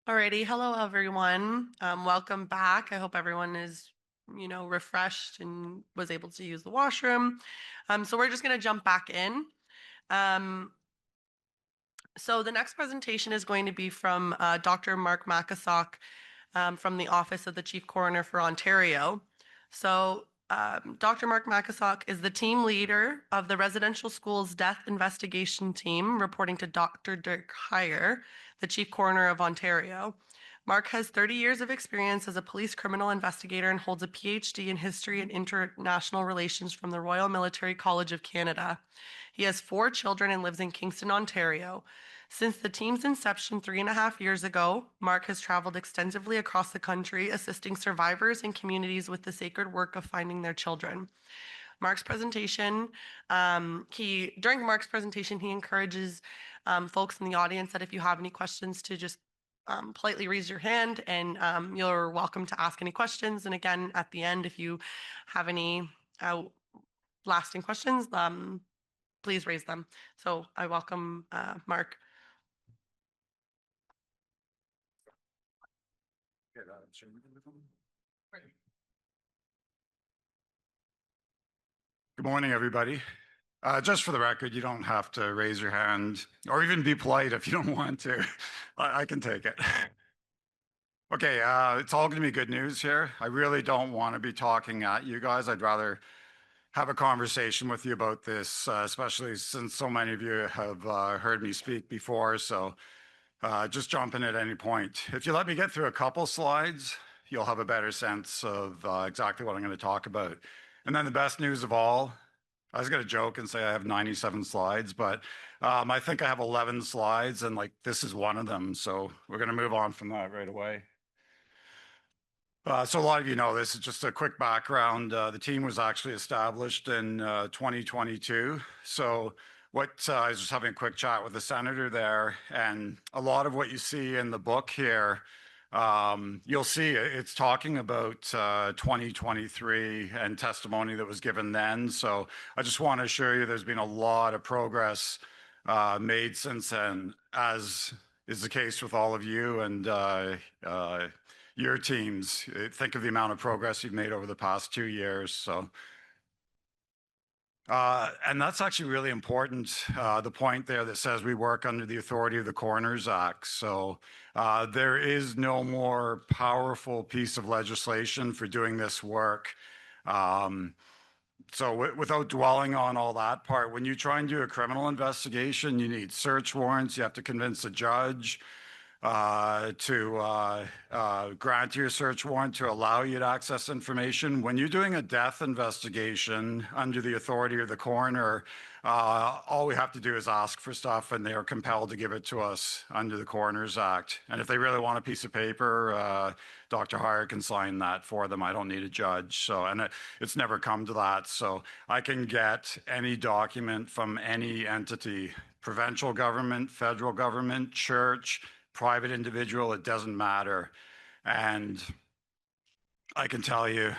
Alrighty, hello everyone. Welcome back. I hope everyone is, refreshed and was able to use the washroom. So we're just gonna jump back in. Um, so the next presentation is going to be from Dr. Mark Macasock from the Office of the Chief Coroner for Ontario. Dr. Mark Macasock is the team leader of the residential schools death investigation team, reporting to Dr. Dirk Heyer, the Chief Coroner of Ontario. Mark has 30 years of experience as a police criminal investigator and holds a PhD in history and international relations from the Royal Military College of Canada. He has 4 children and lives in Kingston, Ontario. Since the team's inception 3.5 years ago, Mark has traveled extensively across the country, assisting survivors and communities with the sacred work of finding their children. Mark's presentation, during Mark's presentation, he encourages folks in the audience that if you have any questions to just politely raise your hand, and you're welcome to ask any questions. And again, at the end, if you have any lasting questions, please raise them. So I welcome Mark. Good morning, everybody. Just for the record, you don't have to raise your hand or even be polite if you don't want to. I can take it. Okay, it's all going to be good news here. I really don't want to be talking at you guys. I'd rather have a conversation with you about this, especially since so many of you have heard me speak before. So just jump in at any point. If you let me get through a couple slides, you'll have a better sense of exactly what I'm going to talk about. And then the best news of all, I was going to joke and say I have 97 slides, but I think I have 11 slides and this is one of them. So we're going to move on from that right away. So a lot of you know this is just a quick background. The team was actually established in 2022. So I was just having a quick chat with the senator there, and a lot of what you see in the book here, you'll see it's talking about 2023 and testimony that was given then. So I just want to assure you there's been a lot of progress made since then, as is the case with all of you and your teams. Think of the amount of progress you've made over the past 2 years. And that's actually really important, the point there that says we work under the authority of the Coroners Act. So there is no more powerful piece of legislation for doing this work. So without dwelling on all that part, when you try and do a criminal investigation, you need search warrants. You have to convince a judge to grant you a search warrant to allow you to access information. When you're doing a death investigation under the authority of the coroner, all we have to do is ask for stuff, and they are compelled to give it to us under the Coroners Act. And if they really want a piece of paper, Dr. Heyer can sign that for them. I don't need a judge. So, and it's never come to that. So I can get any document from any entity, provincial government, federal government, church, private individual, it doesn't matter. And I can tell you,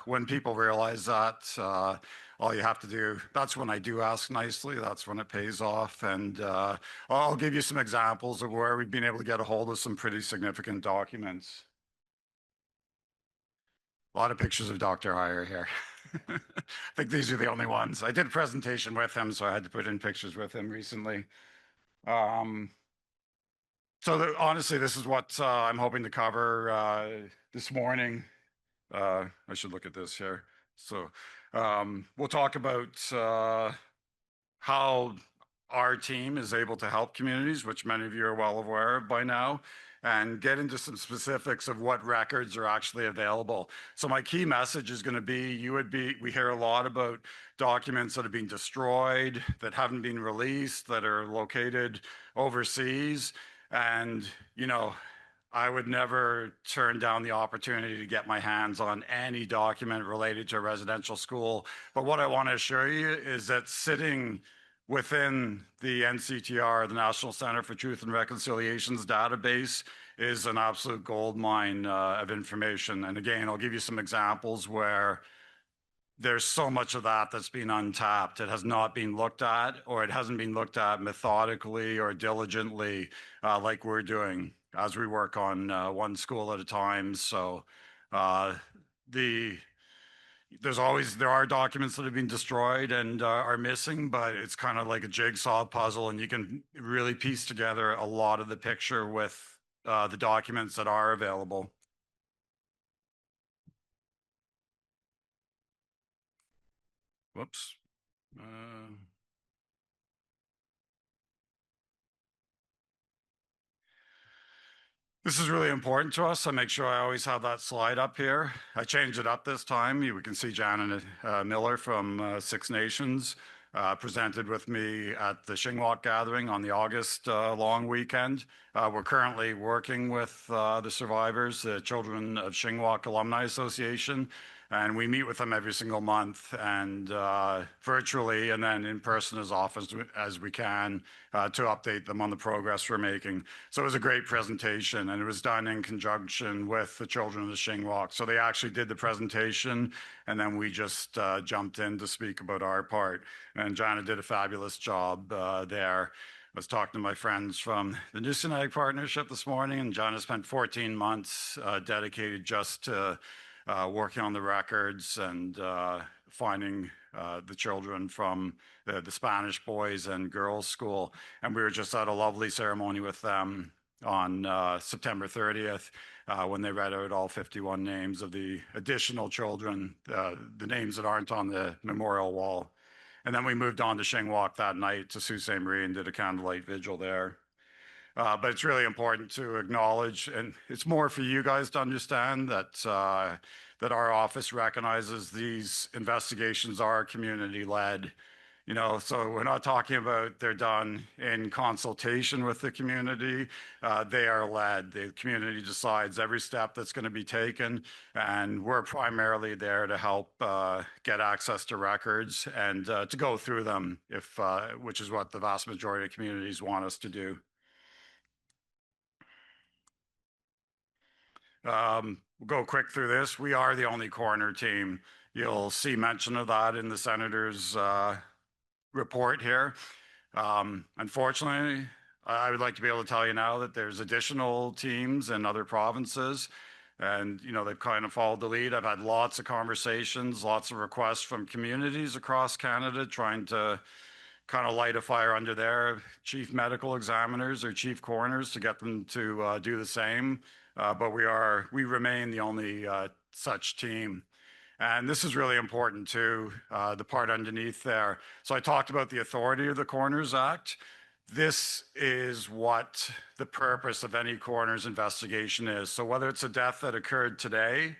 when people realize that, all you have to do, that's when I do ask nicely, that's when it pays off. And I'll give you some examples of where we've been able to get a hold of some pretty significant documents. A lot of pictures of Dr. Heyer here. I think these are the only ones. I did a presentation with him, so I had to put in pictures with him recently. Honestly, this is what I'm hoping to cover this morning. I should look at this here. So we'll talk about how our team is able to help communities, which many of you are well aware of by now, and get into some specifics of what records are actually available. So my key message is going to be, we hear a lot about documents that have been destroyed, that haven't been released, that are located overseas. And, I would never turn down the opportunity to get my hands on any document related to a residential school. But what I want to assure you is that sitting within the NCTR, the National Center for Truth and Reconciliation's database, is an absolute gold mine of information. And again, I'll give you some examples where there's so much of that that's been untapped. It has not been looked at, or it hasn't been looked at methodically or diligently like we're doing as we work on one school at a time. So uh, the there are documents that have been destroyed and are missing, but it's kind of like a jigsaw puzzle, and you can really piece together a lot of the picture with the documents that are available. Whoops. This is really important to us. I make sure I always have that slide up here. I changed it up this time. We can see Janet Miller from Six Nations presented with me at the Shingwalk gathering on the August long weekend. We're currently working with the survivors, the Children of Shingwalk Alumni Association, and we meet with them every single month, and virtually and then in person as often as we can to update them on the progress we're making. So it was a great presentation, and it was done in conjunction with the Children of the Shingwalk. So they actually did the presentation, and then we just jumped in to speak about our part. And Jana did a fabulous job there. I was talking to my friends from the Newsonag Partnership this morning, and Jana spent 14 months dedicated just to working on the records and finding the children from the Spanish boys and girls school. And we were just at a lovely ceremony with them on September 30th when they read out all 51 names of the additional children, the names that aren't on the memorial wall. And then we moved on to Shingwalk that night to Sault Ste. Marie and did a candlelight vigil there. But it's really important to acknowledge, and it's more for you guys to understand that that our office recognizes these investigations are community-led. You know, so we're not talking about they're done in consultation with the community. They are led. The community decides every step that's going to be taken, and we're primarily there to help get access to records and to go through them, if which is what the vast majority of communities want us to do. We'll go quick through this. We are the only coroner team. You'll see mention of that in the senator's report here. Unfortunately, I would like to be able to tell you now that there's additional teams in other provinces, and you know they've kind of followed the lead. I've had lots of conversations, lots of requests from communities across Canada trying to kind of light a fire under their chief medical examiners or chief coroners to get them to do the same. But we remain the only such team. And this is really important too, the part underneath there. So I talked about the authority of the Coroners Act. This is what the purpose of any coroner's investigation is. So whether it's a death that occurred today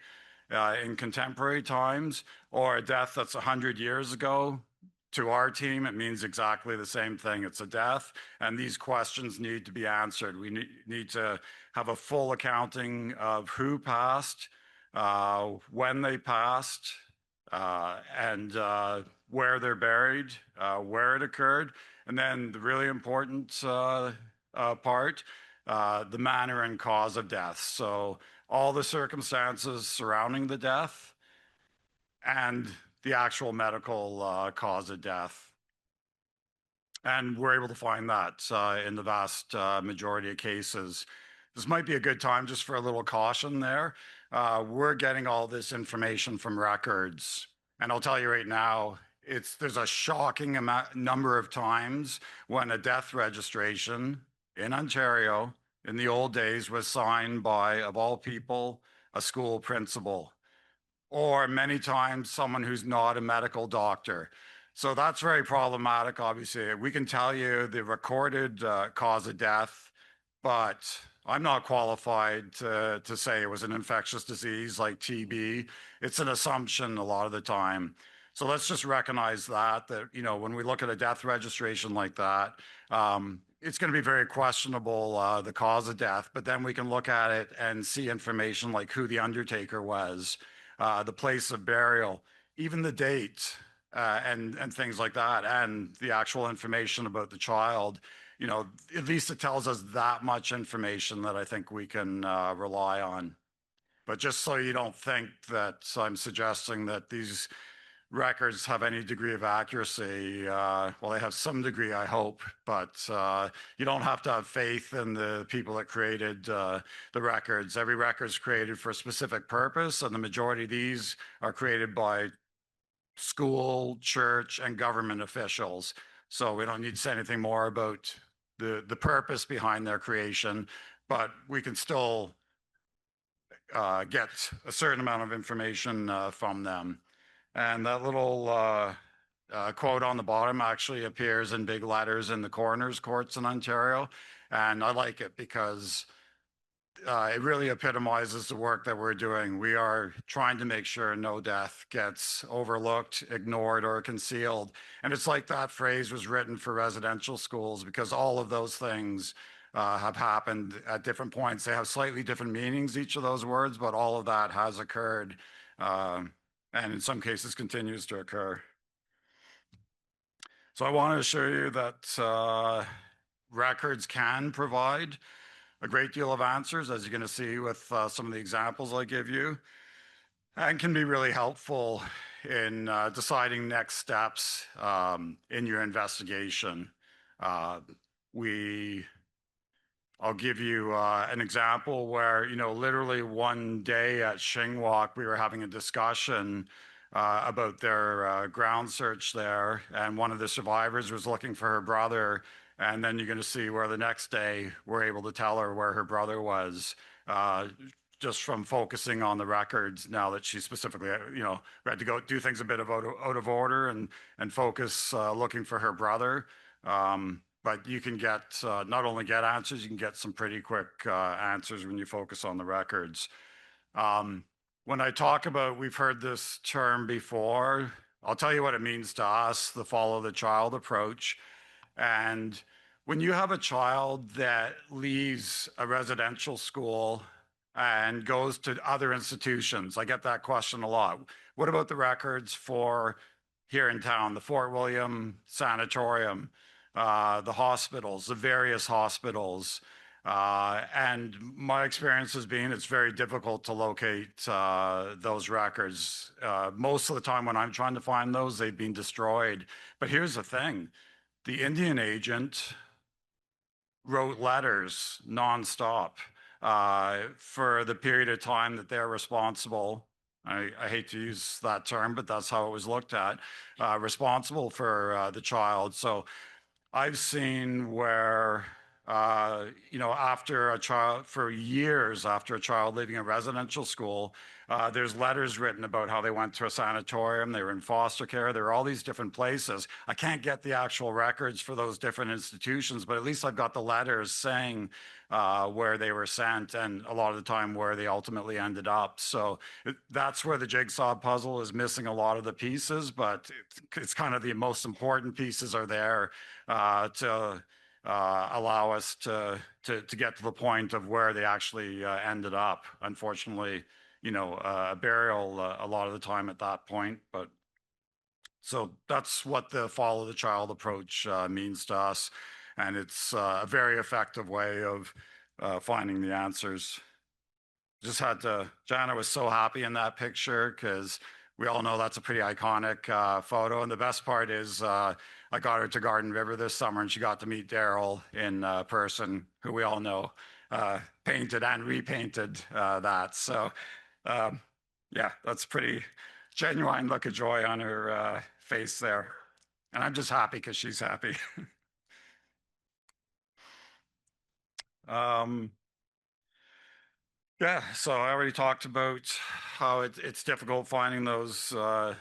in contemporary times or a death that's 100 years ago, to our team, it means exactly the same thing. It's a death, and these questions need to be answered. We need to have a full accounting of who passed, when they passed, and where they're buried, where it occurred, and then the really important part, the manner and cause of death. So all the circumstances surrounding the death and the actual medical cause of death. And we're able to find that in the vast majority of cases. This might be a good time just for a little caution there. We're getting all this information from records. And I'll tell you right now, there's a shocking number of times when a death registration in Ontario in the old days was signed by, of all people, a school principal, or many times someone who's not a medical doctor. So that's very problematic, obviously. We can tell you the recorded cause of death, but I'm not qualified to say it was an infectious disease like TB. It's an assumption a lot of the time. So let's just recognize that, you know, when we look at a death registration like that, it's going to be very questionable, the cause of death, but then we can look at it and see information like who the undertaker was, the place of burial, even the date, and things like that, and the actual information about the child. You know, at least it tells us that much information that I think we can rely on. But just so you don't think that I'm suggesting that these records have any degree of accuracy. Well, they have some degree, I hope, but you don't have to have faith in the people that created the records. Every record is created for a specific purpose, and the majority of these are created by school, church, and government officials. So we don't need to say anything more about the purpose behind their creation, but we can still get a certain amount of information from them. And that little quote on the bottom actually appears in big letters in the coroner's courts in Ontario. And I like it because it really epitomizes the work that we're doing. We are trying to make sure no death gets overlooked, ignored, or concealed. And it's like that phrase was written for residential schools because all of those things have happened at different points. They have slightly different meanings, each of those words, but all of that has occurred. And in some cases continues to occur. So I want to show you that records can provide a great deal of answers, as you're going to see with some of the examples I give you, and can be really helpful in deciding next steps in your investigation. I'll give you an example where, literally one day at Shingwalk, we were having a discussion about their ground search there, and one of the survivors was looking for her brother. And then you're going to see where the next day we're able to tell her where her brother was, just from focusing on the records now that she specifically, had to go do things a bit out of order and focus looking for her brother. But you can get not only get answers, you can get some pretty quick answers when you focus on the records. When I talk about, we've heard this term before, I'll tell you what it means to us, the follow the child approach. And when you have a child that leaves a residential school and goes to other institutions, I get that question a lot. What about the records for here in town, the Fort William Sanatorium, the hospitals, the various hospitals? And my experience has been it's very difficult to locate those records. Most of the time when I'm trying to find those, they've been destroyed. But here's the thing. The Indian agent wrote letters nonstop for the period of time that they're responsible. I hate to use that term, but that's how it was looked at, responsible for the child. So I've seen where, after a child, for years after a child leaving a residential school, there's letters written about how they went to a sanatorium, they were in foster care, there are all these different places. I can't get the actual records for those different institutions, but at least I've got the letters saying where they were sent and a lot of the time where they ultimately ended up. So that's where the jigsaw puzzle is missing a lot of the pieces, but it's kind of the most important pieces are there to allow us to get to the point of where they actually ended up. Unfortunately, a burial a lot of the time at that point. But so that's what the follow the child approach means to us. And it's a very effective way of finding the answers. Jana was so happy in that picture because we all know that's a pretty iconic photo. And the best part is I got her to Garden River this summer and she got to meet Daryl in person, who we all know painted and repainted that. So yeah, that's pretty genuine look of joy on her face there. And I'm just happy because she's happy. Yeah, so I already talked about how it's difficult finding those, the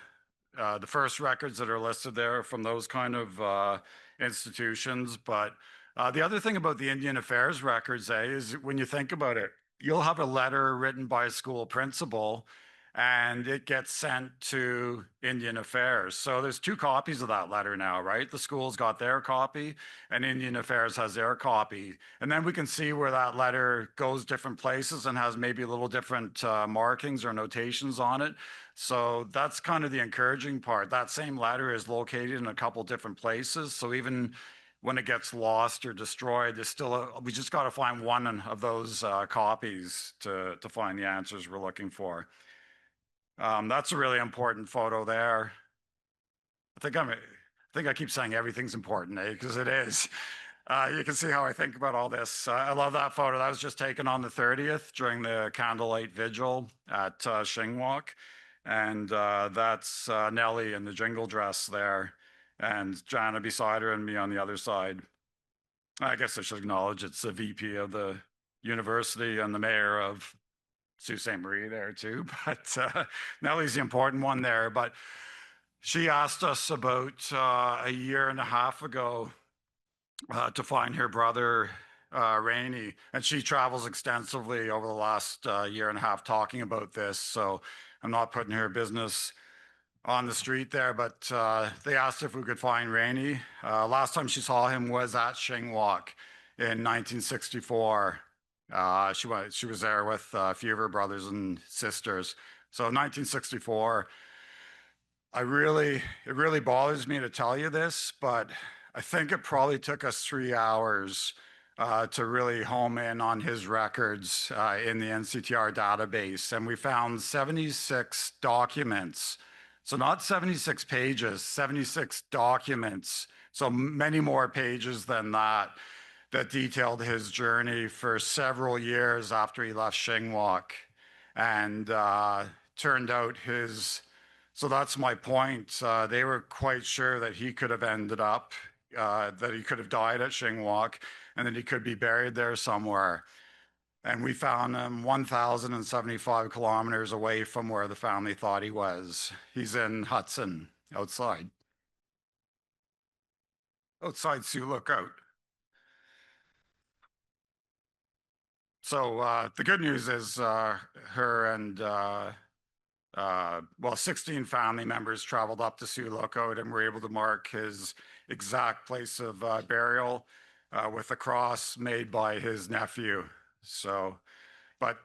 first records that are listed there from those kind of institutions. But the other thing about the Indian Affairs records, is when you think about it, you'll have a letter written by a school principal and it gets sent to Indian Affairs. So there's two copies of that letter now, right? The school's got their copy and Indian Affairs has their copy. And then we can see where that letter goes different places and has maybe a little different markings or notations on it. So that's kind of the encouraging part. That same letter is located in a couple different places. So even when it gets lost or destroyed, there's still we just got to find one of those copies to find the answers we're looking for. That's a really important photo there. I keep saying everything's important, eh? Because it is. You can see how I think about all this. I love that photo. That was just taken on the 30th during the candlelight vigil at Shingwalk. And that's Nellie in the jingle dress there, and Jana beside her and me on the other side. I guess I should acknowledge it's the VP of the university and the mayor of Sault Ste. Marie there too. But Nellie's the important one there. But she asked us about a year and a half ago to find her brother, Rainey, and she travels extensively over the last year and a half talking about this. So I'm not putting her business on the street there, but they asked if we could find Rainey. Last time she saw him was at Shingwalk in 1964. She was there with a few of her brothers and sisters. So 1964. It really bothers me to tell you this, but I think it probably took us 3 hours to really home in on his records in the NCTR database. And we found 76 documents. So not 76 pages, 76 documents. So many more pages than that detailed his journey for several years after he left Shingwalk. And turned out so that's my point. They were quite sure that he could have ended up, that he could have died at Shingwalk and that he could be buried there somewhere. And we found him 1,075 kilometers away from where the family thought he was. He's in Hudson, outside Sioux Lookout. So the good news is her and 16 family members traveled up to Sioux Lookout and were able to mark his exact place of burial with a cross made by his nephew. So, but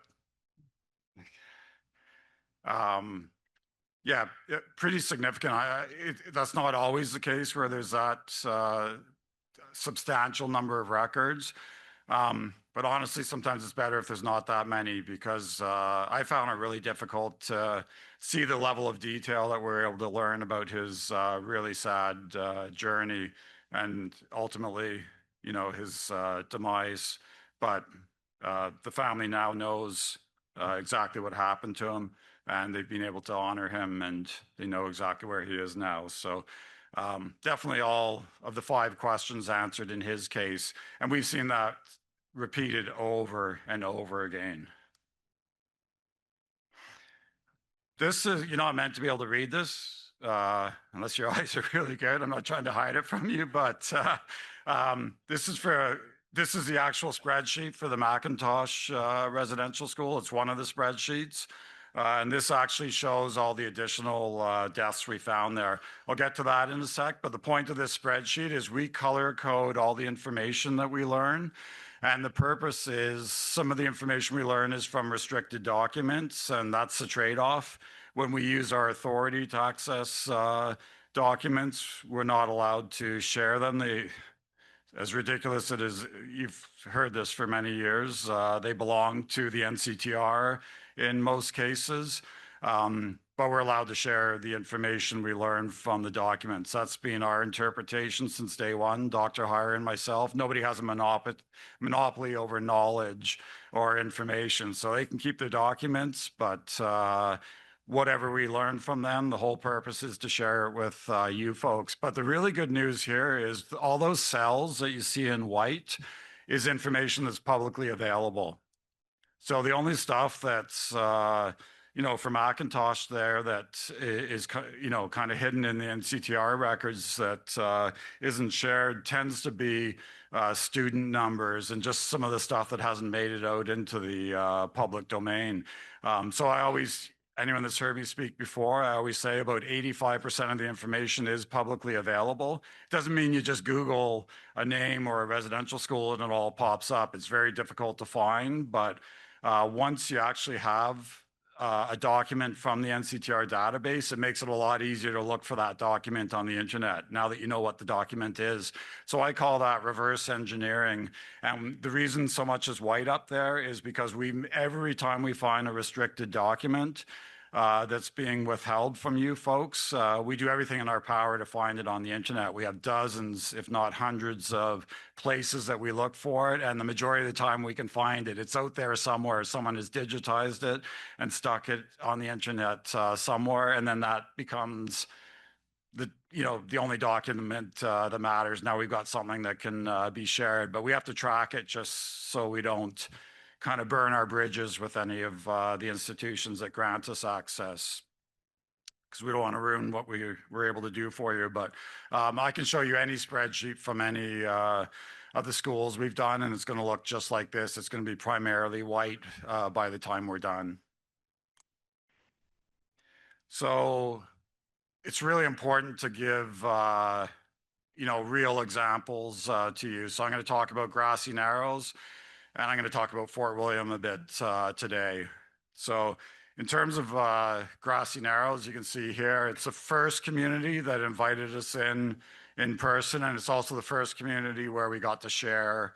yeah, pretty significant. That's not always the case where there's that substantial number of records. But honestly, sometimes it's better if there's not that many, because I found it really difficult to see the level of detail that we're able to learn about his really sad journey and ultimately, his demise. But the family now knows exactly what happened to him, and they've been able to honor him, and they know exactly where he is now. So definitely all of the 5 questions answered in his case, and we've seen that repeated over and over again. This is, you're not meant to be able to read this unless your eyes are really good. I'm not trying to hide it from you, but this is the actual spreadsheet for the Macintosh residential school. It's one of the spreadsheets. And this actually shows all the additional deaths we found there. I'll get to that in a sec, but the point of this spreadsheet is we color code all the information that we learn. And the purpose is some of the information we learn is from restricted documents, and that's the trade-off. When we use our authority to access documents, we're not allowed to share them. As ridiculous it is, you've heard this for many years, they belong to the NCTR in most cases. But we're allowed to share the information we learn from the documents. That's been our interpretation since day one, Dr. Heyer and myself. Nobody has a monopoly over knowledge or information. So they can keep their documents, but whatever we learn from them, the whole purpose is to share it with you folks. But the really good news here is all those cells that you see in white is information that's publicly available. So the only stuff that's from Macintosh there that is, kind of hidden in the NCTR records that isn't shared tends to be student numbers and just some of the stuff that hasn't made it out into the public domain. So anyone that's heard me speak before, I always say about 85% of the information is publicly available. It doesn't mean you just Google a name or a residential school and it all pops up. It's very difficult to find, but once you actually have a document from the NCTR database, it makes it a lot easier to look for that document on the internet now that you know what the document is. So I call that reverse engineering. And the reason so much is white up there is because every time we find a restricted document, that's being withheld from you folks. We do everything in our power to find it on the internet. We have dozens, if not hundreds, of places that we look for it, and the majority of the time we can find it. It's out there somewhere. Someone has digitized it and stuck it on the internet somewhere, and then that becomes the only document that matters. Now we've got something that can be shared, but we have to track it just so we don't kind of burn our bridges with any of the institutions that grant us access, because we don't want to ruin what we were able to do for you. But I can show you any spreadsheet from any of the schools we've done, and it's going to look just like this. It's going to be primarily white by the time we're done. So it's really important to give real examples to you. So I'm going to talk about Grassy Narrows, and I'm going to talk about Fort William a bit today. So in terms of Grassy Narrows, you can see here, it's the first community that invited us in person, and it's also the first community where we got to share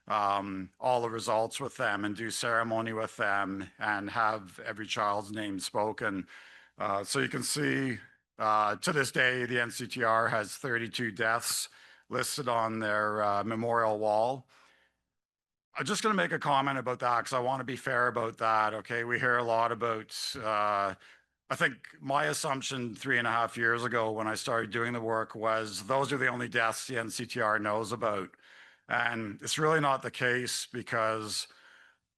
all the results with them and do ceremony with them and have every child's name spoken. So you can see to this day, the NCTR has 32 deaths listed on their memorial wall. I'm just going to make a comment about that because I want to be fair about that. Okay, we hear a lot about, I think my assumption 3.5 years ago when I started doing the work was those are the only deaths the NCTR knows about. And it's really not the case, because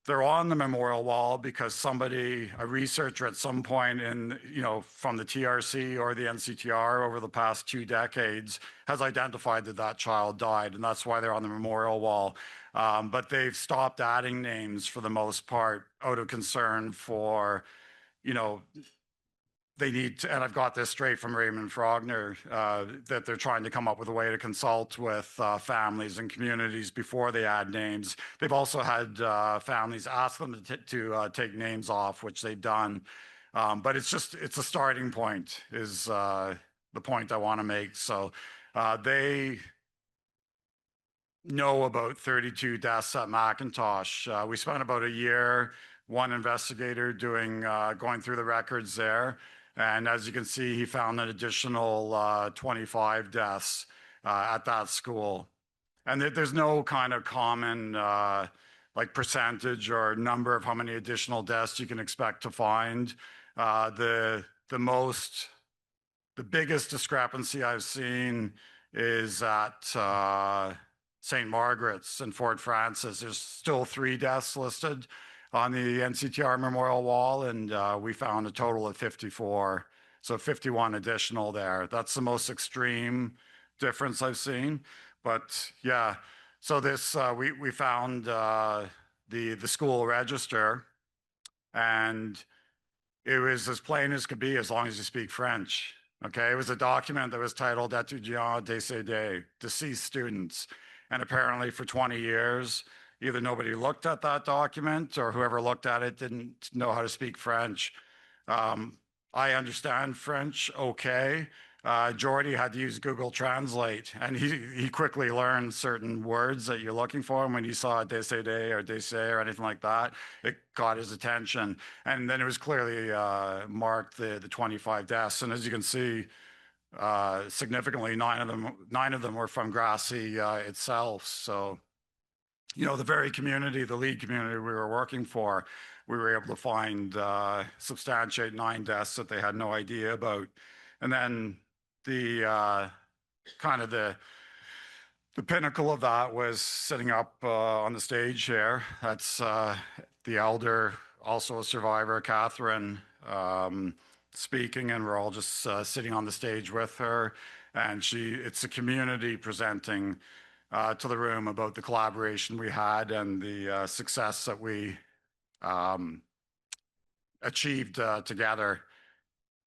they're on the memorial wall because a researcher at some point from the TRC or the NCTR over the past 2 decades has identified that child died, and that's why they're on the memorial wall. But they've stopped adding names for the most part out of concern for, they need to, and I've got this straight from Raymond Frogner, that they're trying to come up with a way to consult with families and communities before they add names. They've also had families ask them to take names off, which they've done. But it's a starting point is the point I want to make. So they know about 32 deaths at McIntosh. We spent about a year, one investigator going through the records there. And as you can see, he found an additional 25 deaths at that school. And there's no kind of common percentage or number of how many additional deaths you can expect to find. The biggest discrepancy I've seen is at St. Margaret's and Fort Francis. There's still 3 deaths listed on the NCTR memorial wall, and we found a total of 54. So 51 additional there. That's the most extreme difference I've seen. But yeah, so this we found the school register, and it was as plain as could be as long as you speak French. Okay, it was a document that was titled Étudiants décédés, deceased students. And apparently for 20 years, either nobody looked at that document or whoever looked at it didn't know how to speak French. I understand French okay. Jordy had to use Google Translate, and he quickly learned certain words that you're looking for. And when he saw décédé or décès or anything like that, it got his attention. And then it was clearly marked the 25 deaths. And as you can see, significantly, 9 of them were from Grassy itself. So, the very community, the lead community we were working for, we were able to find, substantiate 9 deaths that they had no idea about. And then the pinnacle of that was sitting up on the stage here. That's the elder, also a survivor, Catherine, speaking, and we're all just sitting on the stage with her. And it's the community presenting to the room about the collaboration we had and the success that we achieved together.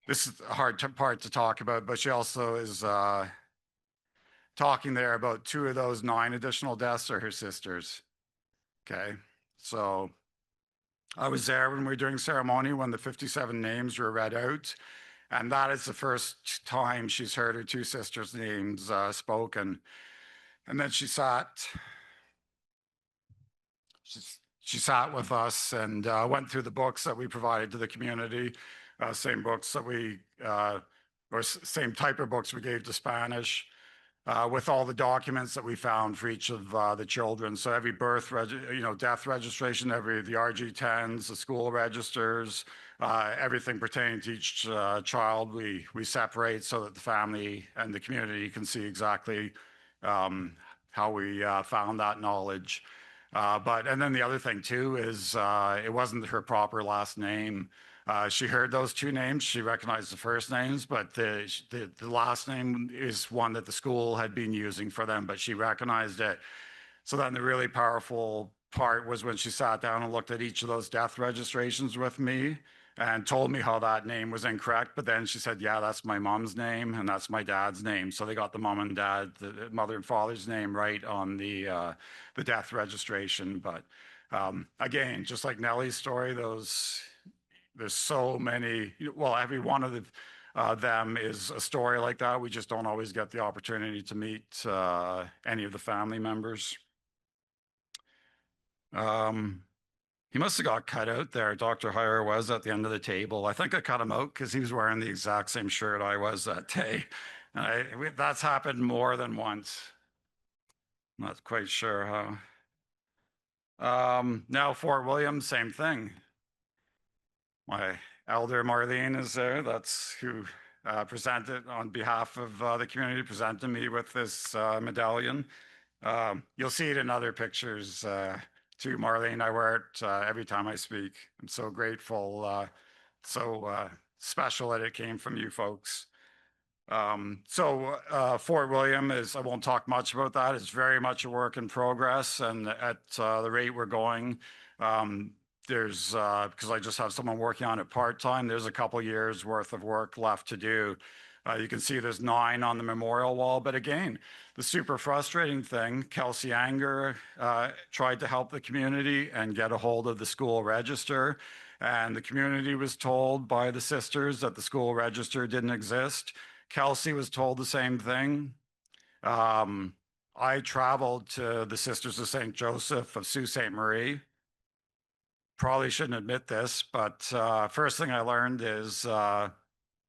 This is a hard part to talk about, but she also is talking there about 2 of those 9 additional deaths are her sisters. Okay, so I was there when we were doing ceremony when the 57 names were read out, and that is the first time she's heard her 2 sisters' names spoken. And then she sat with us and went through the books that we provided to the community. same books that same type of books we gave to Spanish, with all the documents that we found for each of the children. So every death registration, the RG10s, the school registers, everything pertaining to each child, we separate so that the family and the community can see exactly how we found that knowledge. And then the other thing too is it wasn't her proper last name. She heard those two names. She recognized the first names, but the last name is one that the school had been using for them, but she recognized it. So then the really powerful part was when she sat down and looked at each of those death registrations with me and told me how that name was incorrect. But then she said, yeah, that's my mom's name and that's my dad's name. So they got the mom and dad, the mother and father's name right on the death registration. But again, just like Nellie's story, there's so many, well, every one of them is a story like that. We just don't always get the opportunity to meet any of the family members. He must have got cut out there. Dr. Heyer was at the end of the table. I think I cut him out because he was wearing the exact same shirt I was that day. That's happened more than once. Not quite sure how. Now Fort William, same thing. My elder Marlene is there. That's who presented on behalf of the community, presented me with this medallion. You'll see it in other pictures too, Marlene. I wear it every time I speak. I'm so grateful, so special that it came from you folks. Fort William I won't talk much about that. It's very much a work in progress. And at the rate we're going, because I just have someone working on it part-time, there's a couple years worth of work left to do. You can see there's 9 on the memorial wall. But again, the super frustrating thing, Kelsey Anger tried to help the community and get a hold of the school register. And the community was told by the sisters that the school register didn't exist. Kelsey was told the same thing. I traveled to the Sisters of St. Joseph of Sault Ste. Marie. Probably shouldn't admit this, but first thing I learned is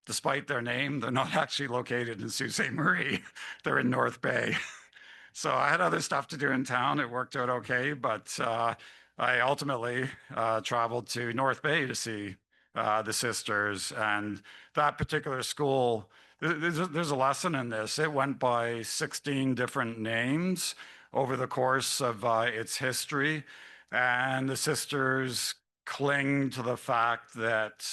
despite their name, they're not actually located in Sault Ste. Marie. They're in North Bay. So I had other stuff to do in town. It worked out okay, but I ultimately traveled to North Bay to see the sisters. And that particular school, there's a lesson in this. It went by 16 different names over the course of its history. And the sisters cling to the fact that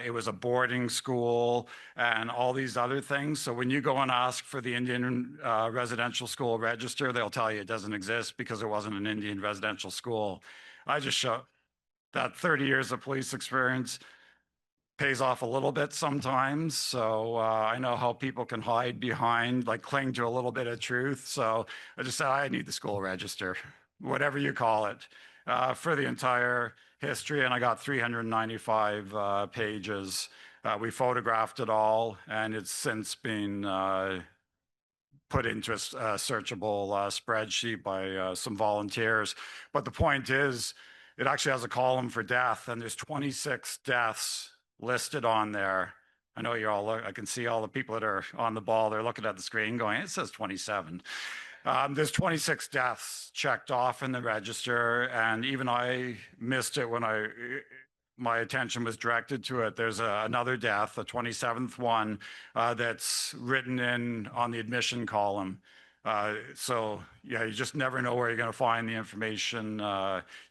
it was a boarding school and all these other things. So when you go and ask for the Indian residential school register, they'll tell you it doesn't exist because it wasn't an Indian residential school. I just show that 30 years of police experience pays off a little bit sometimes. So I know how people can hide behind, like cling to a little bit of truth. So I just said, I need the school register, whatever you call it, for the entire history. And I got 395 pages. We photographed it all, and it's since been put into a searchable spreadsheet by some volunteers. But the point is, it actually has a column for death, and there's 26 deaths listed on there. I know you're all, I can see all the people that are on the ball. They're looking at the screen going, it says 27. There's 26 deaths checked off in the register, and even I missed it when my attention was directed to it. There's another death, the 27th one, that's written in on the admission column. So yeah, you just never know where you're going to find the information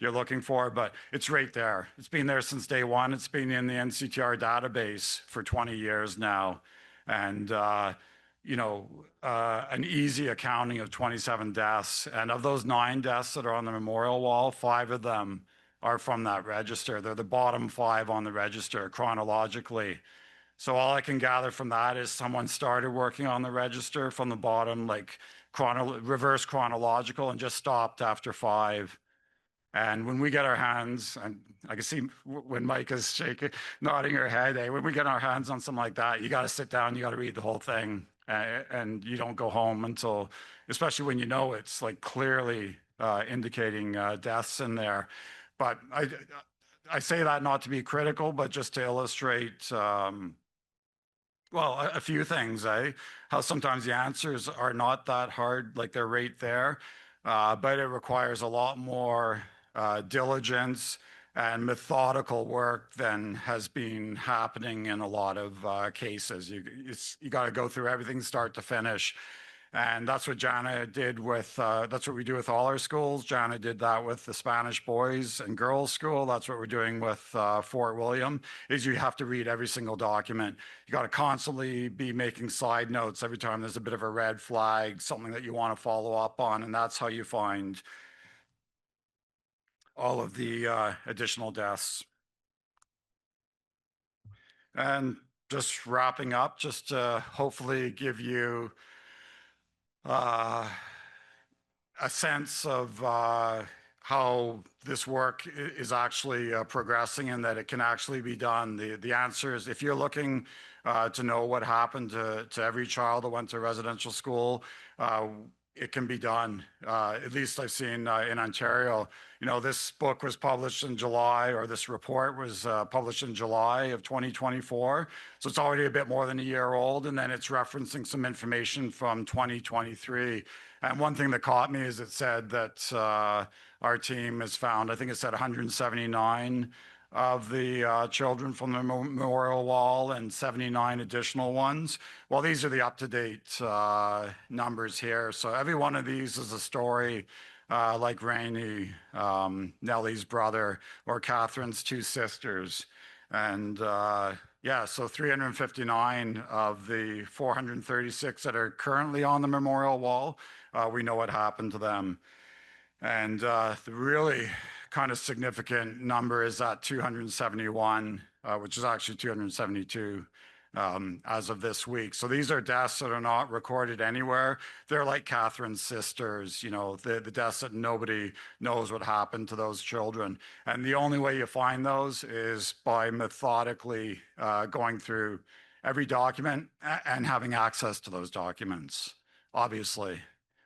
you're looking for, but it's right there. It's been there since day one. It's been in the NCTR database for 20 years now. And, an easy accounting of 27 deaths. And of those 9 deaths that are on the memorial wall, 5 of them are from that register. They're the bottom 5 on the register chronologically. So all I can gather from that is someone started working on the register from the bottom, like reverse chronological, and just stopped after 5. And when we get our hands, and I can see when Mike is shaking, nodding her head, when we get our hands on something like that, you got to sit down, you got to read the whole thing, and you don't go home until, especially when you know it's like clearly indicating deaths in there. But I say that not to be critical, but just to illustrate, well, a few things, eh? How sometimes the answers are not that hard, like they're right there, but it requires a lot more diligence and methodical work than has been happening in a lot of cases. You got to go through everything start to finish. And that's what Jana did with, that's what we do with all our schools. Jana did that with the Spanish boys and girls school. That's what we're doing with Fort William, is you have to read every single document. You got to constantly be making side notes every time there's a bit of a red flag, something that you want to follow up on. And that's how you find all of the additional deaths. And just wrapping up, just to hopefully give you uh, a sense of how this work is actually progressing and that it can actually be done. The answer is if you're looking to know what happened to every child that went to residential school, it can be done. At least I've seen in Ontario. You know, this book was published in July, or this report was published in July of 2024. So it's already a bit more than a year old. And then it's referencing some information from 2023. And one thing that caught me is it said that our team has found, I think it said 179 of the children from the memorial wall and 79 additional ones. Well, these are the up-to-date numbers here. So every one of these is a story like Rainey, Nellie's brother, or Catherine's two sisters. And yeah, so 359 of the 436 that are currently on the memorial wall, we know what happened to them. And the really kind of significant number is that 271, which is actually 272 as of this week. So these are deaths that are not recorded anywhere. They're like Catherine's sisters, you know, the deaths that nobody knows what happened to those children. And the only way you find those is by methodically going through every document and having access to those documents, obviously.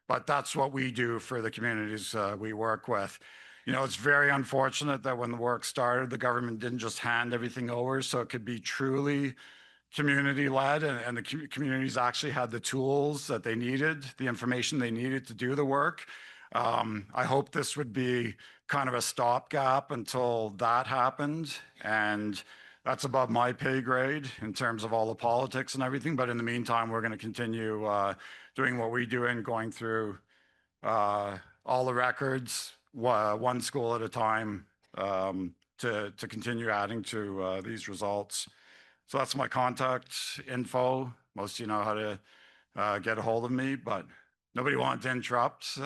But that's what we do for the communities we work with. You know, it's very unfortunate that when the work started, the government didn't just hand everything over so it could be truly community-led, and the communities actually had the tools that they needed, the information they needed to do the work. I hope this would be kind of a stopgap until that happened, and that's above my pay grade in terms of all the politics and everything. But in the meantime, we're going to continue doing what we do and going through all the records, one school at a time, to continue adding to these results. So that's my contact info. Most of you know how to get a hold of me, but nobody wanted to interrupt.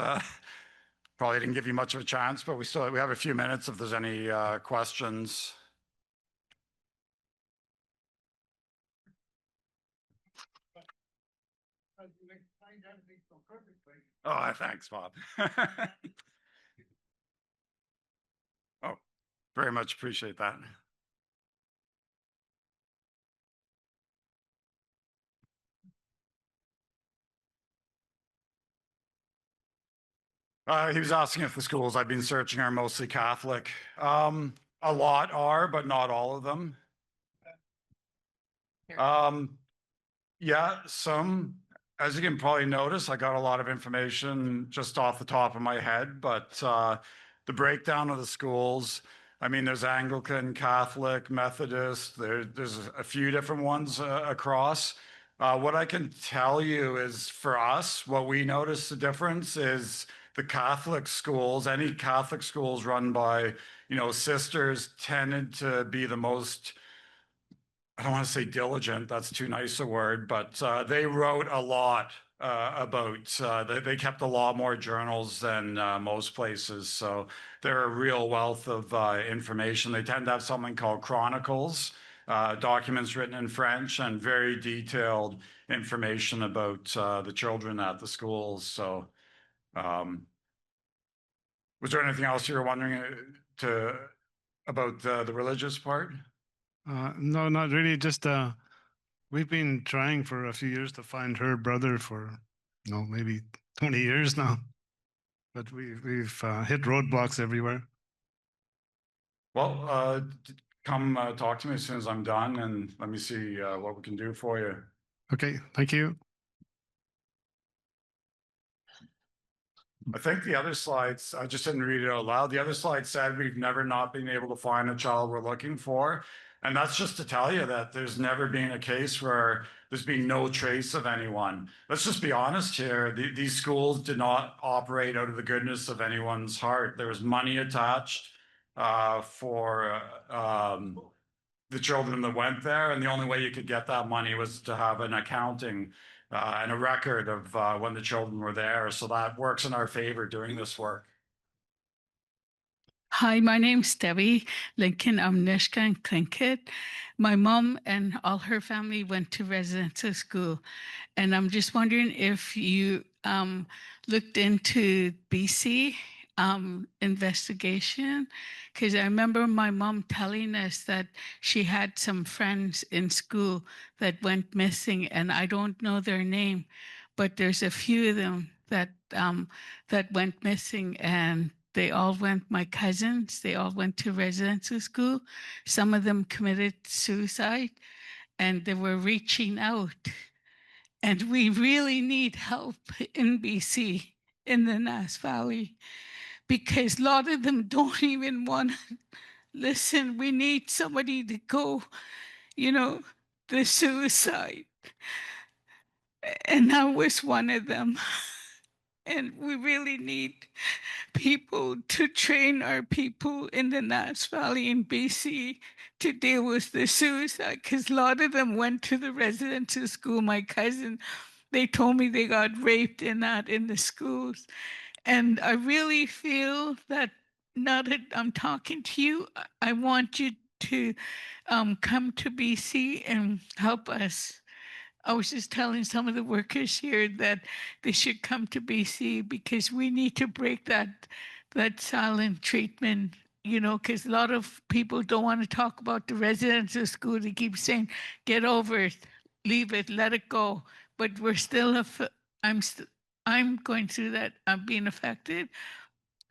Probably didn't give you much of a chance, but we have a few minutes if there's any questions. You explained everything so perfectly. Oh, thanks, Bob. Oh, very much appreciate that. He was asking if the schools I've been searching are mostly Catholic. A lot are, but not all of them. Yeah, some. As you can probably notice, I got a lot of information just off the top of my head, but the breakdown of the schools, I mean, there's Anglican, Catholic, Methodist, there's a few different ones across. What I can tell you is for us, what we notice the difference is the Catholic schools, any Catholic schools run by, you know, sisters tended to be the most, I don't want to say diligent, that's too nice a word, but they wrote a lot they kept a lot more journals than most places. So they're a real wealth of information. They tend to have something called chronicles, documents written in French, and very detailed information about the children at the schools. So was there anything else you were wondering about the religious part? No, not really. Just we've been trying for a few years to find her brother for, maybe 20 years now, but we've hit roadblocks everywhere. Well, come talk to me as soon as I'm done and let me see what we can do for you. Okay, thank you. I think the other slides, I just didn't read it out loud. The other slide said we've never not been able to find a child we're looking for. And that's just to tell you that there's never been a case where there's been no trace of anyone. Let's just be honest here. These schools did not operate out of the goodness of anyone's heart. There was money attached for the children that went there. And the only way you could get that money was to have an accounting and a record of when the children were there. So that works in our favor doing this work. Hi, my name's Debbie Lincoln. I'm Nishka Klinkit. My mom and all her family went to residential school. And I'm just wondering if you looked into BC investigation, because I remember my mom telling us that she had some friends in school that went missing, and I don't know their name, but there's a few of them that went missing, and they all went, my cousins, they all went to residential school. Some of them committed suicide, and they were reaching out. And we really need help in BC, in the Nass Valley, because a lot of them don't even want to listen. We need somebody to go, the suicide. And I was one of them. And we really need people to train our people in the Nass Valley in BC to deal with the suicide, because a lot of them went to the residential school. My cousin, they told me they got raped in the schools. And I really feel that now that I'm talking to you, I want you to come to BC and help us. I was just telling some of the workers here that they should come to BC because we need to break that silent treatment, because a lot of people don't want to talk about the residential school. They keep saying, get over it, leave it, let it go. But we're still, I'm going through that. I'm being affected.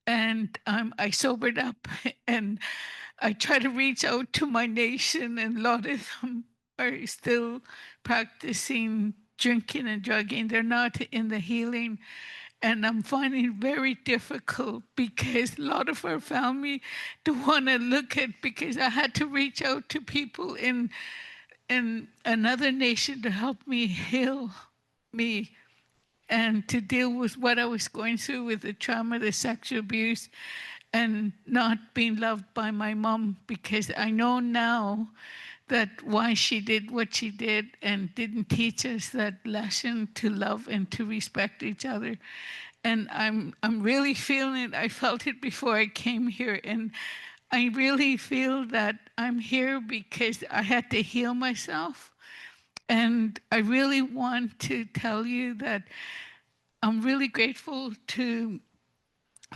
And I sobered up and I try to reach out to my nation, and a lot of them are still practicing drinking and drugging. They're not in the healing. And I'm finding it very difficult because a lot of our family don't want to look at, because I had to reach out to people in another nation to help me heal me and to deal with what I was going through with the trauma, the sexual abuse, and not being loved by my mom, because I know now that why she did what she did and didn't teach us that lesson to love and to respect each other. And I'm really feeling it. I felt it before I came here, and I really feel that I'm here because I had to heal myself. And I really want to tell you that I'm really grateful to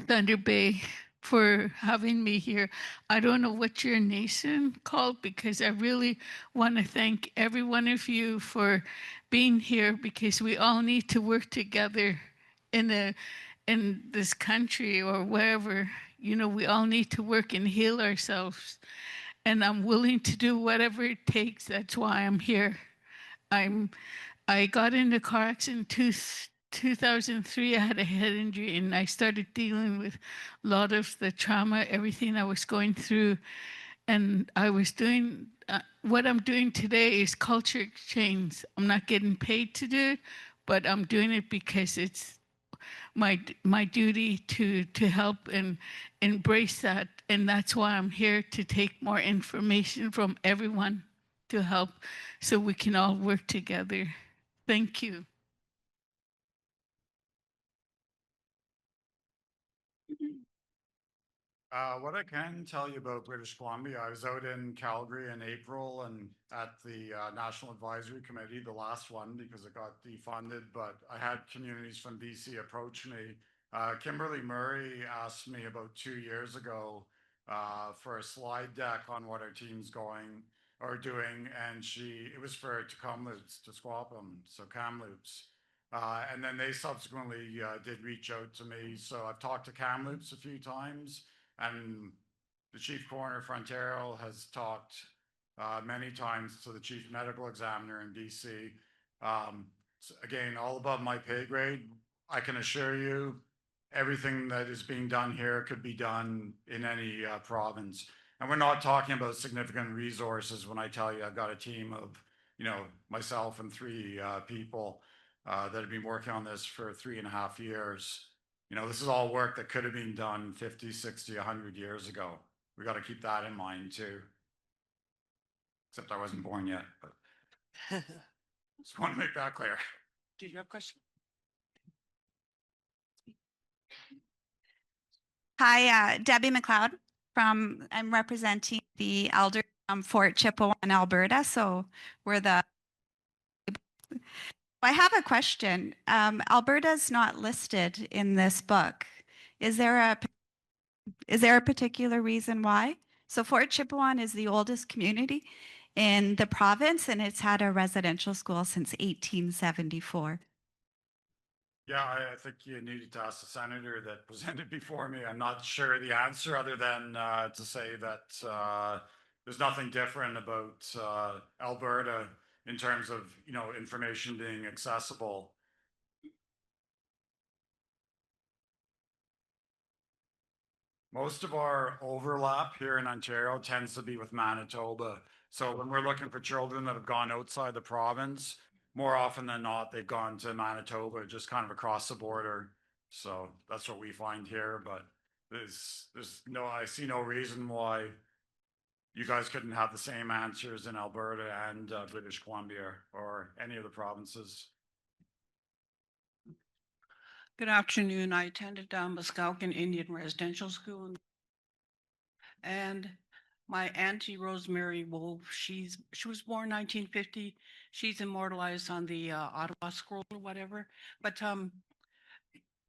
Thunder Bay for having me here. I don't know what your nation called, because I really want to thank every one of you for being here, because we all need to work together in this country or wherever. We all need to work and heal ourselves. And I'm willing to do whatever it takes. That's why I'm here. I got in a car accident in 2003. I had a head injury, and I started dealing with a lot of the trauma, everything I was going through. And I was doing what I'm doing today is culture exchange. I'm not getting paid to do it, but I'm doing it because it's my duty to help and embrace that. And that's why I'm here, to take more information from everyone to help so we can all work together. Thank you. What I can tell you about British Columbia, I was out in Calgary in April and at the National Advisory Committee, the last one, because it got defunded, but I had communities from BC approach me. Kimberly Murray asked me about 2 years ago for a slide deck on what our team's going or doing, and it was for Kamloops to Squapham, so Kamloops. And then they subsequently did reach out to me. So I've talked to Kamloops a few times, and the chief coroner for Ontario has talked many times to the chief medical examiner in BC. Again, all above my pay grade. I can assure you, everything that is being done here could be done in any province. And we're not talking about significant resources when I tell you I've got a team of, myself and three people that have been working on this for 3.5 years. This is all work that could have been done 50, 60, 100 years ago. We got to keep that in mind too. Except I wasn't born yet, but just want to make that clear. Do you have a question? Hi, Debbie McLeod I'm representing the elders from Fort Chippewa in Alberta. So I have a question. Alberta's not listed in this book. Is there a particular reason why? So Fort Chippewa is the oldest community in the province, and it's had a residential school since 1874. Yeah, I think you needed to ask the senator that presented before me. I'm not sure the answer other than to say that there's nothing different about Alberta in terms of, information being accessible. Most of our overlap here in Ontario tends to be with Manitoba. So when we're looking for children that have gone outside the province, more often than not, they've gone to Manitoba, just kind of across the border. So that's what we find here. But I see no reason why you guys couldn't have the same answers in Alberta and British Columbia or any of the provinces. Good afternoon. I attended Muskowkin Indian Residential School, and my auntie Rosemary Wolf, she was born 1950. She's immortalized on the Ottawa Scroll or whatever. But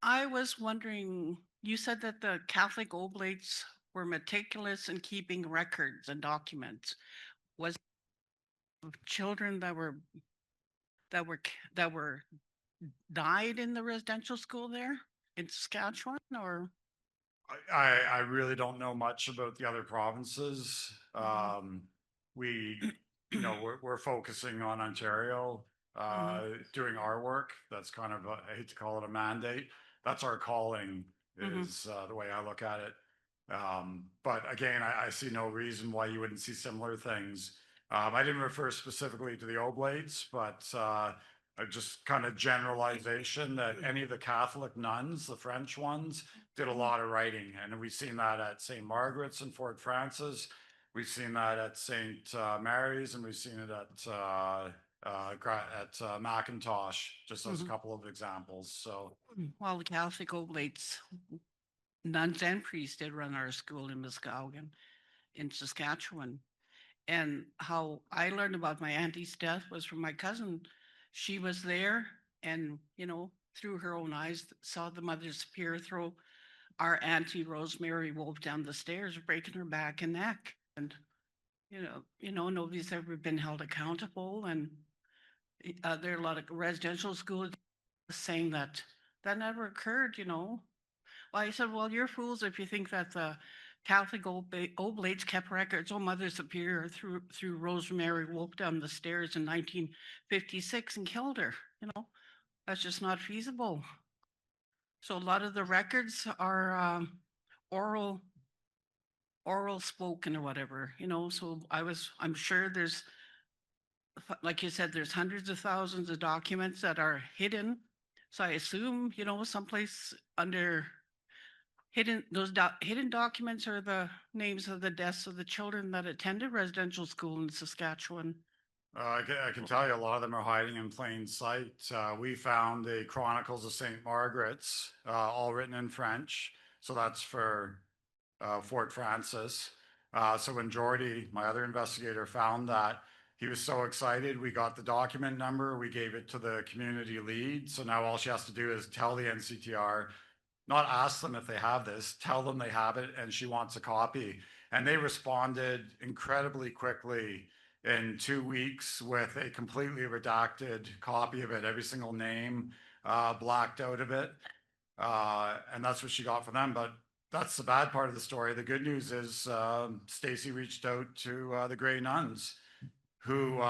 I was wondering, you said that the Catholic Oblates were meticulous in keeping records and documents. Was children that were died in the residential school there in Saskatchewan, or? I really don't know much about the other provinces. We're focusing on Ontario, doing our work. That's kind of I hate to call it a mandate. That's our calling is the way I look at it. But again, I see no reason why you wouldn't see similar things. I didn't refer specifically to the Oblates, but just kind of generalization that any of the Catholic nuns, the French ones, did a lot of writing. And we've seen that at St. Margaret's and Fort Francis. We've seen that at St. Mary's, and we've seen it at Macintosh, just as a couple of examples. So, well, the Catholic Oblates, nuns and priests did run our school in Muskowkin in Saskatchewan. And how I learned about my auntie's death was from my cousin. She was there and, through her own eyes, saw the Mother Superior throw our auntie Rosemary Wolf down the stairs, breaking her back and neck. And, nobody's ever been held accountable. And there are a lot of residential schools saying that never occurred, Well, I said, well, you're fools if you think that the Catholic Oblates kept records. Oh, Mother Superior threw Rosemary Wolf down the stairs in 1956 and killed her. That's just not feasible. So a lot of the records are oral spoken or whatever. So I'm sure there's, like you said, there's hundreds of thousands of documents that are hidden. So I assume, someplace under hidden documents are the names of the deaths of the children that attended residential school in Saskatchewan. I can tell you a lot of them are hiding in plain sight. We found the Chronicles of St. Margaret's, all written in French. So that's for Fort Francis. So when Jordy, my other investigator, found that, he was so excited. We got the document number. We gave it to the community lead. So now all she has to do is tell the NCTR, not ask them if they have this, tell them they have it and she wants a copy. And they responded incredibly quickly in 2 weeks with a completely redacted copy of it, every single name blacked out of it. And that's what she got from them. But that's the bad part of the story. The good news is Stacy reached out to the Grey Nuns, who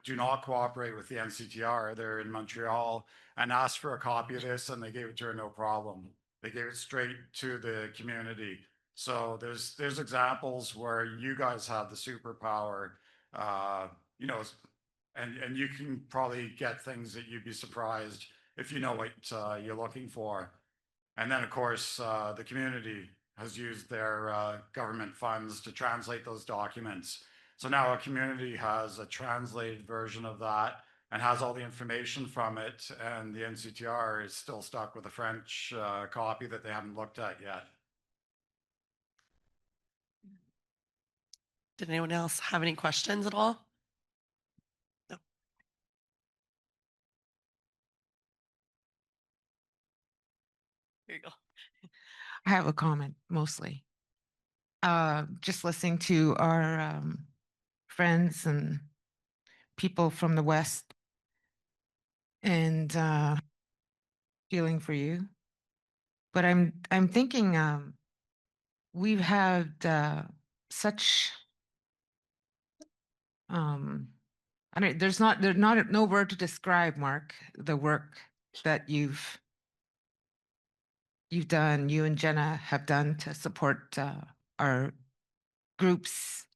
do not cooperate with the NCTR. They're in Montreal, and asked for a copy of this, and they gave it to her no problem. They gave it straight to the community. So there's examples where you guys have the superpower, uh, you know, and you can probably get things that you'd be surprised if you know what you're looking for. And then, of course, the community has used their government funds to translate those documents. So now our community has a translated version of that and has all the information from it. And the NCTR is still stuck with a French copy that they haven't looked at yet. Did anyone else have any questions at all? No. Here you go. I have a comment mostly. Just listening to our friends and people from the West and feeling for you. But I'm thinking we've had such I don't there's not no word to describe, Mark, the work that you've done, you and Jenna have done to support our groups,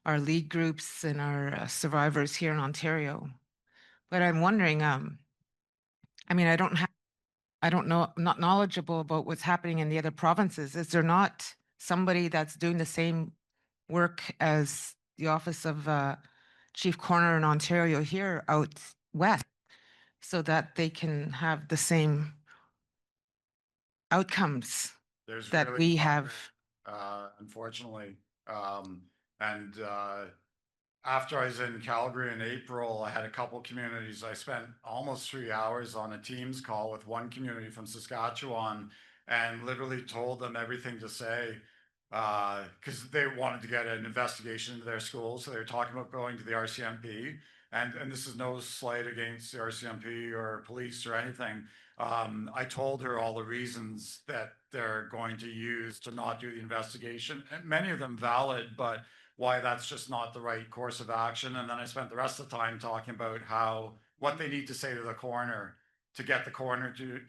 our lead groups, and our survivors here in Ontario. But I'm wondering, I mean, I don't know, I'm not knowledgeable about what's happening in the other provinces. Is there not somebody that's doing the same work as the Office of Chief Coroner in Ontario here out west, so that they can have the same outcomes There's that really we not, have? unfortunately. And after I was in Calgary in April, I had a couple communities. I spent almost 3 hours on a Teams call with one community from Saskatchewan and literally told them everything to say because they wanted to get an investigation into their school. So they were talking about going to the RCMP. And this is no slight against the RCMP or police or anything. I told her all the reasons that they're going to use to not do the investigation, and many of them valid, but why that's just not the right course of action. And then I spent the rest of the time talking about what they need to say to the coroner to get the coroner to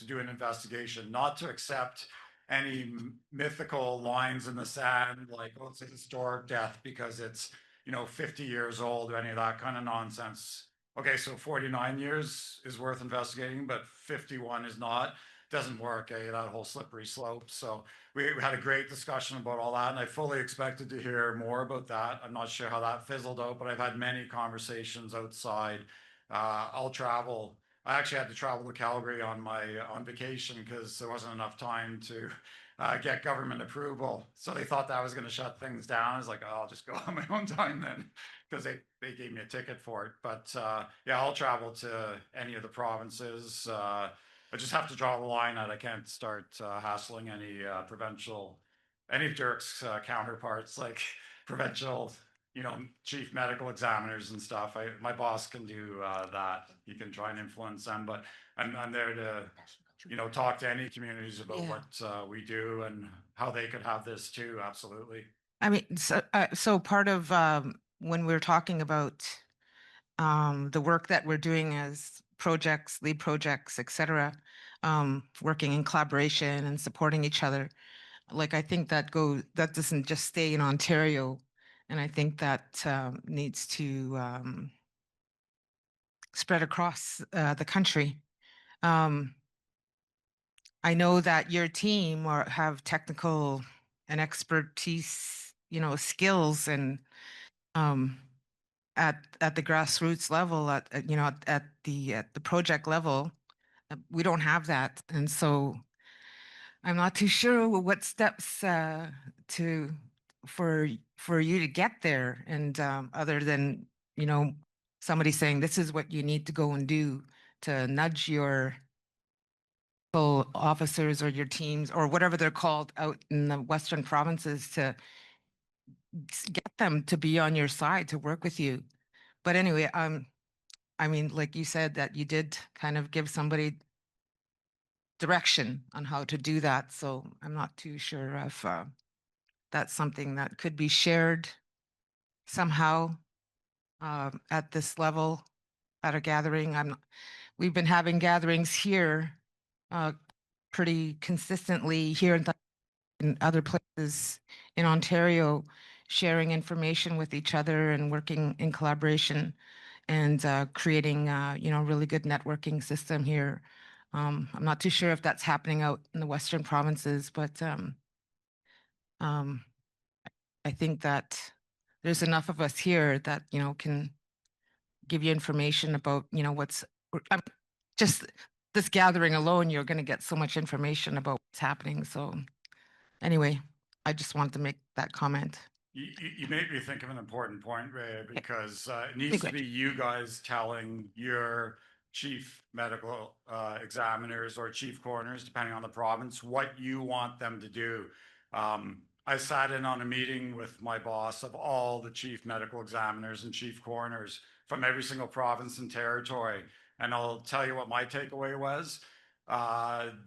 do an investigation, not to accept any mythical lines in the sand like, oh, it's a historic death because it's 50 years old or any of that kind of nonsense. Okay, so 49 years is worth investigating, but 51 is not. Doesn't work, that whole slippery slope. So we had a great discussion about all that, and I fully expected to hear more about that. I'm not sure how that fizzled out, but I've had many conversations outside. I'll travel. I actually had to travel to Calgary on vacation because there wasn't enough time to get government approval. So they thought that I was going to shut things down. I was like, oh, I'll just go on my own time then, because they gave me a ticket for it. But yeah, I'll travel to any of the provinces. I just have to draw the line out. I can't start hassling any of Dirk's counterparts, like provincial, chief medical examiners and stuff. My boss can do that. He can try and influence them, but I'm there to talk to any communities about Yeah. what we do and how they could have this too. Absolutely. I mean, so part of when we're talking about the work that we're doing as projects, lead projects, et cetera, working in collaboration and supporting each other, like I think that doesn't just stay in Ontario, and I think that needs to spread across the country. I know that your team have technical and expertise, skills, and at the grassroots level, at the project level, we don't have that, and so I'm not too sure what steps for you to get there, and other than somebody saying this is what you need to go and do to nudge your full officers or your teams or whatever they're called out in the Western provinces to get them to be on your side to work with you. But anyway, I mean, like you said, that you did kind of give somebody direction on how to do that. So I'm not too sure if that's something that could be shared somehow at this level at a gathering. We've been having gatherings here pretty consistently here in other places in Ontario, sharing information with each other and working in collaboration and creating, really good networking system here. I'm not too sure if that's happening out in the Western provinces, but I think that there's enough of us here that, can give you information about, just this gathering alone, you're going to get so much information about what's happening. So anyway, I just wanted to make that comment. You made me think of an important point, Ray, because it needs to Good. be you guys telling your chief medical examiners or chief coroners, depending on the province, what you want them to do. I sat in on a meeting with my boss of all the chief medical examiners and chief coroners from every single province and territory. And I'll tell you what my takeaway was.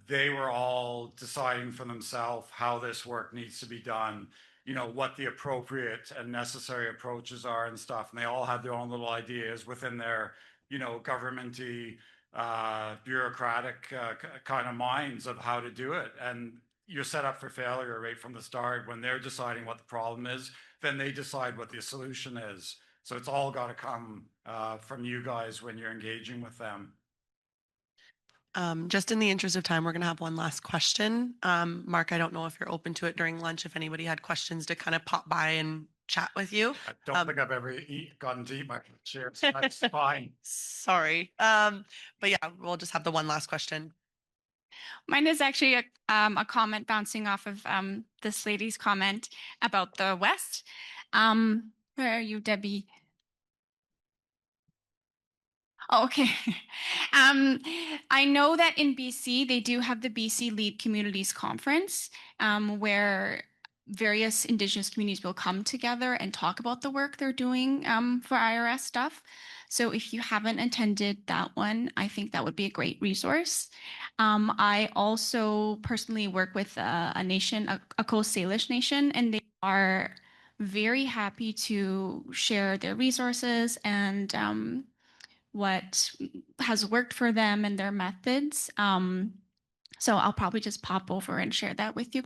They were all deciding for themselves how this work needs to be done, what the appropriate and necessary approaches are and stuff. And they all had their own little ideas within their, governmenty, bureaucratic kind of minds of how to do it. And you're set up for failure right from the start. When they're deciding what the problem is, then they decide what the solution is. So it's all got to come from you guys when you're engaging with them. Just in the interest of time, we're going to have one last question. Mark, I don't know if you're open to it during lunch, if anybody had questions to kind of pop by and chat with you. I don't think I've ever gotten to eat my share. So that's fine. Sorry. But yeah, we'll just have the one last question. Mine is actually a comment bouncing off of this lady's comment about the West. Where are you, Debbie? Oh, okay. I know that in BC, they do have the BC Lead Communities Conference, where various Indigenous communities will come together and talk about the work they're doing for IRS stuff. So if you haven't attended that one, I think that would be a great resource. I also personally work with a nation, a Coast Salish nation, and they are very happy to share their resources and what has worked for them and their methods. So I'll probably just pop over and share that with you.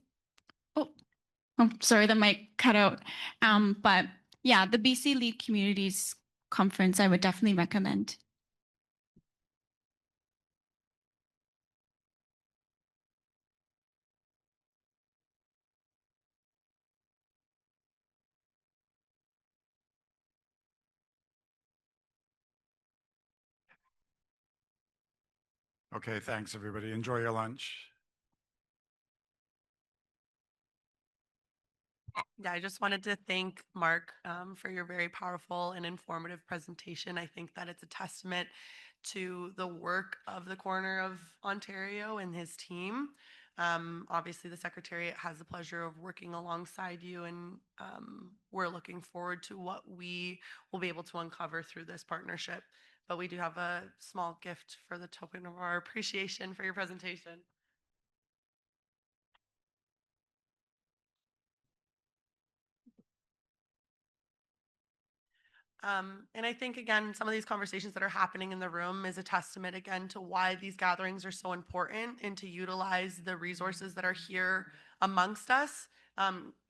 Oh, sorry, the mic cut out. But yeah, the BC Lead Communities Conference, I would definitely recommend. Okay, thanks, everybody. Enjoy your lunch. Yeah, I just wanted to thank Mark for your very powerful and informative presentation. I think that it's a testament to the work of the Coroner of Ontario and his team. Obviously, the Secretariat has the pleasure of working alongside you, and we're looking forward to what we will be able to uncover through this partnership. But we do have a small gift for the token of our appreciation for your presentation. And I think, again, some of these conversations that are happening in the room is a testament, again, to why these gatherings are so important and to utilize the resources that are here amongst us.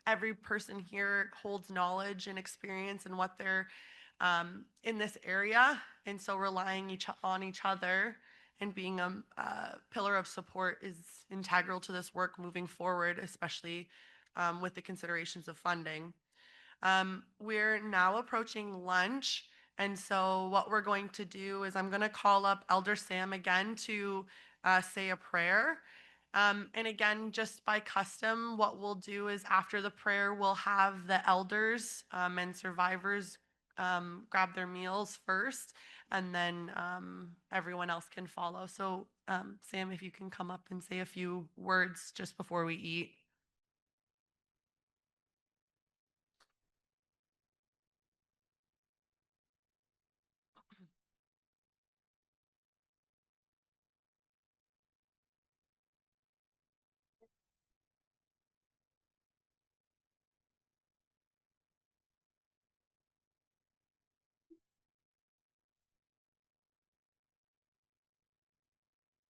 Every person here holds knowledge and experience in what they're in this area. And so relying on each other and being a pillar of support is integral to this work moving forward, especially with the considerations of funding. We're now approaching lunch. And so what we're going to do is I'm going to call up Elder Sam again to say a prayer. And again, just by custom, what we'll do is after the prayer, we'll have the elders and survivors grab their meals first, and then everyone else can follow. So Sam, if you can come up and say a few words just before we eat.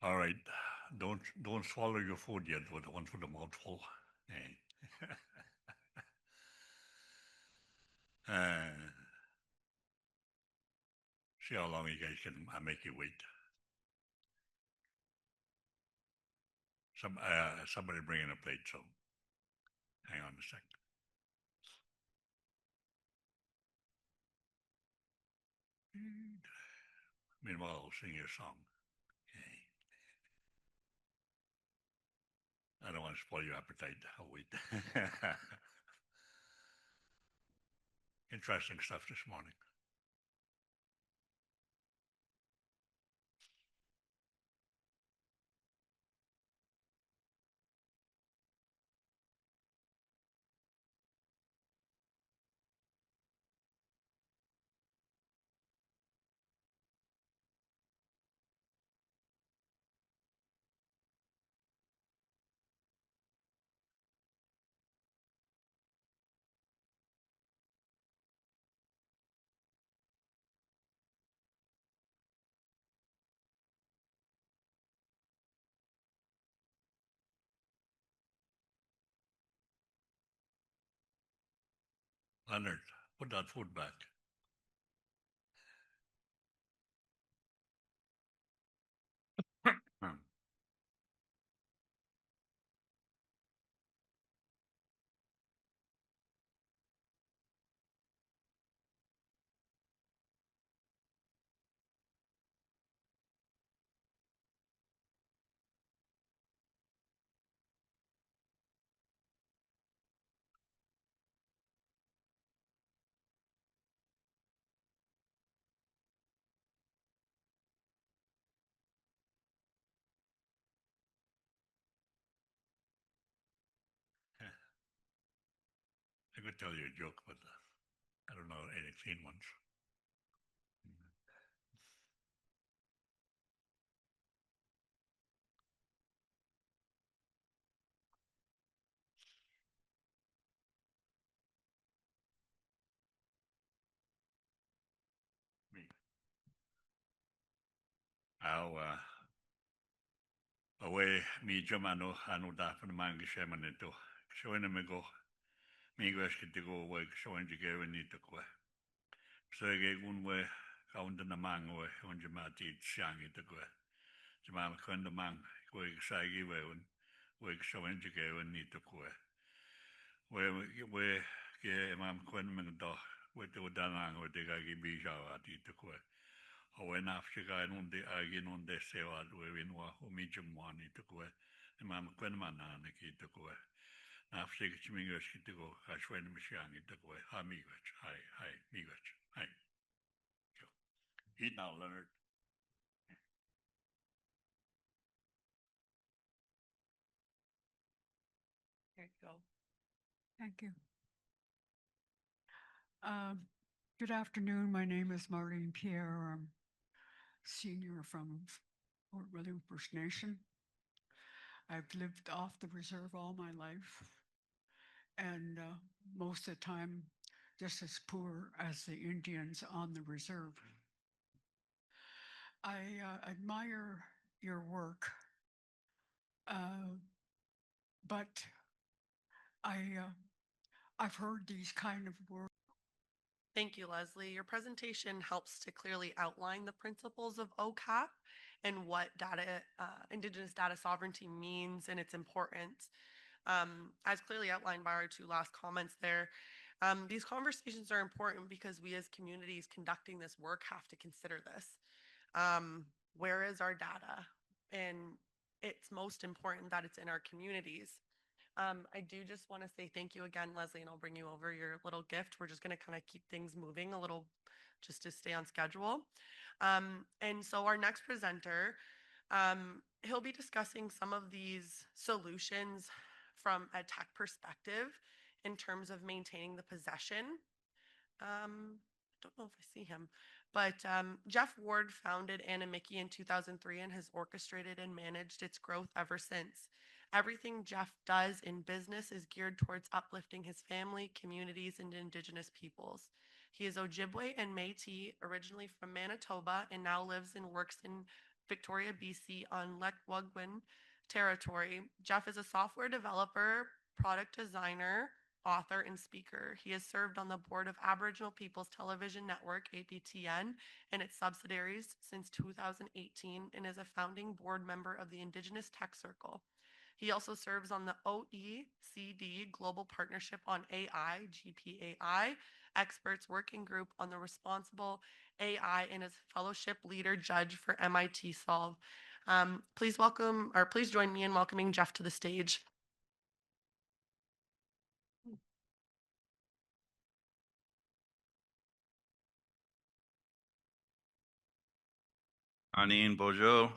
All right, don't swallow your food yet with the ones with the mouthful. Hey. See how long you guys can make you wait. Somebody bringing a plate, so hang on a sec. Meanwhile, I'll sing you a song. Okay. I don't want to spoil your appetite. I'll wait. Interesting stuff this morning. Leonard, put that food back. Hmm. I could tell you a joke, but I don't know any clean ones. Me. Away me Germano, ano dapat naman gisema nito. Showing them go. Me wish to go away, showing you go and need to go. So I get one way, count the man away, on Jamati, Shang it to go. Jamal Kunda man, wake Shaggy way, wake showing you go and need to go. Where, yeah, Mam Quenman dog, with the Danang or the Gagi Bija at it to go. Or when after guy on the Agin on the Sewad, where in what who medium one it to go. And Mam Quenman and the kid to go. After Chimingers to go, I swear to Michigan to go. Hi, Migwich. Hi, Migwich. Hi. Eat now, Leonard. There you go. Thank you. Good afternoon. My name is Marlene Pierre. I'm senior from Fort William First Nation. I've lived off the reserve all my life, and most of the time just as poor as the Indians on the reserve. I admire your work, but I've heard these kind of words. Thank you, Leslie. Your presentation helps to clearly outline the principles of OCAP and what Indigenous data sovereignty means and its importance. As clearly outlined by our two last comments there, these conversations are important because we as communities conducting this work have to consider this. Where is our data? And it's most important that it's in our communities. I do just want to say thank you again, Leslie, and I'll bring you over your little gift. We're just going to kind of keep things moving a little just to stay on schedule. And so our next presenter, he'll be discussing some of these solutions from a tech perspective in terms of maintaining the possession. Don't know if I see him, but Jeff Ward founded Animikie in 2003 and has orchestrated and managed its growth ever since. Everything Jeff does in business is geared towards uplifting his family, communities, and Indigenous peoples. He is Ojibwe and Métis, originally from Manitoba, and now lives and works in Victoria, BC on Lekwungen territory. Jeff is a software developer, product designer, author, and speaker. He has served on the board of Aboriginal Peoples Television Network, APTN, and its subsidiaries since 2018 and is a founding board member of the Indigenous Tech Circle. He also serves on the OECD Global Partnership on AI, GPAI, Experts Working Group on the Responsible AI, and is fellowship leader judge for MIT Solve. Please join me in welcoming Jeff to the stage. Anin Bojo,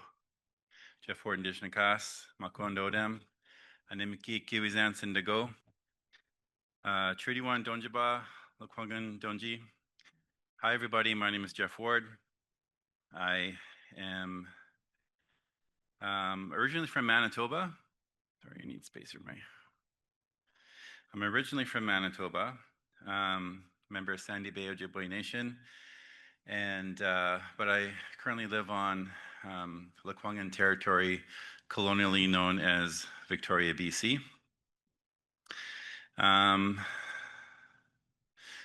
Jeff Ward Indishnakas, Makondo Dem, Animiki Kiwizan Sindago, Treaty 1 Donjiba, Lokwangan Donji. Hi, everybody. My name is Jeff Ward. I am originally from Manitoba. Sorry, I need space for my. I'm originally from Manitoba, member of Sandy Bay Ojibwe Nation, and but I currently live on Lekwungen territory, colonially known as Victoria, BC.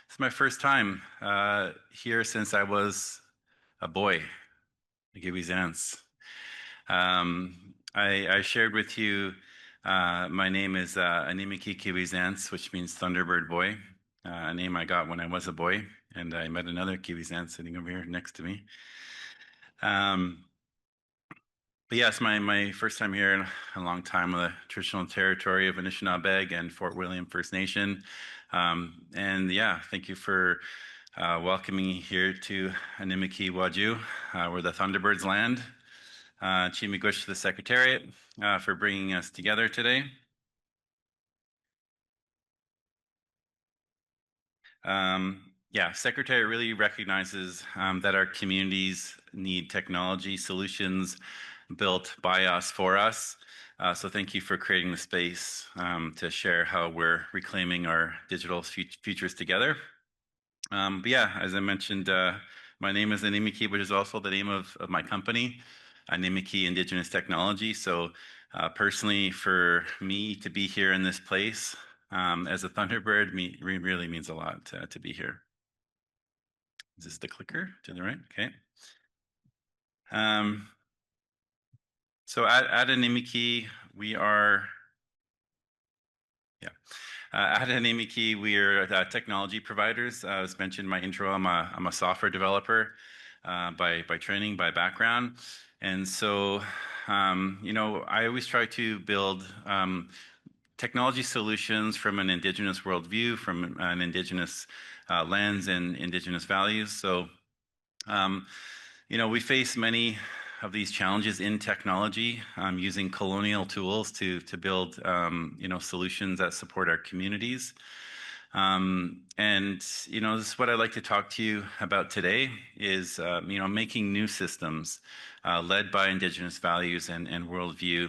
It's my first time here since I was a boy, Giwizans. I shared with you, my name is Animiki Kiwizans, which means Thunderbird Boy, a name I got when I was a boy, and I met another Kiwizans sitting over here next to me. But yes, my first time here in a long time on the traditional territory of Anishinaabeg and Fort William First Nation. And yeah, thank you for welcoming me here to Animiki Waju, where the Thunderbirds land. Chimigush to the Secretariat for bringing us together today. Yeah, Secretariat really recognizes that our communities need technology solutions built by us for us. So thank you for creating the space to share how we're reclaiming our digital futures together. But yeah, as I mentioned, my name is Animiki, which is also the name of my company, Animiki Indigenous Technology. So personally, for me to be here in this place as a Thunderbird really means a lot to be here. Is this the clicker to the right? Okay. So at Animiki, we are, at Animiki, we are technology providers. As mentioned in my intro, I'm a software developer by training, by background. And so, you know, I always try to build technology solutions from an Indigenous worldview, from an Indigenous lens and Indigenous values. So, you know, we face many of these challenges in technology, using colonial tools to build, you know, solutions that support our communities. And, you know, this is what I'd like to talk to you about today is, you know, making new systems led by Indigenous values and worldview,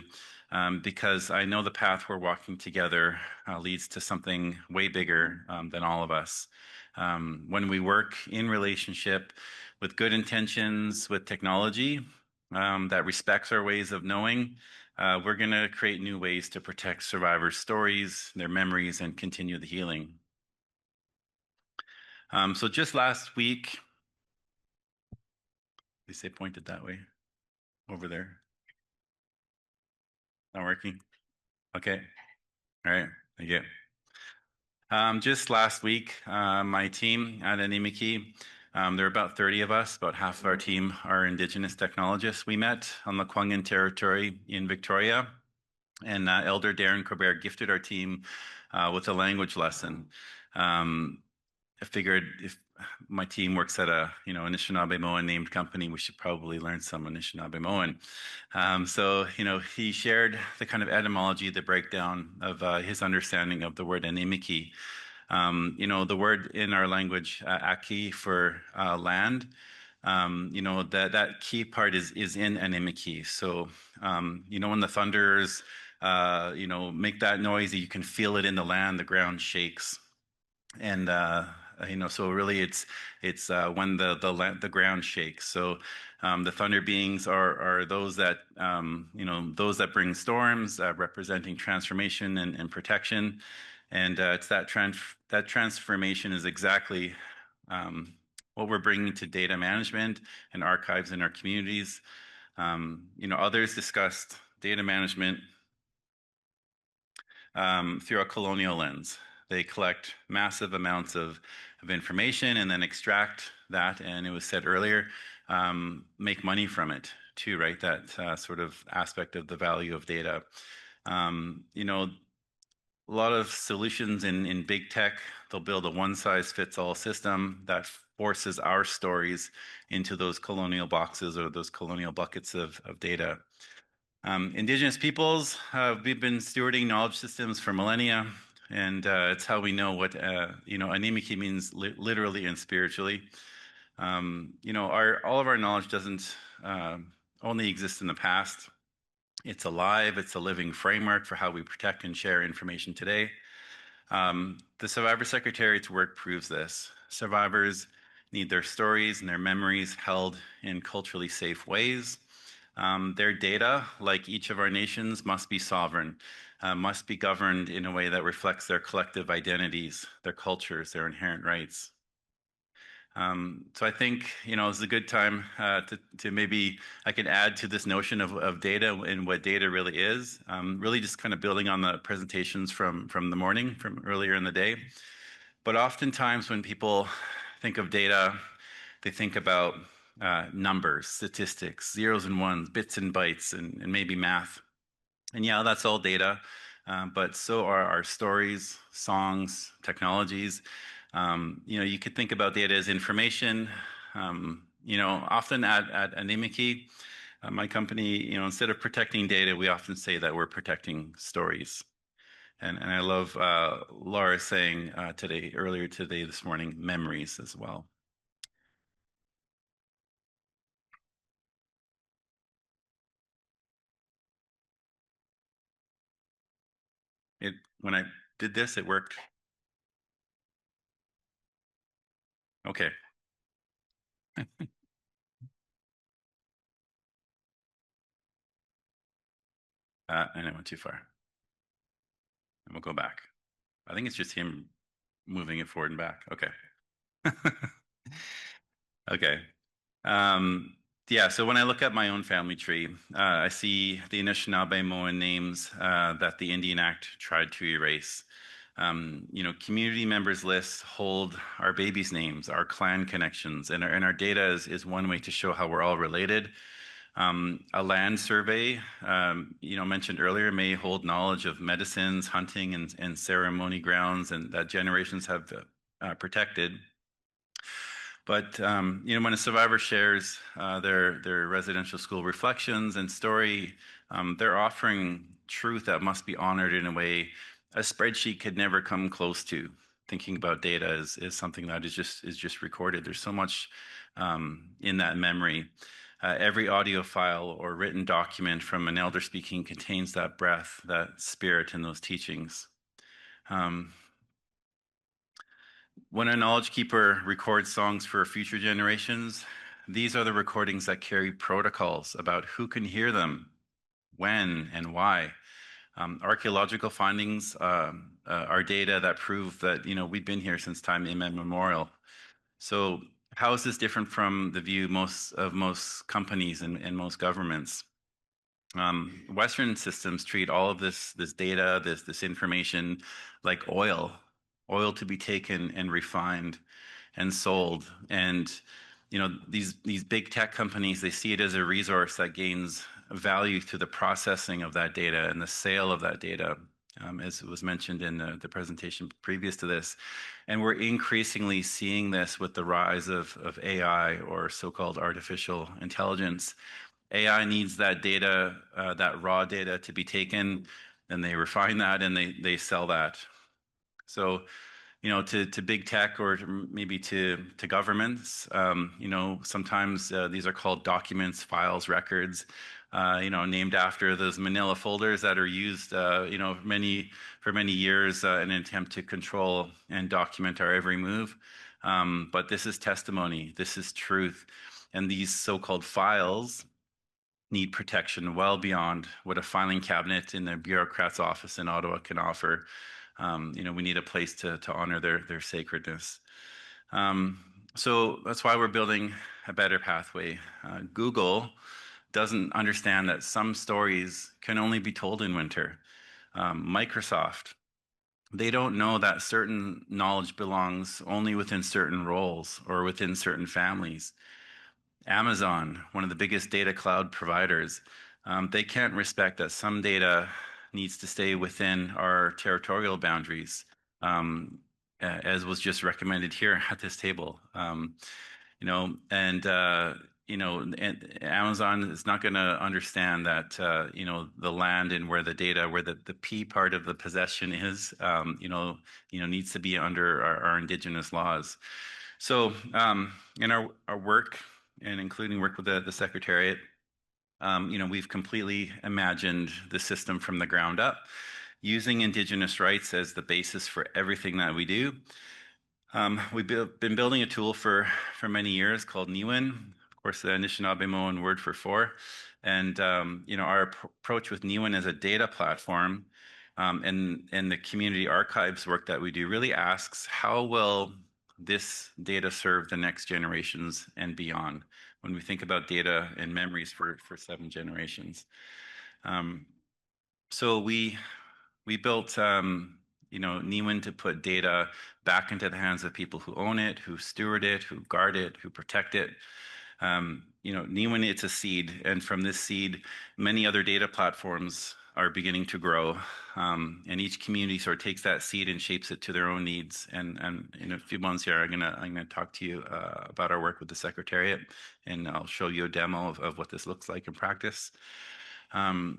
because I know the path we're walking together leads to something way bigger than all of us. When we work in relationship with good intentions, with technology that respects our ways of knowing, we're going to create new ways to protect survivors' stories, their memories, and continue the healing. So just last week, they say pointed that way, over there. Not working? Okay. All right. Thank you. Just last week, my team at Animiki, there are about 30 of us, about half of our team are Indigenous technologists. We met on the Lekwungen territory in Victoria, and Elder Darren Colbert gifted our team with a language lesson. I figured if my team works at a, you know, Anishinaabe-Moan named company, we should probably learn some Anishinaabe-Moan. So, you know, he shared the kind of etymology, the breakdown of his understanding of the word Animiki. You know, the word in our language, aki, for land, you know, that key part is in Animiki. So, you know, when the thunders, you know, make that noise, you can feel it in the land, the ground shakes. And So really it's when the ground shakes. So the thunder beings are those that those that bring storms, representing transformation and protection. And it's that transformation is exactly what we're bringing to data management and archives in our communities. Others discussed data management through a colonial lens. They collect massive amounts of information and then extract that, and it was said earlier, make money from it too, right? That sort of aspect of the value of data. A lot of solutions in big tech, they'll build a one-size-fits-all system that forces our stories into those colonial boxes or those colonial buckets of data. Indigenous peoples, we've been stewarding knowledge systems for millennia, and it's how we know what Animiki means literally and spiritually. All of our knowledge doesn't only exist in the past. It's alive. It's a living framework for how we protect and share information today. The Survivor Secretariat's work proves this. Survivors need their stories and their memories held in culturally safe ways. Their data, like each of our nations, must be sovereign, must be governed in a way that reflects their collective identities, their cultures, their inherent rights. So I think, it's a good time to maybe I can add to this notion of data and what data really is, really just kind of building on the presentations from the morning, from earlier in the day. But oftentimes when people think of data, they think about numbers, statistics, zeros and ones, bits and bytes, and maybe math. And yeah, that's all data, but so are our stories, songs, technologies. You could think about data as information. Often at Animiki, my company, instead of protecting data, we often say that we're protecting stories. And I love Laura saying earlier today, this morning, memories as well. When I did this, it worked. Okay. And I went too far. And we'll go back. I think it's just him moving it forward and back. Okay. Okay. Yeah, so when I look at my own family tree, I see the Anishinaabe-Moan names that the Indian Act tried to erase. Community members lists hold our babies' names, our clan connections, and our data is one way to show how we're all related. A land survey, mentioned earlier, may hold knowledge of medicines, hunting, and ceremony grounds, and that generations have protected. But when a survivor shares their residential school reflections and story, they're offering truth that must be honored in a way a spreadsheet could never come close to. Thinking about data is something that is just recorded. There's so much in that memory. Every audio file or written document from an elder speaking contains that breath, that spirit, and those teachings. When a knowledge keeper records songs for future generations, these are the recordings that carry protocols about who can hear them, when, and why. Archaeological findings are data that prove that we've been here since time immemorial. So how is this different from the view of most companies and most governments? Western systems treat all of this data, this information like oil to be taken and refined and sold. And these big tech companies, they see it as a resource that gains value through the processing of that data and the sale of that data, as was mentioned in the presentation previous to this. And we're increasingly seeing this with the rise of AI, or so-called artificial intelligence. AI needs that data, that raw data, to be taken, and they refine that and they sell that. So, to big tech, or maybe to governments, sometimes these are called documents, files, records. named after those manila folders that are used, for many years in an attempt to control and document our every move. But this is testimony, this is truth. And these so-called files need protection well beyond what a filing cabinet in the bureaucrat's office in Ottawa can offer. We need a place to honor their sacredness. So that's why we're building a better pathway. Google doesn't understand that some stories can only be told in winter. Microsoft, they don't know that certain knowledge belongs only within certain roles or within certain families. Amazon, one of the biggest data cloud providers, they can't respect that some data needs to stay within our territorial boundaries, as was just recommended here at this table. And Amazon is not going to understand that, the land and where the P part of the possession is, needs to be under our Indigenous laws. So in our work, and including work with the Secretariat, we've completely imagined the system from the ground up, using Indigenous rights as the basis for everything that we do. We've been building a tool for many years called Niwin, of course, the Anishinaabemowin word for four. And our approach with Niwin as a data platform, and the community archives work that we do really asks, how will this data serve the next generations and beyond when we think about data and memories for 7 generations? So we built Niwin to put data back into the hands of people who own it, who steward it, who guard it, who protect it. Niwin, it's a seed, and from this seed, many other data platforms are beginning to grow, and each community sort of takes that seed and shapes it to their own needs. And in a few months here, I'm gonna talk to you about our work with the Secretariat, and I'll show you a demo of what this looks like in practice. Our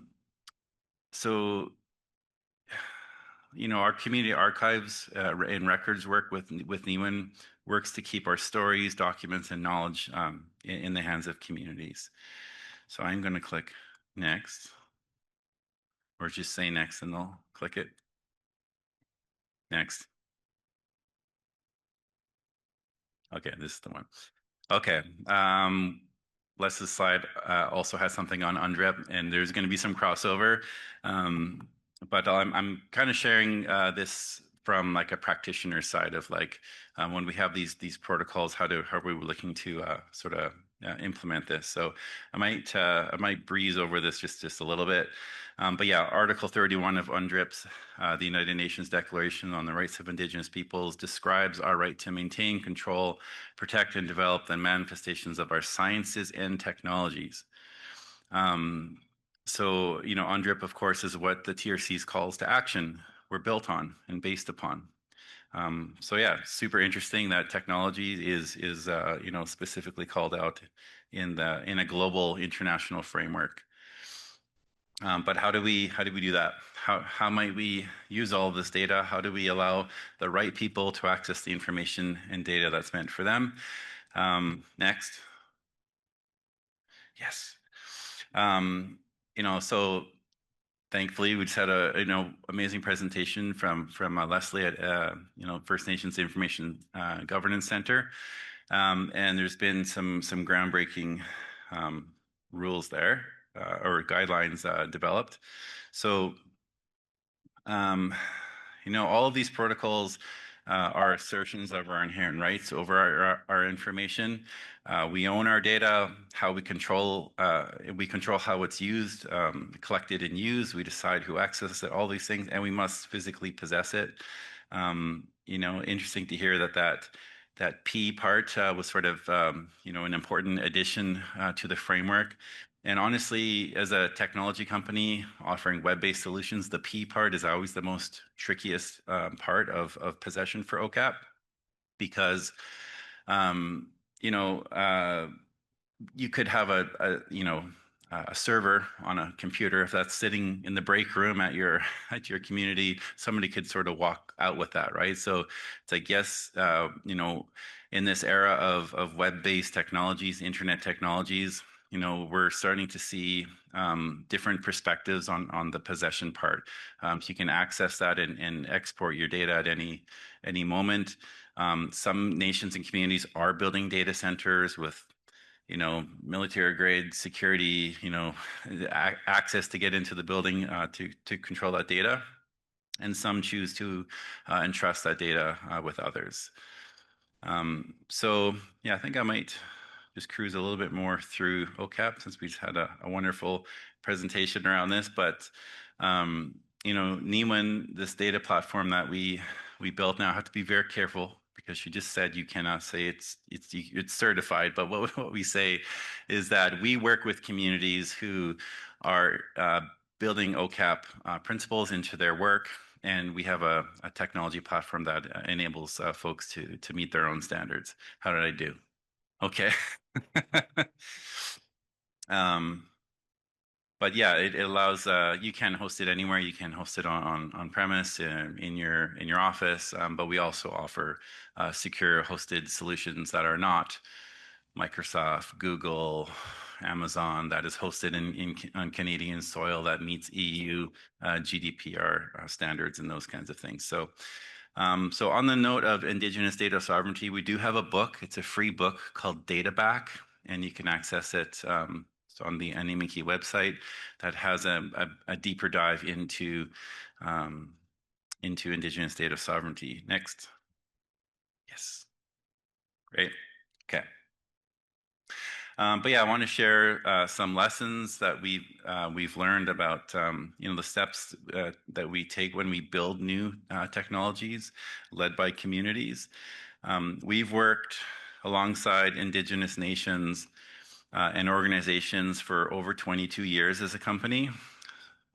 community archives and records work with Niwin works to keep our stories, documents, and knowledge in the hands of communities. So I'm going to click next, or just say next, and they'll click it. Next. Okay, this is the one. Okay. Les's slide also has something on UNDRIP, and there's going to be some crossover. But I'm kind of sharing this from like a practitioner side of when we have these protocols, how are we looking to sort of implement this? So I might breeze over this just a little bit. But yeah, Article 31 of UNDRIPS, the United Nations Declaration on the Rights of Indigenous Peoples, describes our right to maintain, control, protect, and develop the manifestations of our sciences and technologies. So, UNDRIP, of course, is what the TRC's calls to action were built on and based upon. So yeah, super interesting that technology is specifically called out in a global international framework. But how do we do that? How might we use all of this data? How do we allow the right people to access the information and data that's meant for them? Next. Yes. So thankfully we just had a amazing presentation from Leslie at First Nations Information Governance Center, and there's been some groundbreaking rules there or guidelines developed. So all of these protocols are assertions of our inherent rights over our information. We own our data, how we control how it's used, collected and used. We decide who accesses it, all these things, and we must physically possess it. Interesting to hear that P part was sort of an important addition to the framework. And honestly, as a technology company offering web-based solutions, the P part is always the most trickiest part of possession for OCAP, because you could have a server on a computer. If that's sitting in the break room at your community, somebody could sort of walk out with that, right? So it's like, yes, in this era of web-based technologies, internet technologies, we're starting to see different perspectives on the possession part. So you can access that and export your data at any moment. Some nations and communities are building data centers with military grade security, access to get into the building to control that data. And some choose to entrust that data with others. So yeah, I think I might just cruise a little bit more through OCAP since we just had a wonderful presentation around this. But NEWIN, this data platform that we built now, have to be very careful because she just said you cannot say it's certified. But what we say is that we work with communities who are building OCAP principles into their work. And we have a technology platform that enables folks to meet their own standards. How did I do? Okay. But yeah, it allows you can host it anywhere. You can host it on premise in your office. But we also offer secure hosted solutions that are not Microsoft, Google, Amazon, that is hosted on Canadian soil that meets EU GDPR standards and those kinds of things. So on the note of Indigenous data sovereignty, we do have a book. It's a free book called Data Back, and you can access it on the Animiki website that has a deeper dive into Indigenous data sovereignty. Next. Yes. Great. Okay. But yeah, I want to share some lessons that we've learned about the steps that we take when we build new technologies led by communities. We've worked alongside Indigenous nations and organizations for over 22 years as a company.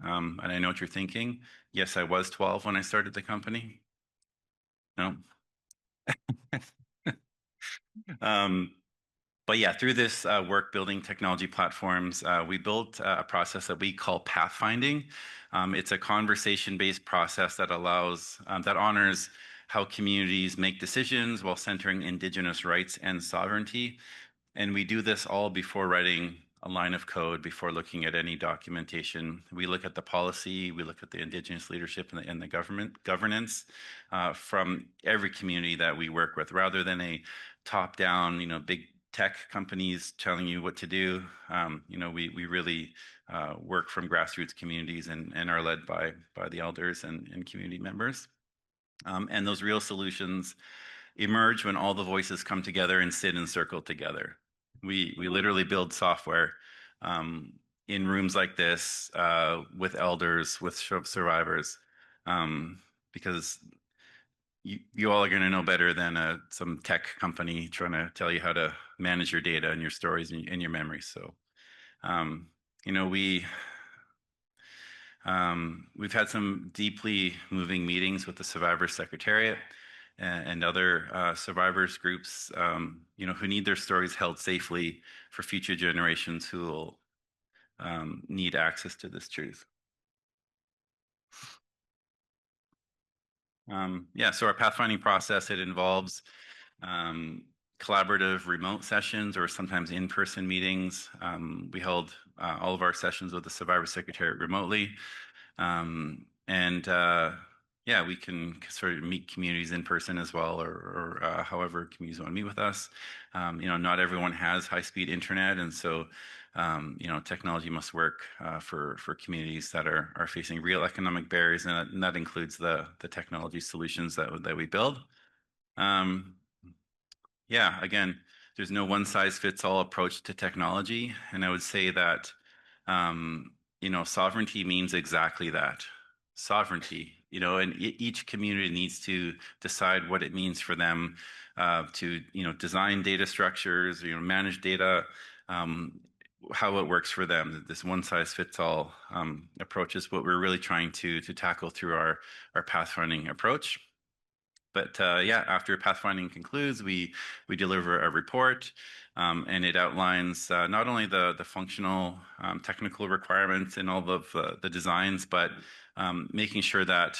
And I know what you're thinking. Yes, I was 12 when I started the company. No. But yeah, through this work building technology platforms, we built a process that we call pathfinding. It's a conversation-based process that that honors how communities make decisions while centering Indigenous rights and sovereignty. And we do this all before writing a line of code, before looking at any documentation. We look at the policy, we look at the Indigenous leadership and the governance from every community that we work with, rather than a top-down, big tech companies telling you what to do. We really work from grassroots communities and are led by the elders and community members. And those real solutions emerge when all the voices come together and sit in circle together. We literally build software in rooms like this with elders, with survivors, because you all are going to know better than some tech company trying to tell you how to manage your data and your stories and your memories. So, we've had some deeply moving meetings with the Survivors Secretariat and other survivors groups, who need their stories held safely for future generations who will need access to this truth. So our pathfinding process, it involves collaborative remote sessions or sometimes in-person meetings. We held all of our sessions with the Survivors Secretariat remotely. We can sort of meet communities in person as well, or however communities want to meet with us. Not everyone has high-speed internet, and so technology must work for communities that are facing real economic barriers, and that includes the technology solutions that we build. Again, there's no one-size-fits-all approach to technology, and I would say that sovereignty means exactly that. Sovereignty, and each community needs to decide what it means for them to, design data structures, manage data, how it works for them. This one-size-fits-all approach is what we're really trying to tackle through our pathfinding approach. But after pathfinding concludes, we deliver a report, and it outlines not only the functional technical requirements and all of the designs, but making sure that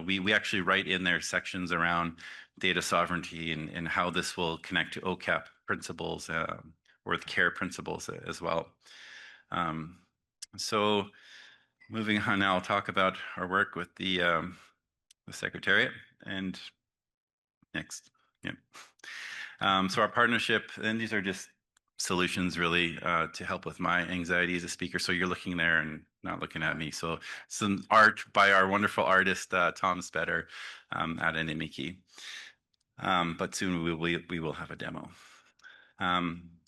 we actually write in there sections around data sovereignty and how this will connect to OCAP principles, with CARE principles as well. So moving on now, I'll talk about our work with the Secretariat. And next, yep. So our partnership, and these are just solutions really to help with my anxiety as a speaker. So you're looking there and not looking at me. So some art by our wonderful artist, Tom Spetter at Animiki. But soon we will have a demo.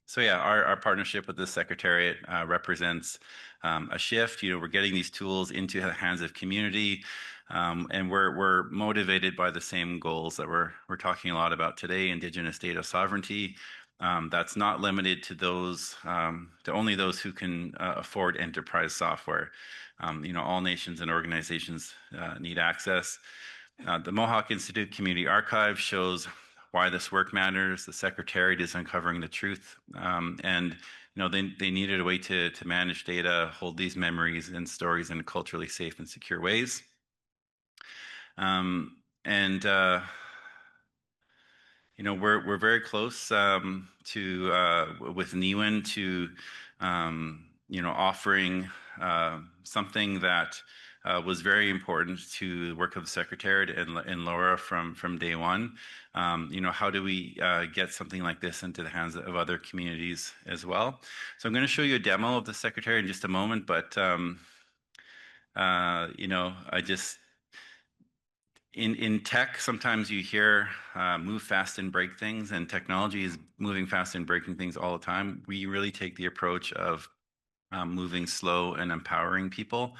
So yeah, our partnership with the Secretariat represents a shift. We're getting these tools into the hands of community, and we're motivated by the same goals that we're talking a lot about today: Indigenous data sovereignty. That's not limited to those to only those who can afford enterprise software. All nations and organizations need access. The Mohawk Institute Community Archive shows why this work matters. The Secretariat is uncovering the truth, and they needed a way to manage data, hold these memories and stories in culturally safe and secure ways. We're very close with NIWIN to offering something that was very important to the work of the Secretariat and Laura from day one. How do we get something like this into the hands of other communities as well? So I'm going to show you a demo of the Secretariat in just a moment, but in tech, sometimes you hear move fast and break things, and technology is moving fast and breaking things all the time. We really take the approach of moving slow and empowering people.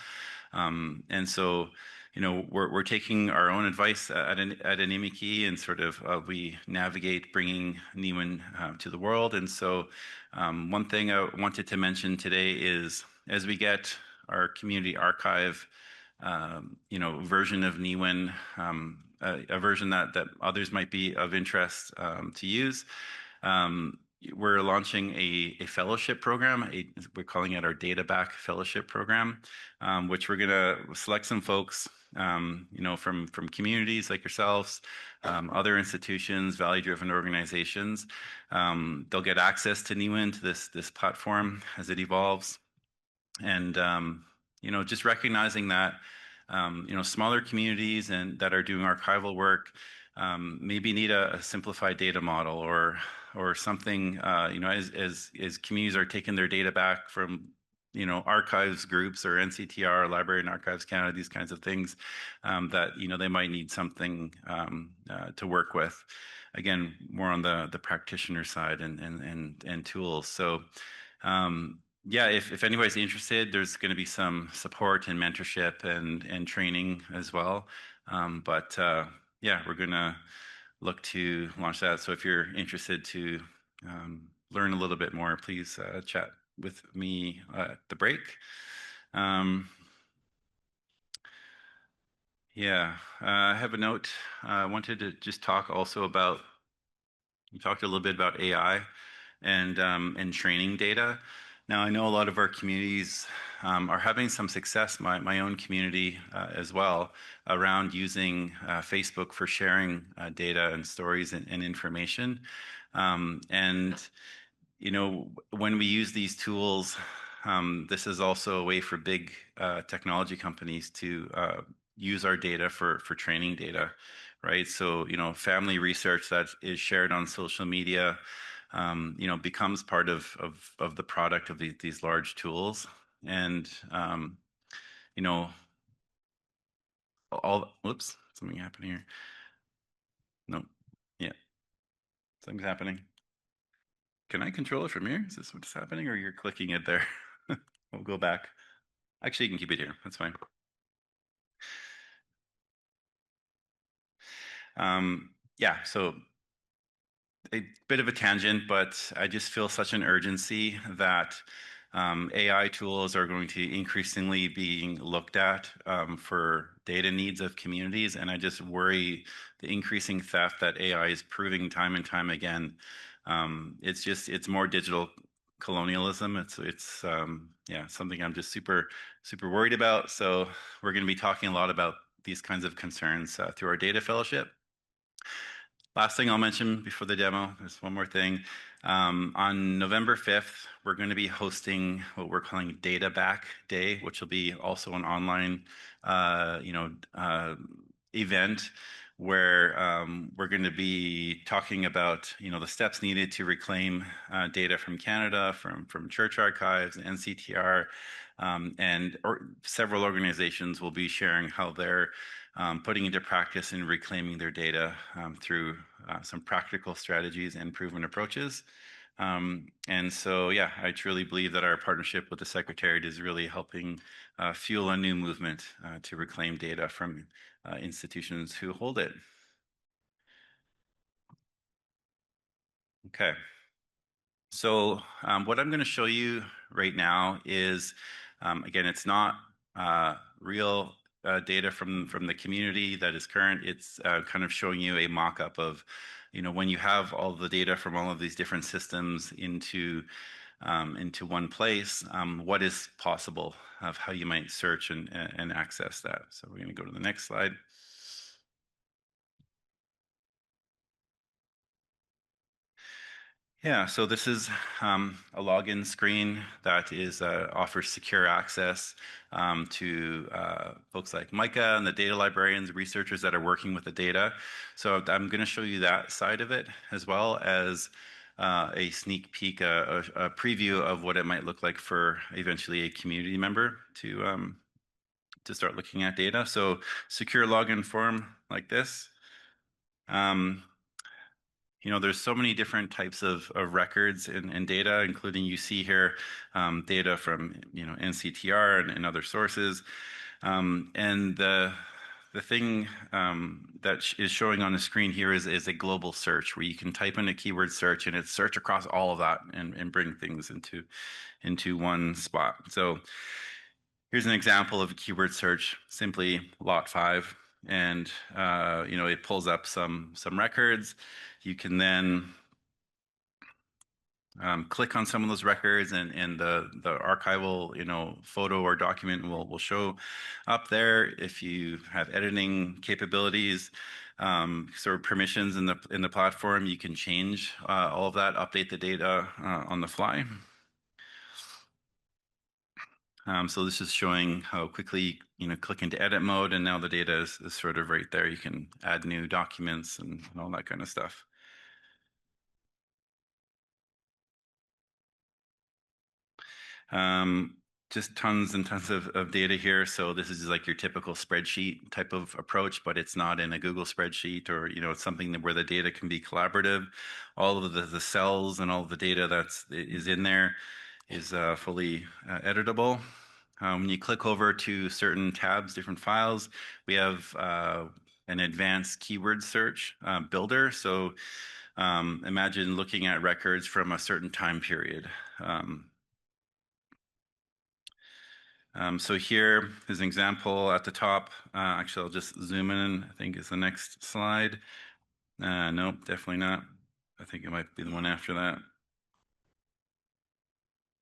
And so, we're taking our own advice at Animiki, and sort of we navigate bringing NIWIN to the world. And so, one thing I wanted to mention today is, as we get our community archive, version of NIWIN, a version that others might be of interest to use. We're launching a fellowship program. We're calling it our Data Back Fellowship Program, which we're going to select some folks, from communities like yourselves, other institutions, value-driven organizations. They'll get access to NIWIN, to this platform as it evolves, and just recognizing that smaller communities and that are doing archival work maybe need a simplified data model or something, as communities are taking their data back from archives groups or NCTR, Library and Archives Canada, these kinds of things, that they might need something to work with. Again, more on the practitioner side and tools. So yeah, if anybody's interested, there's going to be some support and mentorship and training as well. Yeah, we're going to look to launch that. So if you're interested to learn a little bit more, please chat with me at the break. Yeah, I have a note. I wanted to just talk also about, you talked a little bit about AI and training data. Now, I know a lot of our communities are having some success, my own community as well, around using Facebook for sharing data and stories and information. When we use these tools, this is also a way for big technology companies to use our data for training data, right? So, family research that is shared on social media, becomes part of the product of these large tools. And, whoops, something happened here. No, yeah, something's happening. Can I control it from here? Is this what's happening, or you're clicking it there? We'll go back. Actually, you can keep it here. That's fine. Yeah, so a bit of a tangent, but I just feel such an urgency that AI tools are going to increasingly being looked at for data needs of communities. And I just worry the increasing theft that AI is proving time and time again. It's more digital colonialism. It's something I'm just super worried about. So we're going to be talking a lot about these kinds of concerns through our data fellowship. Last thing I'll mention before the demo, there's one more thing. On November 5th, we're going to be hosting what we're calling Data Back Day, which will be also an online, event where we're going to be talking about, the steps needed to reclaim data from Canada, from church archives, NCTR, and several organizations will be sharing how they're putting into practice and reclaiming their data through some practical strategies and proven approaches. And so, yeah, I truly believe that our partnership with the Secretariat is really helping fuel a new movement to reclaim data from institutions who hold it. Okay. So what I'm going to show you right now is, again, it's not real data from the community that is current. It's kind of showing you a mock-up of, when you have all the data from all of these different systems into one place, what is possible of how you might search and access that. So we're going to go to the next slide. Yeah, so this is a login screen that offers secure access to folks like Micah and the data librarians, researchers that are working with the data. So I'm going to show you that side of it, as well as a sneak peek, a preview of what it might look like for eventually a community member to start looking at data. So secure login form like this. There's so many different types of records and data, including you see here data from NCTR and other sources. And the thing that is showing on the screen here is a global search where you can type in a keyword search and it's search across all of that and bring things into one spot. So here's an example of a keyword search, simply lot 5. And it pulls up some records. You can then click on some of those records, and the archival photo or document will show up there. If you have editing capabilities, sort of permissions in the platform, you can change all of that, update the data on the fly. So this is showing how quickly click into edit mode, and now the data is sort of right there. You can add new documents and all that kind of stuff. Just tons and tons of data here. So this is like your typical spreadsheet type of approach, but it's not in a Google spreadsheet, or it's something where the data can be collaborative. All of the cells and all of the data that is in there is fully editable. When you click over to certain tabs, different files, we have an advanced keyword search builder. So imagine looking at records from a certain time period. So here is an example at the top. Actually, I'll just zoom in, I think is the next slide. Nope, definitely not. I think it might be the one after that.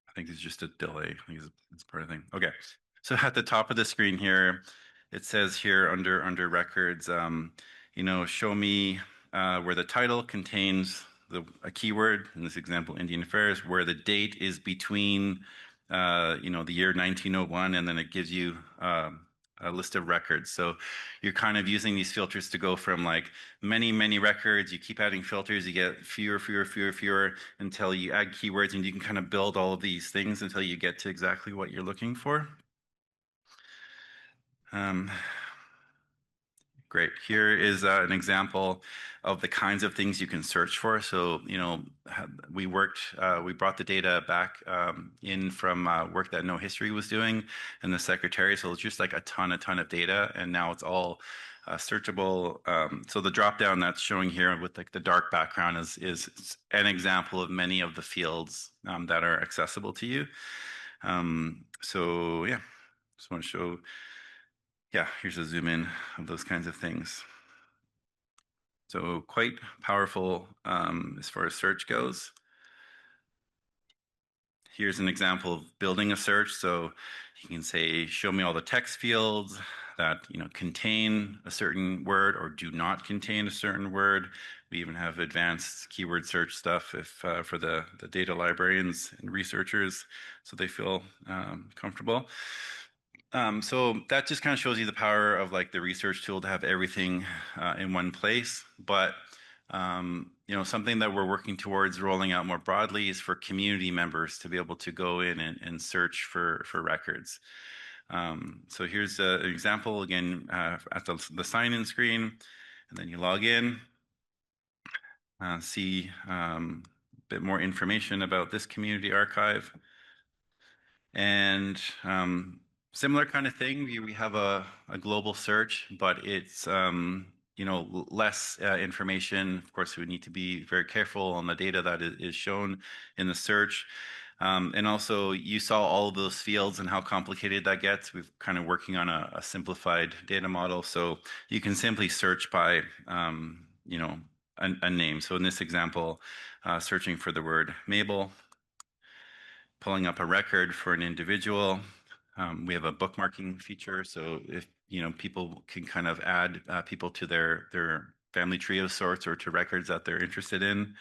I think it's just a delay. I think it's part of the thing. Okay, so at the top of the screen here, it says here under records, show me where the title contains a keyword, in this example, Indian Affairs, where the date is between the year 1901, and then it gives you a list of records. So you're kind of using these filters to go from like many records. You keep adding filters, you get fewer until you add keywords, and you can kind of build all of these things until you get to exactly what you're looking for. Great. Here is an example of the kinds of things you can search for. So, we brought the data back in from work that No History was doing in the Secretariat. So it's just like a ton of data, and now it's all searchable. So the dropdown that's showing here with like the dark background is an example of many of the fields that are accessible to you. So yeah, just want to show. Yeah, here's a zoom in of those kinds of things. So quite powerful as far as search goes. Here's an example of building a search. So you can say, show me all the text fields, that, contain a certain word or do not contain a certain word. We even have advanced keyword search stuff for the data librarians and researchers, so they feel comfortable. So that just kind of shows you the power of like the research tool to have everything in one place. But something that we're working towards rolling out more broadly is for community members to be able to go in and search for records. So here's an example again at the sign-in screen, and then you log in, see a bit more information about this community archive. And similar kind of thing, we have a global search, but it's less information. Of course, we need to be very careful on the data that is shown in the search. And also, you saw all of those fields and how complicated that gets. We're kind of working on a simplified data model, so you can simply search by a name. So in this example, searching for the word Mabel, pulling up a record for an individual. We have a bookmarking feature, so if people can kind of add people to their family tree of sorts or to records that they're interested in,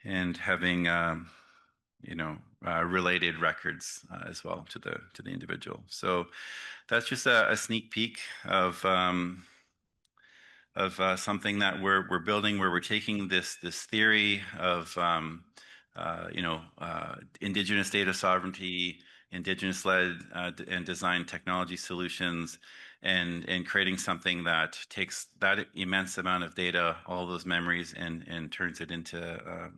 and having related records as well to the individual. So that's just a sneak peek of something that we're building, where we're taking this theory of Indigenous data sovereignty, Indigenous-led and designed technology solutions, and creating something that takes that immense amount of data, all those memories, and turns it into,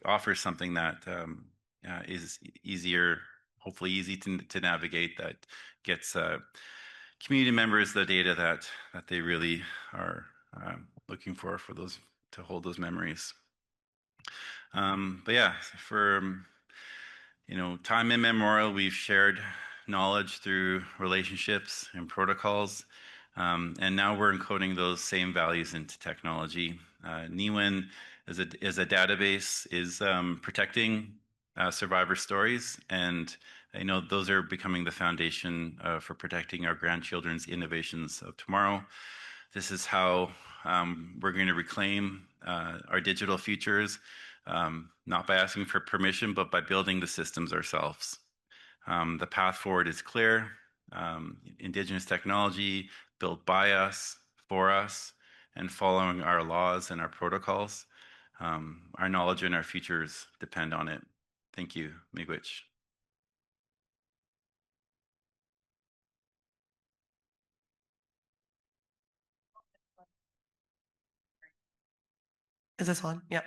offers something that is easier, hopefully easy to navigate, that gets community members the data that they really are looking for those, to hold those memories. But yeah, for time immemorial, we've shared knowledge through relationships and protocols, and now we're encoding those same values into technology. NIWIN as a database is protecting survivor stories, and I know those are becoming the foundation for protecting our grandchildren's innovations of tomorrow. This is how we're going to reclaim our digital futures, not by asking for permission, but by building the systems ourselves. The path forward is clear. Indigenous technology built by us, for us, and following our laws and our protocols. Our knowledge and our futures depend on it. Thank you, Miigwech. Is this on? Yep.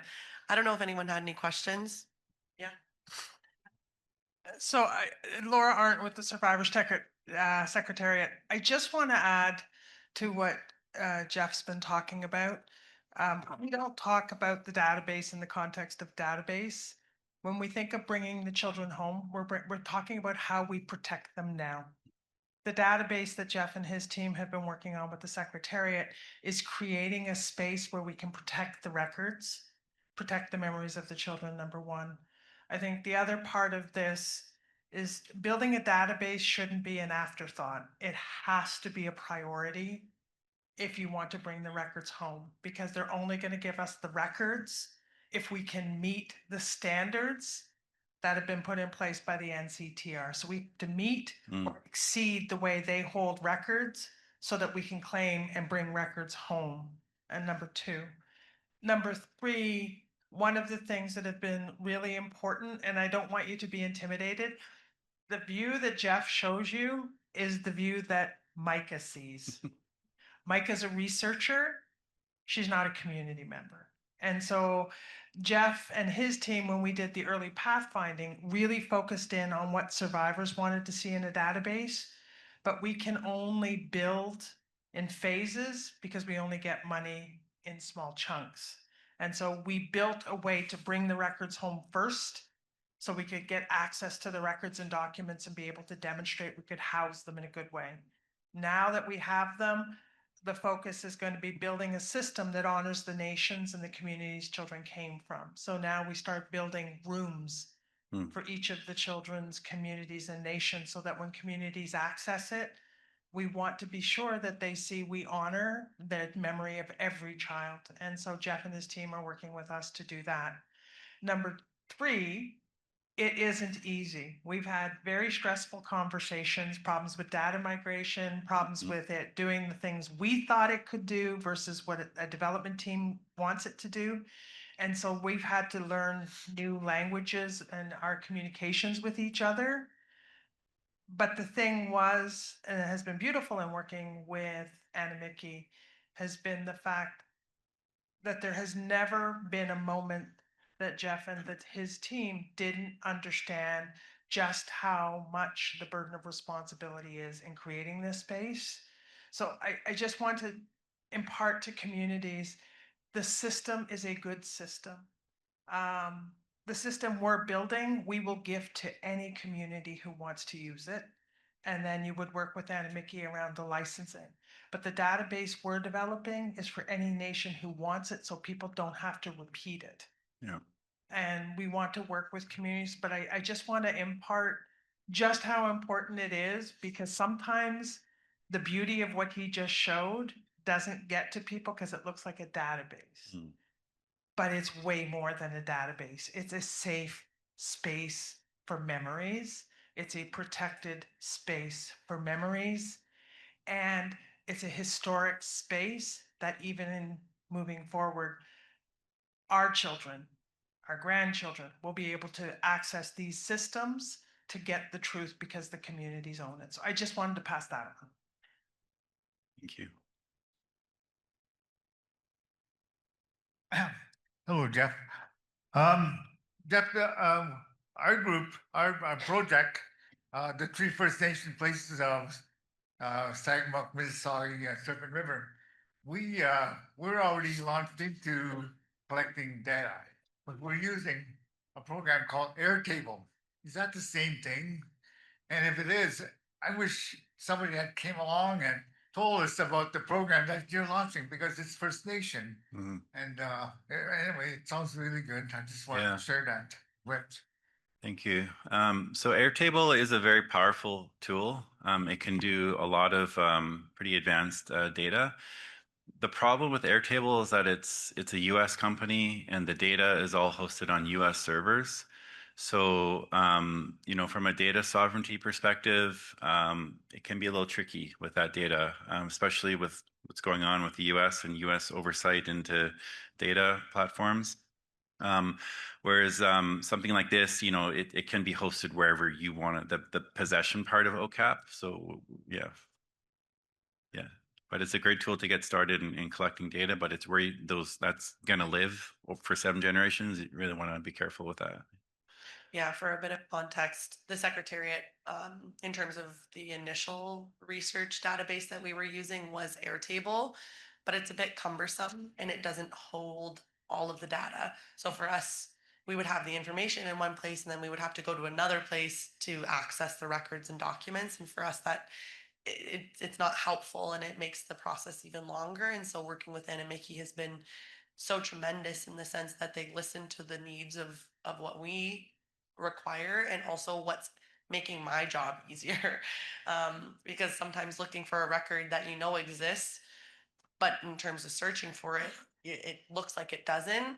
I don't know if anyone had any questions. Yeah. So Laura Arndt with the Survivors Secretariat. I just want to add to what Jeff's been talking about. We don't talk about the database in the context of database. When we think of bringing the children home, we're talking about how we protect them now. The database that Jeff and his team have been working on with the Secretariat is creating a space where we can protect the records, protect the memories of the children, number one. I think the other part of this is building a database shouldn't be an afterthought. It has to be a priority if you want to bring the records home, because they're only going to give us the records if we can meet the standards that have been put in place by the NCTR. So we have to meet or exceed the way they hold records so that we can claim and bring records home. And number two. Number three, one of the things that have been really important, and I don't want you to be intimidated, the view that Jeff shows you is the view that Micah sees. Micah's a researcher. She's not a community member. And so Jeff and his team, when we did the early pathfinding, really focused in on what survivors wanted to see in a database, but we can only build in phases because we only get money in small chunks. And so we built a way to bring the records home first so we could get access to the records and documents and be able to demonstrate we could house them in a good way. Now that we have them, the focus is going to be building a system that honors the nations and the communities children came from. So now we start building rooms Hmm. for each of the children's communities and nations, so that when communities access it, we want to be sure that they see we honor the memory of every child. And so Jeff and his team are working with us to do that. Number 3, it isn't easy. We've had very stressful conversations, problems with data migration, problems with it doing the things we thought it could do versus what a development team wants it to do. And so we've had to learn new languages and our communications with each other. But the thing was, and it has been beautiful in working with Anna Mickey, has been the fact that there has never been a moment that Jeff and that his team didn't understand just how much the burden of responsibility is in creating this space. So I just want to impart to communities, the system is a good system. The system we're building, we will give to any community who wants to use it. And then you would work with Anna Mickey around the licensing. But the database we're developing is for any nation who wants it, so people don't have to repeat it. Yeah. And we want to work with communities, but I just want to impart just how important it is, because sometimes the beauty of what he just showed doesn't get to people because it looks like a database. Hmm. But it's way more than a database. It's a safe space for memories. It's a protected space for memories. And it's a historic space that even in moving forward, our children, our grandchildren will be able to access these systems to get the truth because the communities own it. So I just wanted to pass that on. Thank you. Hello, Jeff. Jeff, our group, our project, the 3 First Nation places of Sagmuk, Mississauga, Serpent River, we're already launched into collecting data, but we're using a program called Airtable. Is that the same thing? And if it is, I wish somebody had came along and told us about the program that you're launching, because it's First Nation. Mhm. And anyway, it sounds really good. I just wanted Yeah. to share that with. Thank you. So Airtable is a very powerful tool. It can do a lot of pretty advanced data. The problem with Airtable is that it's a US company and the data is all hosted on US servers. So, you know, from a data sovereignty perspective, it can be a little tricky with that data, especially with what's going on with the US and US oversight into data platforms. Whereas something like this, you know, it can be hosted wherever you want it, the possession part of OCAP. So yeah. Yeah. But it's a great tool to get started in collecting data, but it's where that's gonna live for 7 generations. You really want to be careful with that. Yeah, for a bit of context, the Secretariat, in terms of the initial research database that we were using was Airtable, but it's a bit cumbersome and it doesn't hold all of the data. So for us, we would have the information in one place and then we would have to go to another place to access the records and documents. And for us, that it's not helpful and it makes the process even longer. And so working with Anna Mickey has been so tremendous in the sense that they listen to the needs of what we require and also what's making my job easier. Because sometimes looking for a record that you know exists, but in terms of searching for it, it looks like it doesn't.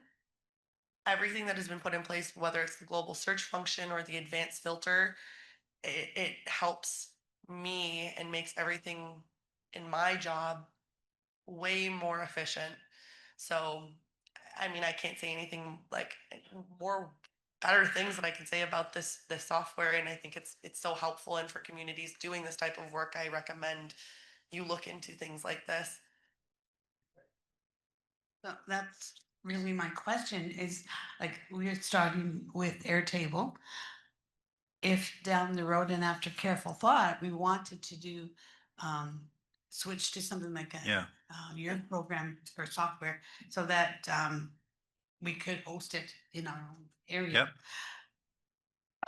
Everything that has been put in place, whether it's the global search function or the advanced filter, it helps me and makes everything in my job way more efficient. So, I mean, I can't say anything like more better things that I can say about this software, and I think it's so helpful. And for communities doing this type of work, I recommend you look into things like this. So that's really my question is, like, we're starting with Airtable. If down the road and after careful thought, we wanted to do, switch to something like your program or software so that we could host it in our own area. Yep.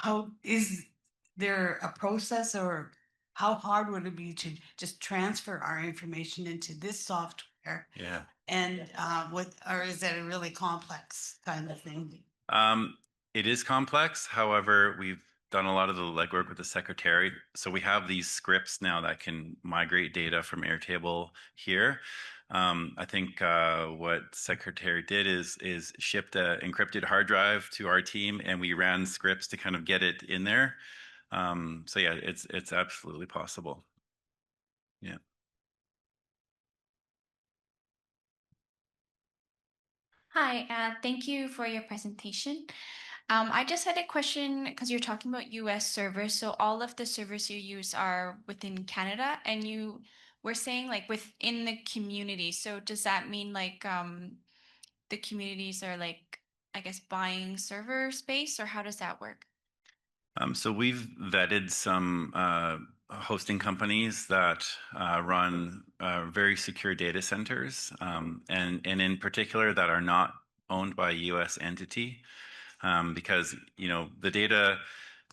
How is there a process, or how hard would it be to just transfer our information into this software? Yeah. And or is that a really complex kind of thing? It is complex. However, we've done a lot of the legwork with the secretary. So we have these scripts now that can migrate data from Airtable here. I think what secretary did is shipped an encrypted hard drive to our team, and we ran scripts to kind of get it in there. So yeah, it's absolutely possible. Yeah. Hi, thank you for your presentation. I just had a question because you're talking about US servers. So all of the servers you use are within Canada, and you were saying like within the community. So does that mean like the communities are like, I guess, buying server space, or how does that work? So we've vetted some hosting companies that run very secure data centers, and in particular that are not owned by a U.S. entity, because the data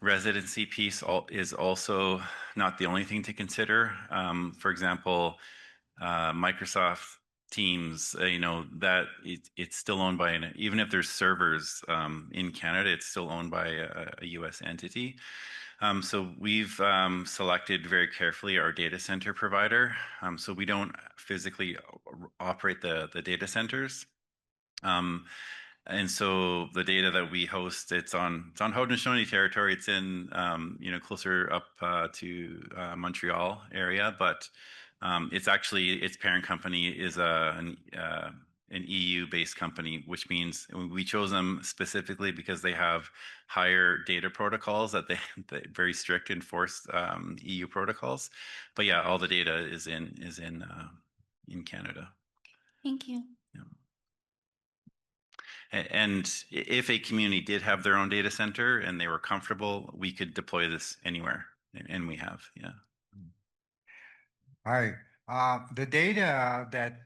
residency piece is also not the only thing to consider. For example, Microsoft Teams, that it's still owned by even if there's servers in Canada, it's still owned by a U.S. entity. So we've selected very carefully our data center provider. So we don't physically operate the data centers. And so the data that we host, it's on Haudenosaunee territory. It's in closer up to Montreal area, but it's actually its parent company is an EU-based company, which means we chose them specifically because they have higher data protocols that they very strict enforced EU protocols. But yeah, all the data is in Canada. Thank you. And if a community did have their own data center and they were comfortable, we could deploy this anywhere, and we have, yeah. Hi, the data that,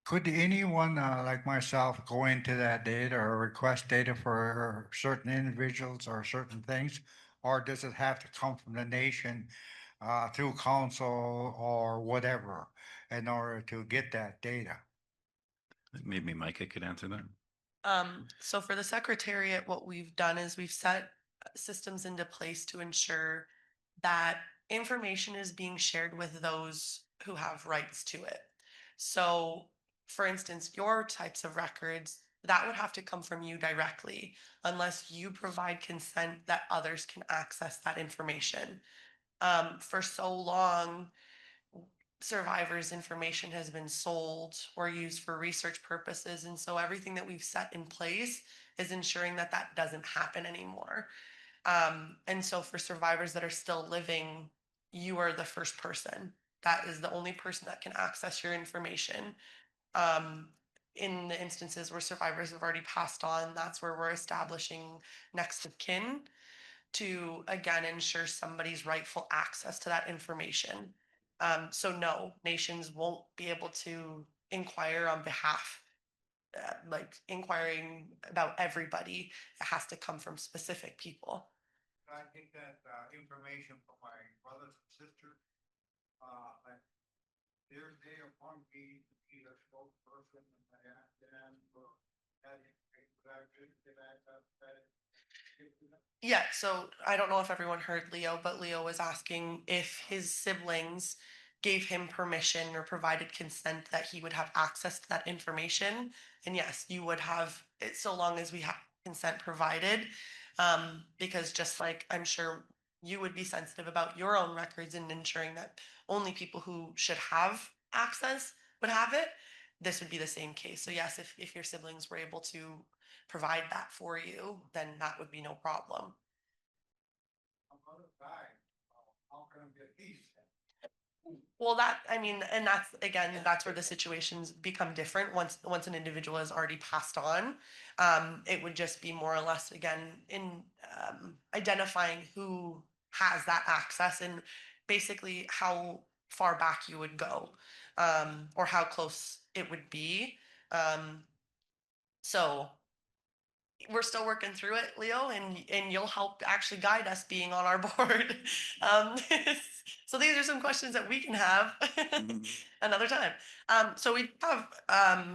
could anyone like myself go into that data or request data for certain individuals or certain things? Or does it have to come from the nation through council or whatever in order to get that data? Maybe Micah could answer that. So for the Secretariat, what we've done is we've set systems into place to ensure that information is being shared with those who have rights to it. So, for instance, your types of records, that would have to come from you directly, unless you provide consent that others can access that information. For so long, survivors' information has been sold or used for research purposes. And so everything that we've set in place is ensuring that that doesn't happen anymore. And so for survivors that are still living, you are the first person. That is the only person that can access your information. In the instances where survivors have already passed on, that's where we're establishing next of kin to, again, ensure somebody's rightful access to that information. So no, nations won't be able to inquire on behalf, like inquiring about everybody. It has to come from specific people. I take that information from my brothers and sisters. Like they appoint me to be a spokesperson, and I ask them for that Yeah, so I don't know if everyone heard Leo, but Leo was asking if his siblings gave him permission or provided consent that he would have access to that information. And yes, you would have it so long as we have consent provided. Because just like I'm sure you would be sensitive about your own records and ensuring that only people who should have access would have it, this would be the same case. So yes, if your siblings were able to provide that for you, then that would be no problem. How can I get peace? Well, that, I mean, and that's, again, that's where the situations become different. Once an individual has already passed on, it would just be more or less, again, in identifying who has that access and basically how far back you would go, or how close it would be. So we're still working through it, Leo, and you'll help actually guide us being on our board. So these are some questions that we can have another time. So we have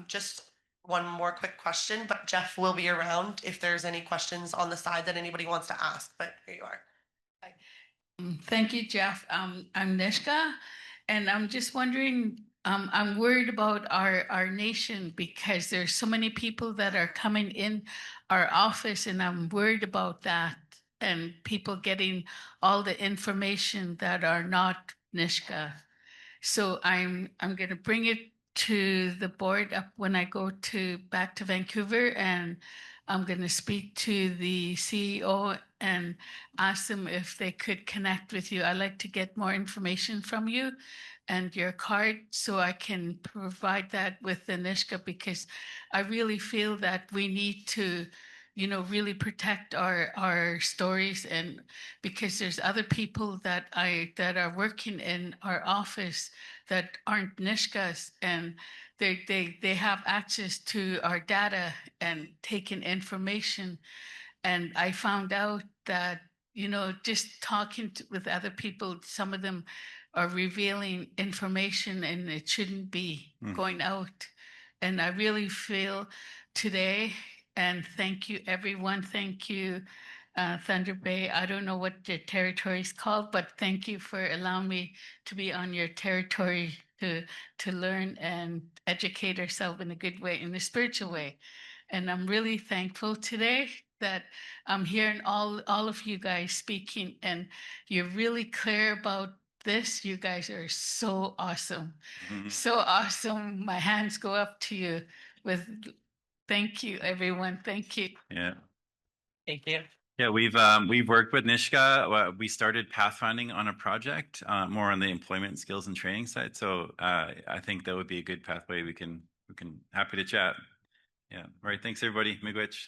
just one more quick question, but Jeff will be around if there's any questions on the side that anybody wants to ask, but here you are. Thank you, Jeff. I'm Nishka, and I'm just wondering, I'm worried about our nation because there's so many people that are coming in our office, and I'm worried about that and people getting all the information that are not Nishka. So I'm going to bring it to the board up when I go back to Vancouver, and I'm going to speak to the CEO and ask them if they could connect with you. I'd like to get more information from you and your card so I can provide that with the Nishka, because I really feel that we need to, you know, really protect our stories, and because there's other people that are working in our office that aren't Nishkas, and they have access to our data and taking information. And I found out that, you know, just talking with other people, some of them are revealing information and it shouldn't be going out. And I really feel today, and thank you, everyone. Thank you, Thunder Bay. I don't know what the territory is called, but thank you for allowing me to be on your territory to learn and educate ourselves in a good way, in a spiritual way. And I'm really thankful today that I'm hearing all of you guys speaking, and you're really clear about this. You guys are so awesome. So awesome. My hands go up to you with thank you, everyone. Thank you. Yeah. Thank you. Yeah, we've worked with Nishka. We started pathfinding on a project, more on the employment skills and training side. So I think that would be a good pathway. We can happy to chat. Yeah. All right. Thanks, everybody. Miigwech.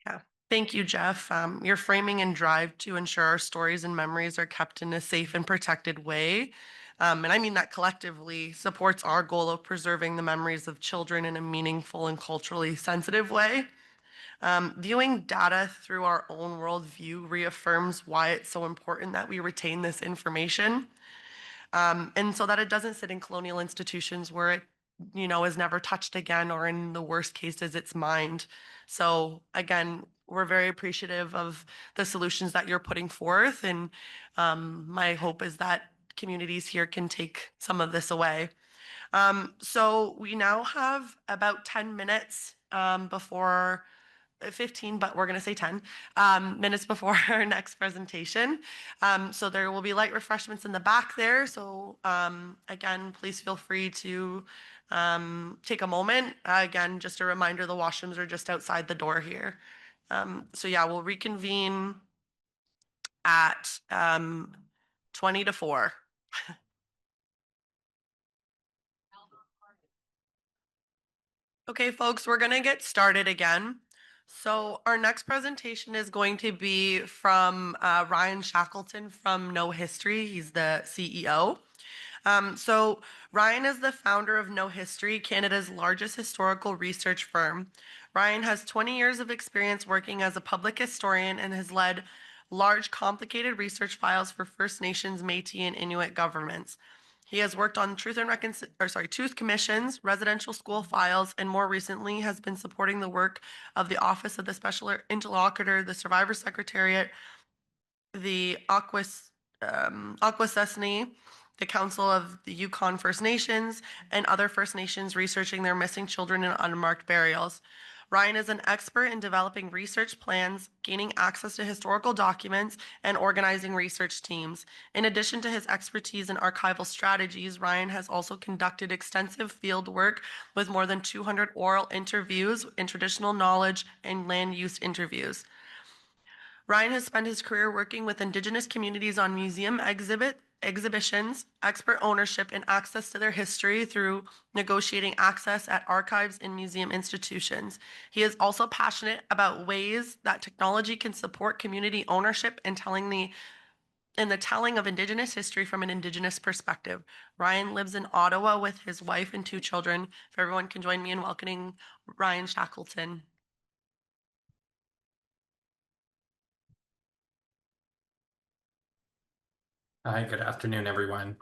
Yeah. Thank you, Jeff. Your framing and drive to ensure our stories and memories are kept in a safe and protected way. And I mean that collectively supports our goal of preserving the memories of children in a meaningful and culturally sensitive way. Viewing data through our own worldview reaffirms why it's so important that we retain this information. And so that it doesn't sit in colonial institutions where it, you know, is never touched again, or in the worst cases, it's mined. So again, we're very appreciative of the solutions that you're putting forth. And my hope is that communities here can take some of this away. So we now have about 10 minutes before 15, but we're going to say 10 minutes before our next presentation. So there will be light refreshments in the back there. So again, please feel free to take a moment. Again, just a reminder, the washrooms are just outside the door here. So yeah, we'll reconvene at 20 to 4. Okay, folks, we're going to get started again. So our next presentation is going to be from Ryan Shackleton from Know History. He's the CEO. So Ryan is the founder of Know History, Canada's largest historical research firm. Ryan has 20 years of experience working as a public historian and has led large, complicated research files for First Nations, Métis, and Inuit governments. He has worked on truth commissions, residential school files, and more recently has been supporting the work of the Office of the Special Interlocutor, the Survivor Secretariat, the Akwesasne, the Council of the Yukon First Nations, and other First Nations researching their missing children and unmarked burials. Ryan is an expert in developing research plans, gaining access to historical documents, and organizing research teams. In addition to his expertise in archival strategies, Ryan has also conducted extensive field work with more than 200 oral interviews in traditional knowledge and land use interviews. Ryan has spent his career working with Indigenous communities on museum exhibitions, expert ownership, and access to their history through negotiating access at archives and museum institutions. He is also passionate about ways that technology can support community ownership and the telling of Indigenous history from an Indigenous perspective. Ryan lives in Ottawa with his wife and 2 children. If everyone can join me in welcoming Ryan Shackleton. Hi, good afternoon, everyone.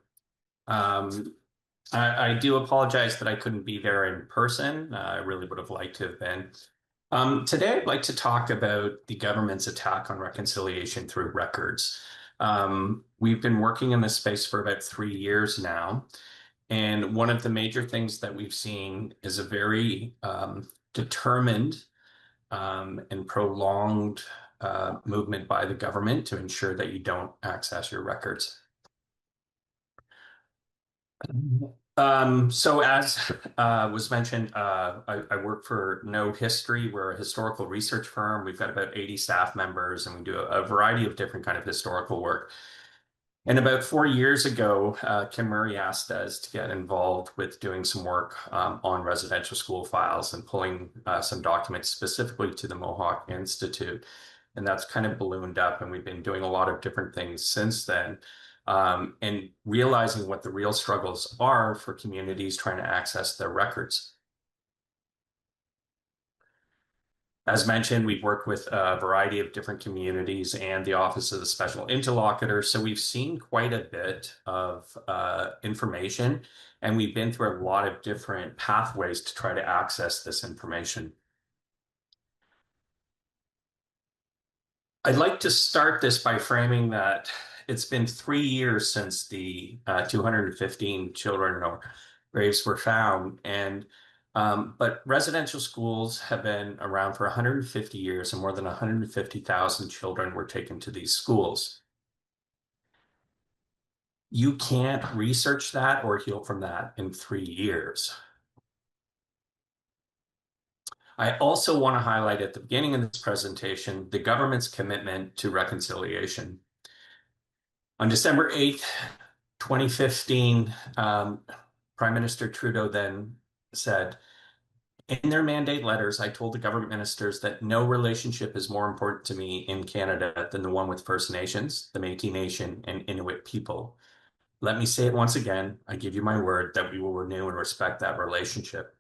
I do apologize that I couldn't be there in person. I really would have liked to have been. Today, I'd like to talk about the government's attack on reconciliation through records. We've been working in this space for about 3 years now. And one of the major things that we've seen is a very determined and prolonged movement by the government to ensure that you don't access your records. So as was mentioned, I work for Know History. We're a historical research firm. We've got about 80 staff members, and we do a variety of different kind of historical work. And about 4 years ago, Kim Murray asked us to get involved with doing some work on residential school files and pulling some documents specifically to the Mohawk Institute. And that's kind of ballooned up, and we've been doing a lot of different things since then. And realizing what the real struggles are for communities trying to access their records. As mentioned, we've worked with a variety of different communities and the Office of the Special Interlocutor. So we've seen quite a bit of information, and we've been through a lot of different pathways to try to access this information. I'd like to start this by framing that it's been 3 years since the 215 children or graves were found, but residential schools have been around for 150 years, and more than 150,000 children were taken to these schools. You can't research that or heal from that in 3 years. I also want to highlight at the beginning of this presentation the government's commitment to reconciliation. On December 8th, 2015, Prime Minister Trudeau then said, in their mandate letters, I told the government ministers that no relationship is more important to me in Canada than the one with First Nations, the Métis Nation, and Inuit people. Let me say it once again. I give you my word that we will renew and respect that relationship.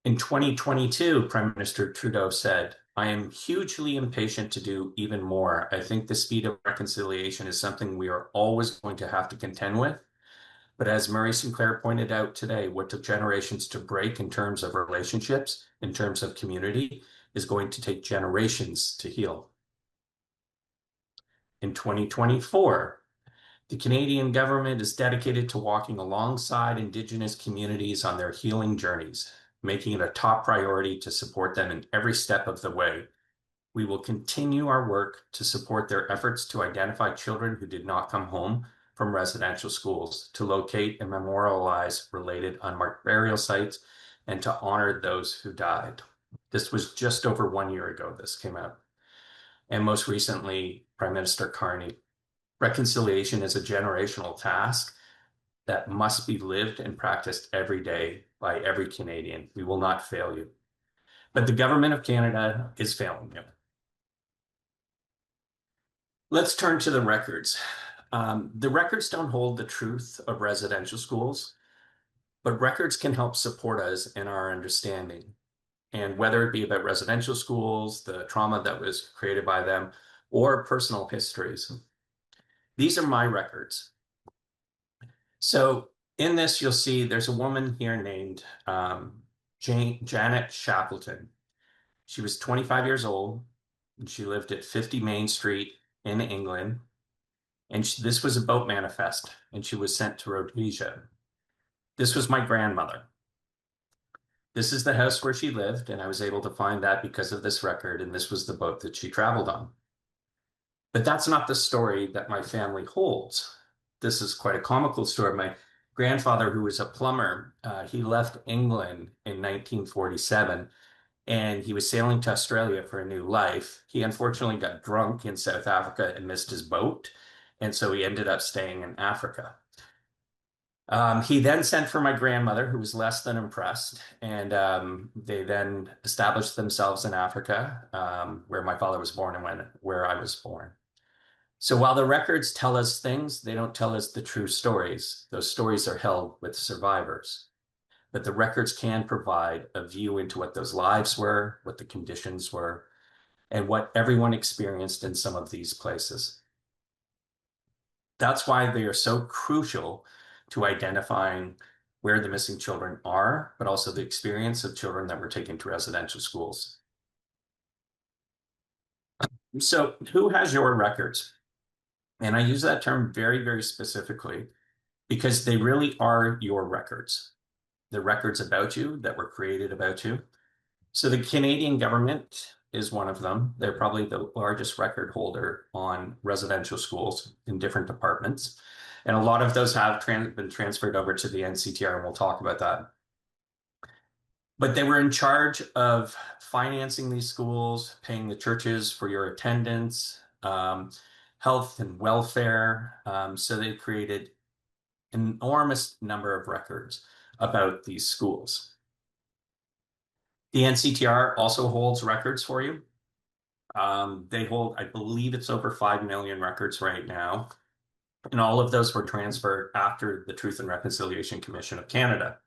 In 2022, Prime Minister Trudeau said, I am hugely impatient to do even more. I think the speed of reconciliation is something we are always going to have to contend with. But as Murray Sinclair pointed out today, what took generations to break in terms of relationships, in terms of community, is going to take generations to heal. In 2024, the Canadian government is dedicated to walking alongside Indigenous communities on their healing journeys, making it a top priority to support them in every step of the way. We will continue our work to support their efforts to identify children who did not come home from residential schools, to locate and memorialize related unmarked burial sites, and to honor those who died. This was just over 1 year ago this came out. And most recently, Prime Minister Carney. Reconciliation is a generational task that must be lived and practiced every day by every Canadian. We will not fail you. But the government of Canada is failing you. Let's turn to the records. The records don't hold the truth of residential schools, but records can help support us in our understanding. And whether it be about residential schools, the trauma that was created by them, or personal histories. These are my records. So in this, you'll see there's a woman here named Janet Shackleton. She was 25 years old, and she lived at 50 Main Street in England. And this was a boat manifest, and she was sent to Rhodesia. This was my grandmother. This is the house where she lived, and I was able to find that because of this record, and this was the boat that she traveled on. But that's not the story that my family holds. This is quite a comical story. My grandfather, who was a plumber, he left England in 1947, and he was sailing to Australia for a new life. He unfortunately got drunk in South Africa and missed his boat, and so he ended up staying in Africa. He then sent for my grandmother, who was less than impressed, and they then established themselves in Africa, where my father was born and where I was born. So while the records tell us things, they don't tell us the true stories. Those stories are held with survivors. But the records can provide a view into what those lives were, what the conditions were, and what everyone experienced in some of these places. That's why they are so crucial to identifying where the missing children are, but also the experience of children that were taken to residential schools. So who has your records? And I use that term very, very specifically because they really are your records. The records about you that were created about you. So the Canadian government is one of them. They're probably the largest record holder on residential schools in different departments. And a lot of those have been transferred over to the NCTR, and we'll talk about that. But they were in charge of financing these schools, paying the churches for your attendance, health and welfare. So they created an enormous number of records about these schools. The NCTR also holds records for you. They hold, I believe it's over 5 million records right now. And all of those were transferred after the Truth and Reconciliation Commission of Canada.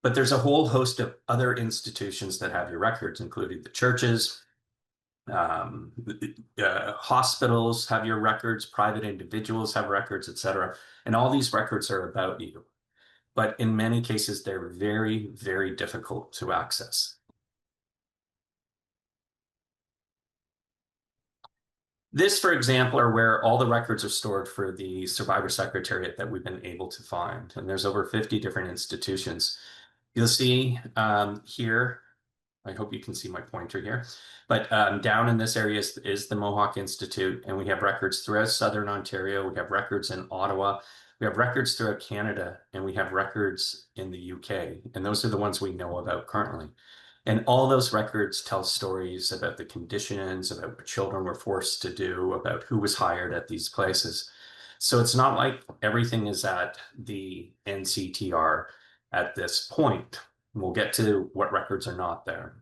But there's a whole host of other institutions that have your records, including the churches, hospitals have your records, private individuals have records, etc. And all these records are about you. But in many cases, they're very, very difficult to access. This, for example, are where all the records are stored for the Survivor Secretariat that we've been able to find. And there's over 50 different institutions. You'll see here, I hope you can see my pointer here, but down in this area is the Mohawk Institute, and we have records throughout Southern Ontario. We have records in Ottawa. We have records throughout Canada, and we have records in the UK. And those are the ones we know about currently. And all those records tell stories about the conditions, about what children were forced to do, about who was hired at these places. So it's not like everything is at the NCTR at this point. We'll get to what records are not there.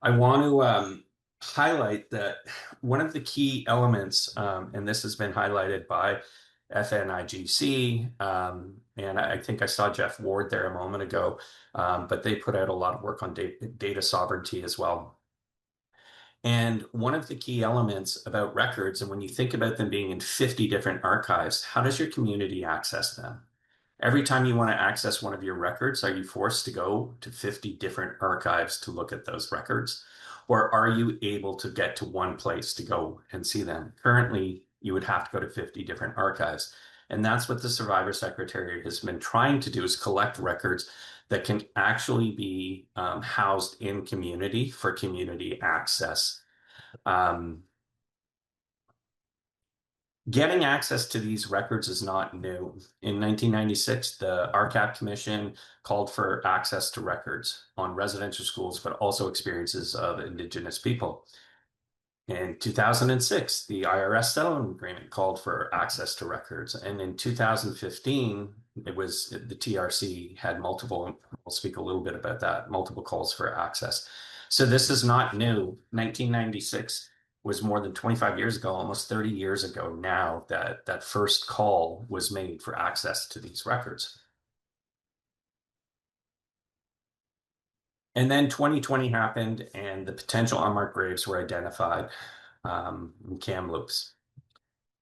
I want to highlight that one of the key elements, and this has been highlighted by FNIGC, and I think I saw Jeff Ward there a moment ago, but they put out a lot of work on data sovereignty as well. And one of the key elements about records, and when you think about them being in 50 different archives, how does your community access them? Every time you want to access one of your records, are you forced to go to 50 different archives to look at those records? Or are you able to get to one place to go and see them? Currently, you would have to go to 50 different archives. And that's what the Survivor Secretariat has been trying to do, is collect records that can actually be housed in community for community access. Getting access to these records is not new. In 1996, the RCAP Commission called for access to records on residential schools, but also experiences of Indigenous people. In 2006, the IRS settlement agreement called for access to records. And in 2015, it was the TRC had multiple, we'll speak a little bit about that, multiple calls for access. So this is not new. 1996 was more than 25 years ago, almost 30 years ago now, that first call was made for access to these records. And then 2020 happened, and the potential unmarked graves were identified in Kamloops.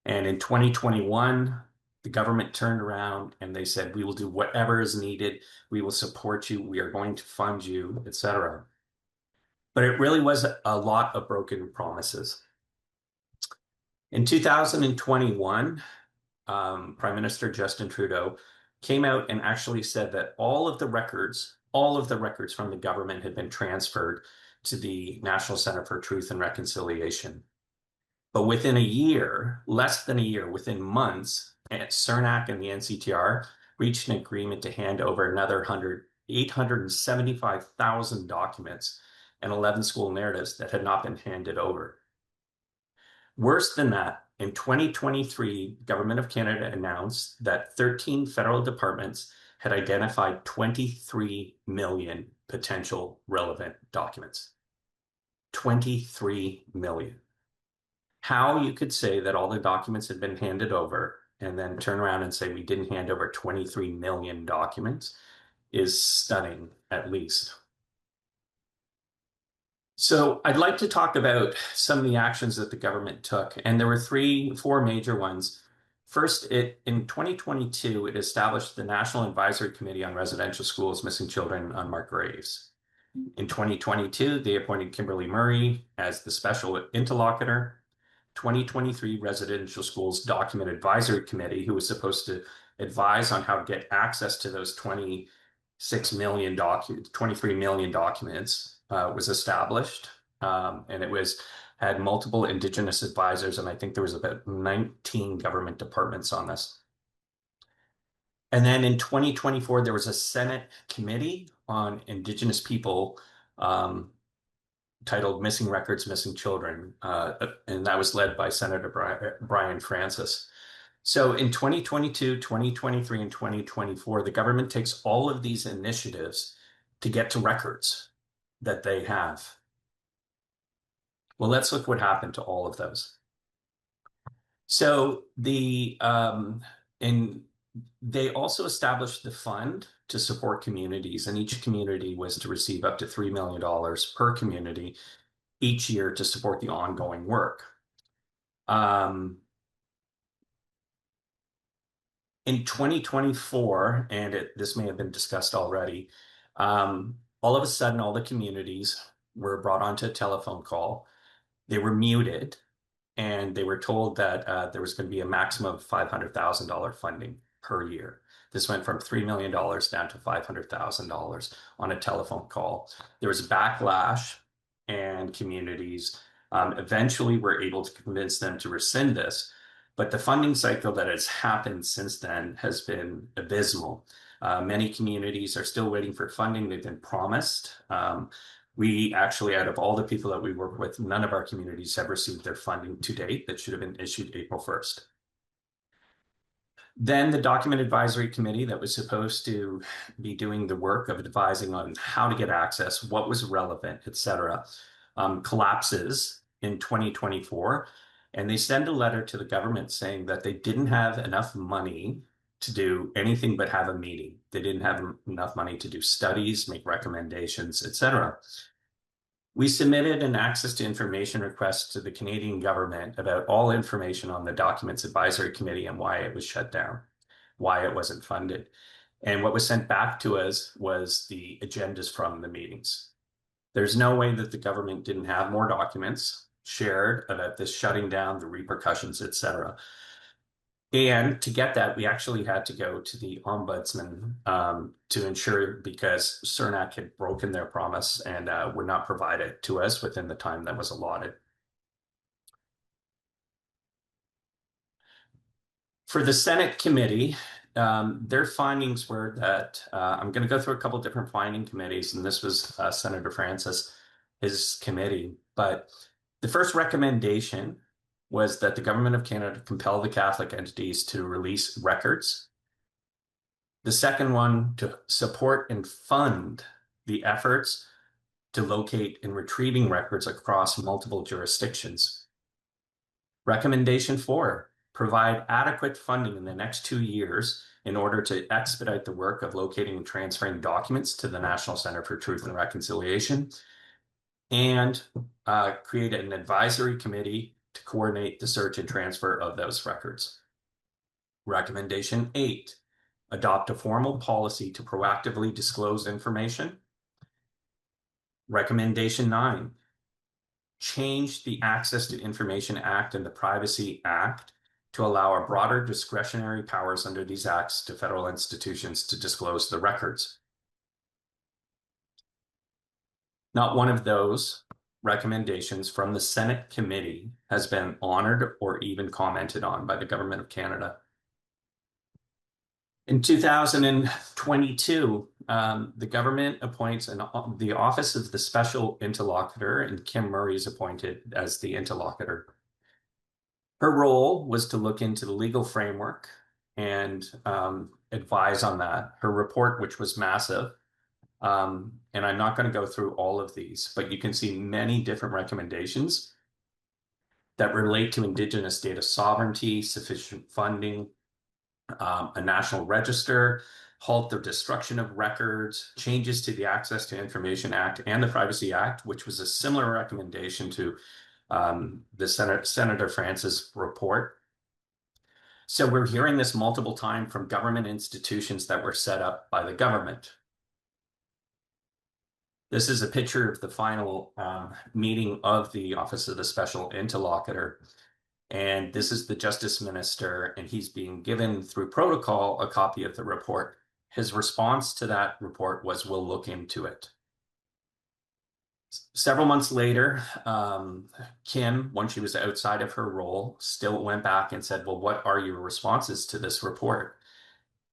And in 2021, the government turned around and they said, we will do whatever is needed. We will support you. We are going to fund you, etc. But it really was a lot of broken promises. In 2021, Prime Minister Justin Trudeau came out and actually said that all of the records from the government had been transferred to the National Center for Truth and Reconciliation. But within a year, less than a year, within months, CERNAC and the NCTR reached an agreement to hand over another 875,000 documents and 11 school narratives that had not been handed over. Worse than that, in 2023, the Government of Canada announced that 13 federal departments had identified 23 million potential relevant documents. 23 million. How you could say that all the documents had been handed over and then turn around and say we didn't hand over 23 million documents is stunning, at least. So I'd like to talk about some of the actions that the government took, and there were four major ones. First, in 2022, it established the National Advisory Committee on Residential Schools Missing Children, unmarked graves. In 2022, they appointed Kimberly Murray as the special interlocutor. 2023 Residential Schools Document Advisory Committee, who was supposed to advise on how to get access to those 23 million documents, was established. And it had multiple Indigenous advisors, and I think there was about 19 government departments on this. And then in 2024, there was a Senate committee on Indigenous people titled Missing Records, Missing Children, and that was led by Senator Brian Francis. So in 2022, 2023, and 2024, the government takes all of these initiatives to get to records that they have. Well, let's look what happened to all of those. So they also established the fund to support communities, and each community was to receive up to $3 million per community each year to support the ongoing work. In 2024, and this may have been discussed already, all of a sudden, all the communities were brought onto a telephone call. They were muted, and they were told that there was going to be a maximum of $500,000 funding per year. This went from $3 million down to $500,000 on a telephone call. There was backlash, and communities eventually were able to convince them to rescind this. But the funding cycle that has happened since then has been abysmal. Many communities are still waiting for funding they've been promised. We actually, out of all the people that we work with, none of our communities have received their funding to date that should have been issued April 1st. Then the Document Advisory Committee that was supposed to be doing the work of advising on how to get access, what was relevant, et cetera, collapses in 2024. And they send a letter to the government saying that they didn't have enough money to do anything but have a meeting. They didn't have enough money to do studies, make recommendations, et cetera. We submitted an access to information request to the Canadian government about all information on the Documents Advisory Committee and why it was shut down, why it wasn't funded. And what was sent back to us was the agendas from the meetings. There's no way that the government didn't have more documents shared about this shutting down, the repercussions, et cetera. And to get that, we actually had to go to the ombudsman to ensure, because CERNAC had broken their promise and would not provide it to us within the time that was allotted. For the Senate committee, their findings were that, I'm going to go through a couple of different finding committees, and this was Senator Francis, his committee. But the first recommendation was that the Government of Canada compel the Catholic entities to release records. The second one, to support and fund the efforts to locate and retrieving records across multiple jurisdictions. Recommendation 4, provide adequate funding in the next 2 years in order to expedite the work of locating and transferring documents to the National Center for Truth and Reconciliation, and create an advisory committee to coordinate the search and transfer of those records. Recommendation 8, adopt a formal policy to proactively disclose information. Recommendation 9, change the Access to Information Act and the Privacy Act to allow a broader discretionary powers under these acts to federal institutions to disclose the records. Not one of those recommendations from the Senate committee has been honored or even commented on by the Government of Canada. In 2022, the government appoints the Office of the Special Interlocutor, and Kim Murray is appointed as the interlocutor. Her role was to look into the legal framework and advise on that. Her report, which was massive, and I'm not going to go through all of these, but you can see many different recommendations that relate to Indigenous data sovereignty, sufficient funding, a national register, halt the destruction of records, changes to the Access to Information Act and the Privacy Act, which was a similar recommendation to the Senator Francis report. So we're hearing this multiple times from government institutions that were set up by the government. This is a picture of the final meeting of the Office of the Special Interlocutor. And this is the Justice Minister, and he's being given through protocol a copy of the report. His response to that report was, "We'll look into it." Several months later, Kim, when she was outside of her role, still went back and said, "Well, what are your responses to this report?"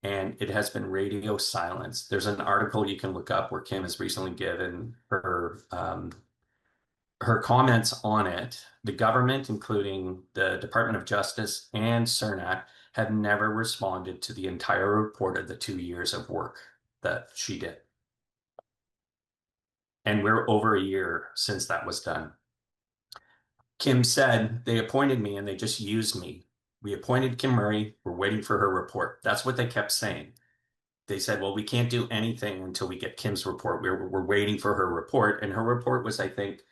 And it has been radio silence. There's an article you can look up where Kim has recently given her comments on it. The government, including the Department of Justice and CERNAC, have never responded to the entire report of the 2 years of work that she did. And we're over a year since that was done. Kim said, "They appointed me and they just used me. We appointed Kim Murray. We're waiting for her report." That's what they kept saying. They said, "Well, we can't do anything until we get Kim's report. We're waiting for her report." And her report was, I think,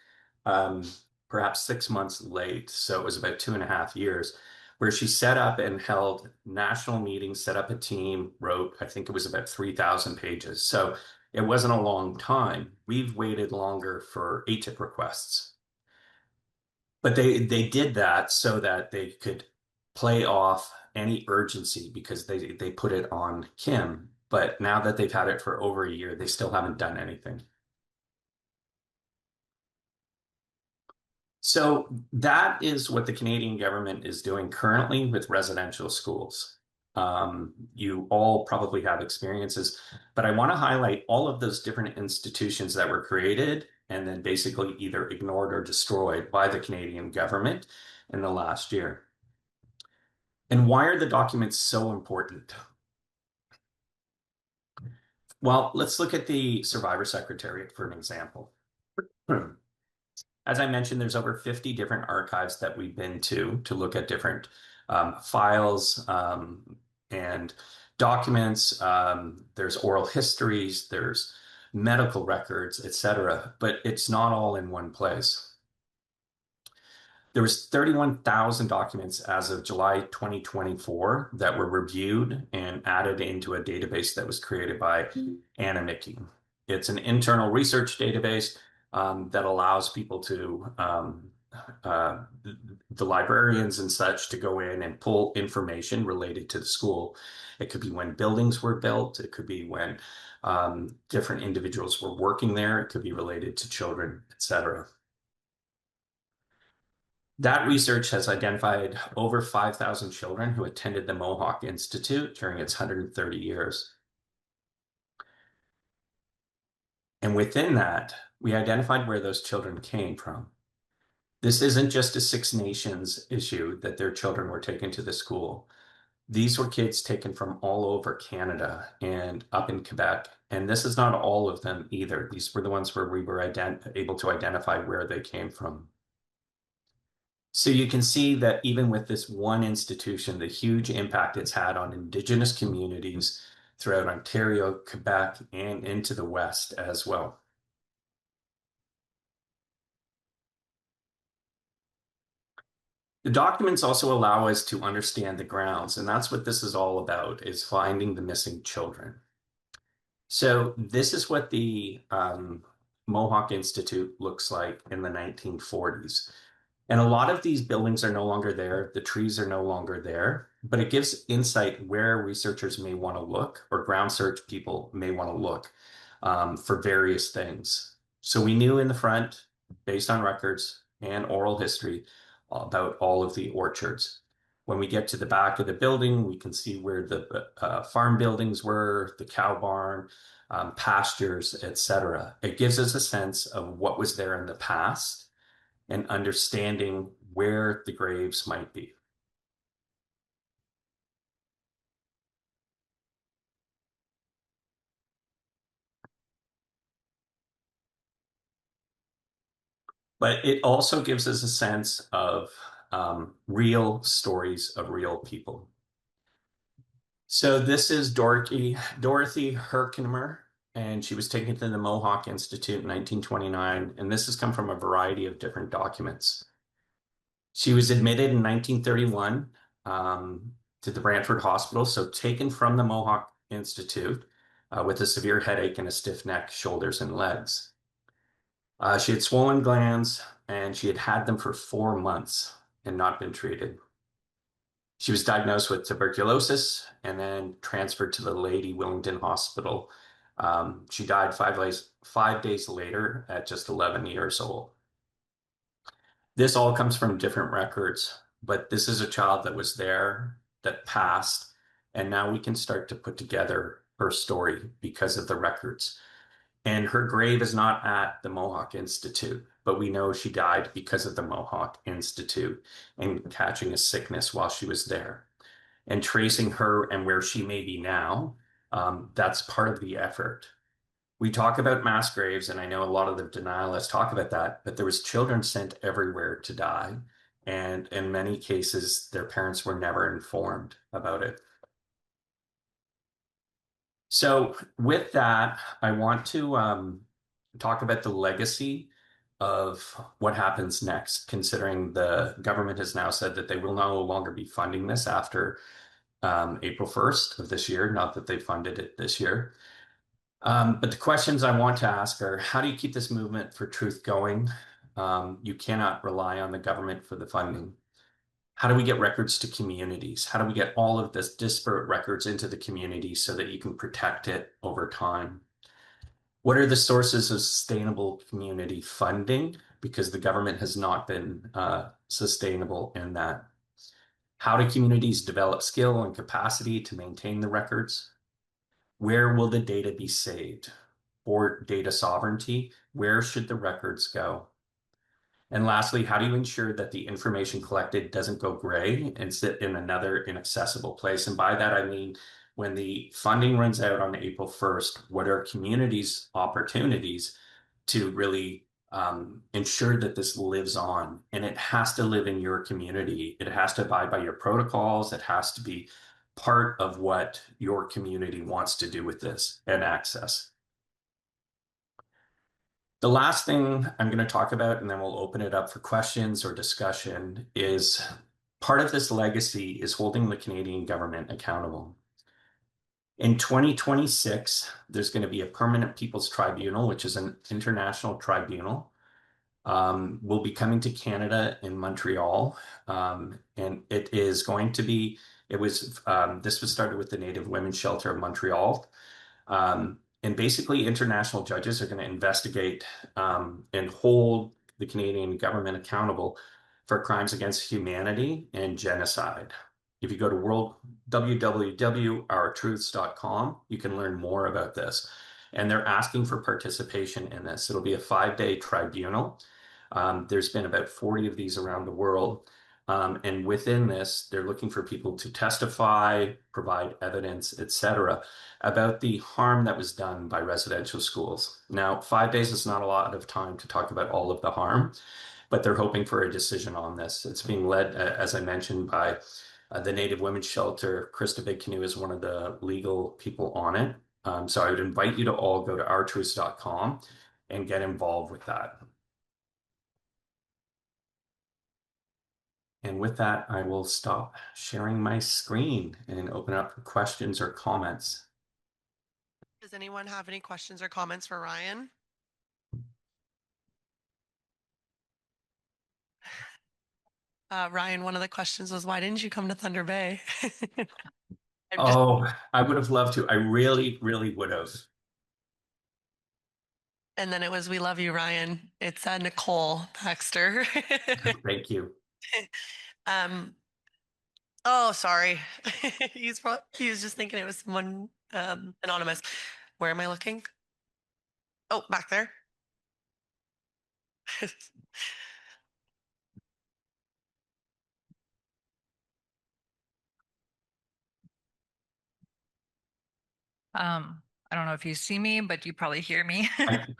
perhaps 6 months late. So it was about 2.5 years, where she set up and held national meetings, set up a team, wrote, I think it was about 3,000 pages. So it wasn't a long time. We've waited longer for ATIP requests. But they did that so that they could play off any urgency because they put it on Kim. But now that they've had it for over a year, they still haven't done anything. So that is what the Canadian government is doing currently with residential schools. You all probably have experiences, but I want to highlight all of those different institutions that were created and then basically either ignored or destroyed by the Canadian government in the last year. And why are the documents so important? Well, let's look at the Survivor Secretariat for an example. As I mentioned, there's over 50 different archives that we've been to look at different files and documents. There's oral histories, there's medical records, etc. But it's not all in one place. There was 31,000 documents as of July 2024 that were reviewed and added into a database that was created by Anna Mickey. It's an internal research database that allows people to, the librarians and such, to go in and pull information related to the school. It could be when buildings were built. It could be when different individuals were working there. It could be related to children, etc. That research has identified over 5,000 children who attended the Mohawk Institute during its 130 years. And within that, we identified where those children came from. This isn't just a Six Nations issue that their children were taken to the school. These were kids taken from all over Canada and up in Quebec. And this is not all of them either. These were the ones where we were able to identify where they came from. So you can see that even with this one institution, the huge impact it's had on Indigenous communities throughout Ontario, Quebec, and into the West as well. The documents also allow us to understand the grounds, and that's what this is all about, is finding the missing children. So this is what the Mohawk Institute looks like in the 1940s. And a lot of these buildings are no longer there. The trees are no longer there, but it gives insight where researchers may want to look, or ground search people may want to look for various things. So we knew in the front, based on records and oral history, about all of the orchards. When we get to the back of the building, we can see where the farm buildings were, the cow barn, pastures, etc. It gives us a sense of what was there in the past and understanding where the graves might be. But it also gives us a sense of real stories of real people. So this is Dorothy Herkimer, and she was taken to the Mohawk Institute in 1929, and this has come from a variety of different documents. She was admitted in 1931 to the Brantford Hospital, so taken from the Mohawk Institute with a severe headache and a stiff neck, shoulders, and legs. She had swollen glands, and she had had them for 4 months and not been treated. She was diagnosed with tuberculosis and then transferred to the Lady Willingdon Hospital. She died 5 days later at just 11 years old. This all comes from different records, but this is a child that was there, that passed, and now we can start to put together her story because of the records. And her grave is not at the Mohawk Institute, but we know she died because of the Mohawk Institute and catching a sickness while she was there. And tracing her and where she may be now, that's part of the effort. We talk about mass graves, and I know a lot of the denialists talk about that, but there was children sent everywhere to die. And in many cases, their parents were never informed about it. So with that, I want to talk about the legacy of what happens next, considering the government has now said that they will no longer be funding this after April 1st of this year, not that they funded it this year. But the questions I want to ask are, how do you keep this movement for truth going? You cannot rely on the government for the funding. How do we get records to communities? How do we get all of this disparate records into the community so that you can protect it over time? What are the sources of sustainable community funding? Because the government has not been sustainable in that. How do communities develop skill and capacity to maintain the records? Where will the data be saved? For data sovereignty, where should the records go? And lastly, how do you ensure that the information collected doesn't go gray and sit in another inaccessible place? And by that, I mean, when the funding runs out on April 1st, what are communities' opportunities to really ensure that this lives on? And it has to live in your community. It has to abide by your protocols. It has to be part of what your community wants to do with this and access. The last thing I'm going to talk about, and then we'll open it up for questions or discussion, is part of this legacy is holding the Canadian government accountable. In 2026, there's going to be a permanent People's Tribunal, which is an international tribunal. Will be coming to Canada in Montreal, and it is going to be. This was started with the Native Women's Shelter of Montreal. And basically, international judges are going to investigate and hold the Canadian government accountable for crimes against humanity and genocide. If you go to www.ourtruths.com, you can learn more about this. And they're asking for participation in this. It'll be a 5-day tribunal. There's been about 40 of these around the world. And within this, they're looking for people to testify, provide evidence, etc., about the harm that was done by residential schools. Now, 5 days is not a lot of time to talk about all of the harm, but they're hoping for a decision on this. It's being led, as I mentioned, by the Native Women's Shelter. Krista Big Canoe is one of the legal people on it. So I would invite you to all go to ourtruths.com and get involved with that. And with that, I will stop sharing my screen and open up for questions or comments. Does anyone have any questions or comments for Ryan? Ryan, one of the questions was, why didn't you come to Thunder Bay? I would have loved to. I really, really would have. And then it was, we love you, Ryan. It's Nicole Baxter. Thank you. Oh, sorry. He was just thinking it was someone anonymous. Where am I looking? Oh, back there. I don't know if you see me, but you probably hear me.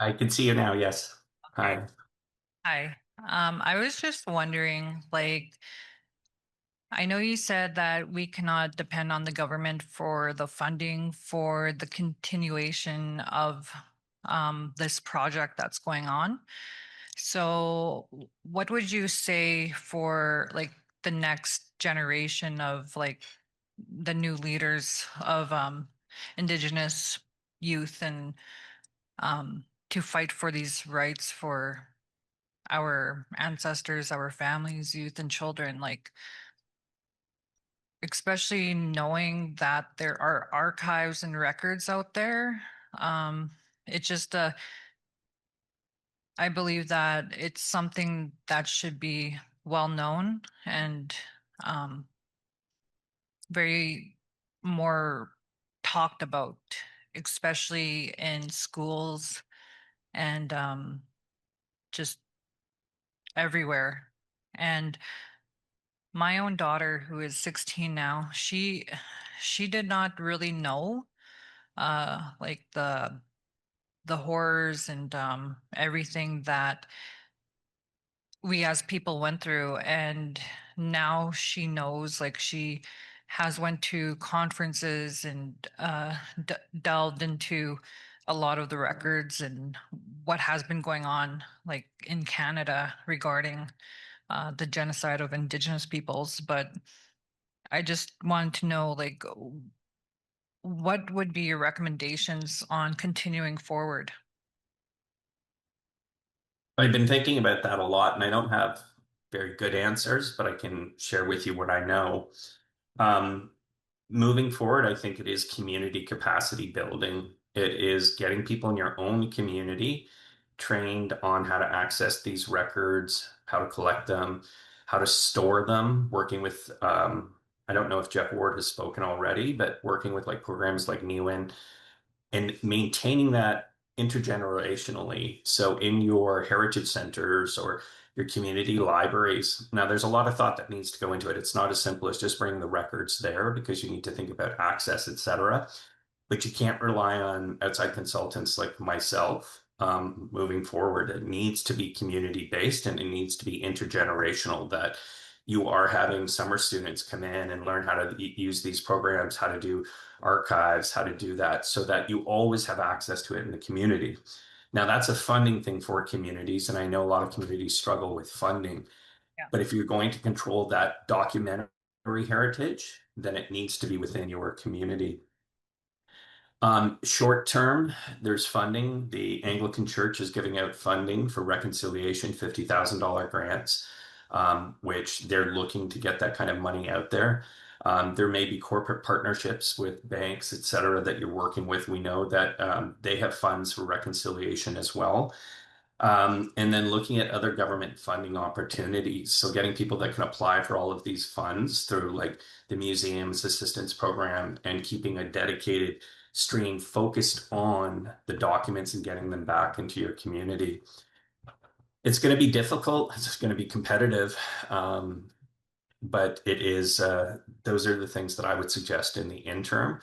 I can see you now. Yes. Hi. Hi. I was just wondering, like, I know you said that we cannot depend on the government for the funding for the continuation of this project that's going on. So what would you say for like the next generation of like the new leaders of Indigenous youth and to fight for these rights for our ancestors, our families, youth, and children, like especially knowing that there are archives and records out there. It just I believe that it's something that should be well known and very more talked about, especially in schools and just everywhere. And my own daughter, who is 16 now, she did not really know like the horrors and everything that we as people went through, and now she knows, like she has went to conferences and delved into a lot of the records and what has been going on like in Canada regarding the genocide of Indigenous peoples. But I just wanted to know, like, what would be your recommendations on continuing forward? I've been thinking about that a lot, and I don't have very good answers, but I can share with you what I know. Moving forward, I think it is community capacity building. It is getting people in your own community trained on how to access these records, how to collect them, how to store them, working with, I don't know if Jeff Ward has spoken already, but working with like programs like NEWIN and maintaining that intergenerationally. So in your heritage centers or your community libraries, now there's a lot of thought that needs to go into it. It's not as simple as just bringing the records there because you need to think about access, et cetera. But you can't rely on outside consultants like myself moving forward. It needs to be community based and it needs to be intergenerational, that you are having summer students come in and learn how to use these programs, how to do archives, how to do that, so that you always have access to it in the community. Now, that's a funding thing for communities, and I know a lot of communities struggle with funding. Yeah. But if you're going to control that documentary heritage, then it needs to be within your community. Short term, there's funding. The Anglican Church is giving out funding for reconciliation, $50,000 grants, which they're looking to get that kind of money out there. There may be corporate partnerships with banks, et cetera, that you're working with. We know that they have funds for reconciliation as well. And then looking at other government funding opportunities. So getting people that can apply for all of these funds through like the Museums Assistance Program and keeping a dedicated stream focused on the documents and getting them back into your community. It's going to be difficult. It's going to be competitive. But it is, those are the things that I would suggest in the interim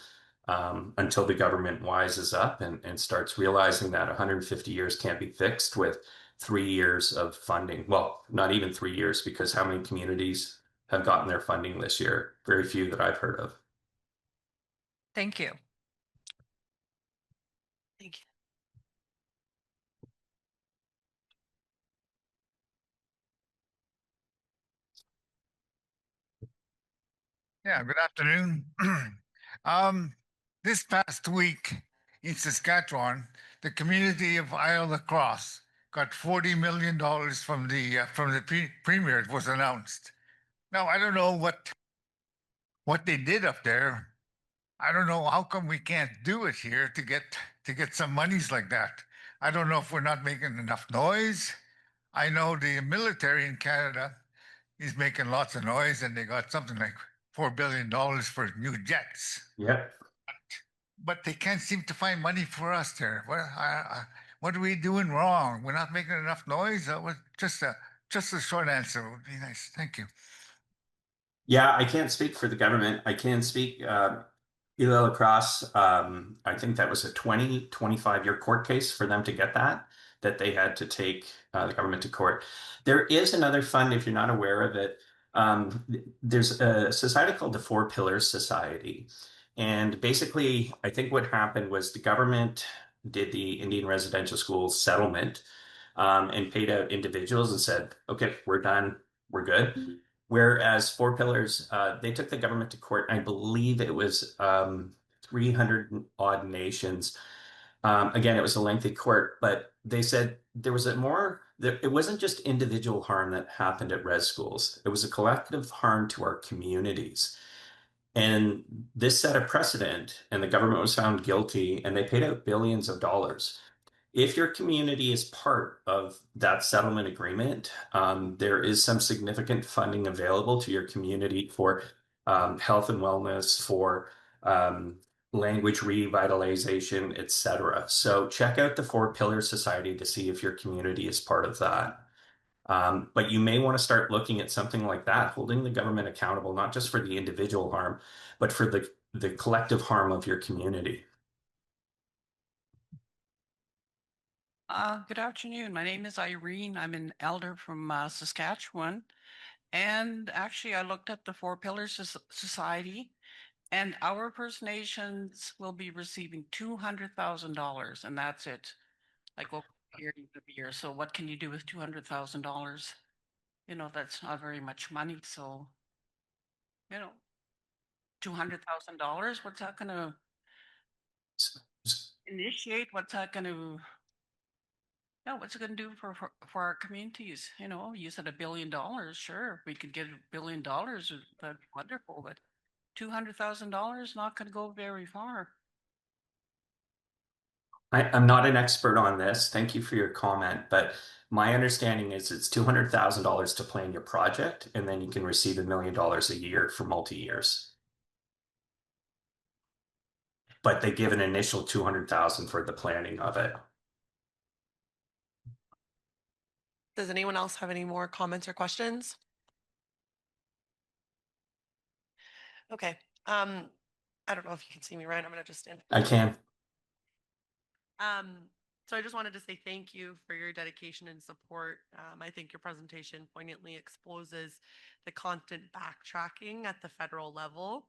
until the government wises up and starts realizing that 150 years can't be fixed with 3 years of funding. Well, not even 3 years, because how many communities have gotten their funding this year? Very few that I've heard of. Thank you. Thank you. Yeah, good afternoon. This past week in Saskatchewan, the community of Isle La Crosse got $40 million from the premier. It was announced. Now, I don't know what they did up there. I don't know how come we can't do it here to get some monies like that. I don't know if we're not making enough noise. I know the military in Canada is making lots of noise, and they got something like $4 billion for new jets. Yeah. But they can't seem to find money for us there. What are we doing wrong? We're not making enough noise? Just a short answer would be nice. Thank you. Yeah, I can't speak for the government. I can speak Isle La Crosse. I think that was a 25-year court case for them to get that they had to take the government to court. There is another fund, if you're not aware of it, There's a society called the Four Pillars Society. And basically, I think what happened was the government did the Indian residential school settlement and paid out individuals and said, okay, we're done, we're good. Whereas Four Pillars, they took the government to court. I believe it was 300 odd nations. Again, it was a lengthy court, but they said there was it wasn't just individual harm that happened at res schools. It was a collective harm to our communities. And this set a precedent, and the government was found guilty, and they paid out billions of dollars. If your community is part of that settlement agreement, there is some significant funding available to your community for health and wellness, for language revitalization, etc. So check out the Four Pillars Society to see if your community is part of that. But you may want to start looking at something like that, holding the government accountable, not just for the individual harm, but for the collective harm of your community. Good afternoon. My name is Irene. I'm an elder from Saskatchewan. And actually, I looked at the Four Pillars Society, and our First Nations will be receiving $200,000, and that's it. Like over year to year. So what can you do with $200,000? You know, that's not very much money. So, you know, $200,000, what's that going to initiate? What's that going to what's it going to do for our communities? You know, you said $1 billion. Sure, if we could get $1 billion, that'd be wonderful. But $200,000 not going to go very far. I'm not an expert on this. Thank you for your comment, but my understanding is it's $200,000 to plan your project, and then you can receive $1 million a year for multi-years. But they give an initial $200,000 for the planning of it. Does anyone else have any more comments or questions? Okay. I don't know if you can see me, Ryan. I'm going to just stand. I can. So I just wanted to say thank you for your dedication and support. I think your presentation poignantly exposes the constant backtracking at the federal level.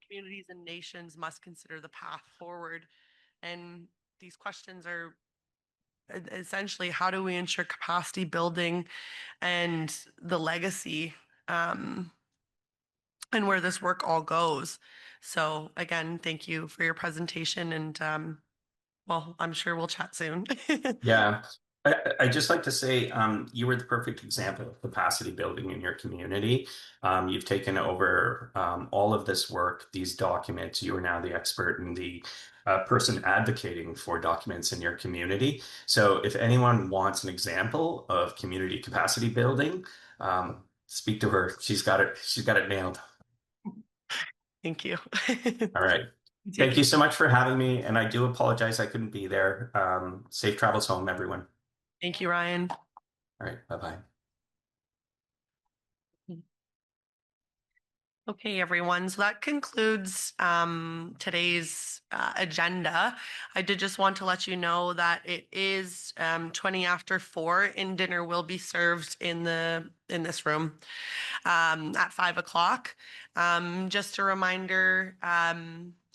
Communities and nations must consider the path forward. And these questions are essentially, how do we ensure capacity building and the legacy and where this work all goes? So again, thank you for your presentation, and well, I'm sure we'll chat soon. Yeah. I just like to say you were the perfect example of capacity building in your community. You've taken over all of this work, these documents. You are now the expert and the person advocating for documents in your community. So if anyone wants an example of community capacity building, speak to her. She's got it. She's got it nailed. Thank you. All right. Thank you so much for having me. And I do apologize I couldn't be there. Safe travels home, everyone. Thank you, Ryan. All right. Bye-bye. Okay, everyone. So that concludes today's agenda. I did just want to let you know that it is 20 after 4 and dinner will be served in this room at 5 o'clock. Just a reminder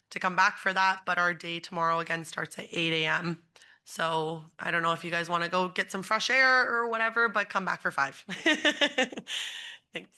to come back for that, but our day tomorrow again starts at 8 a.m. So I don't know if you guys want to go get some fresh air or whatever, but come back for 5. Thanks.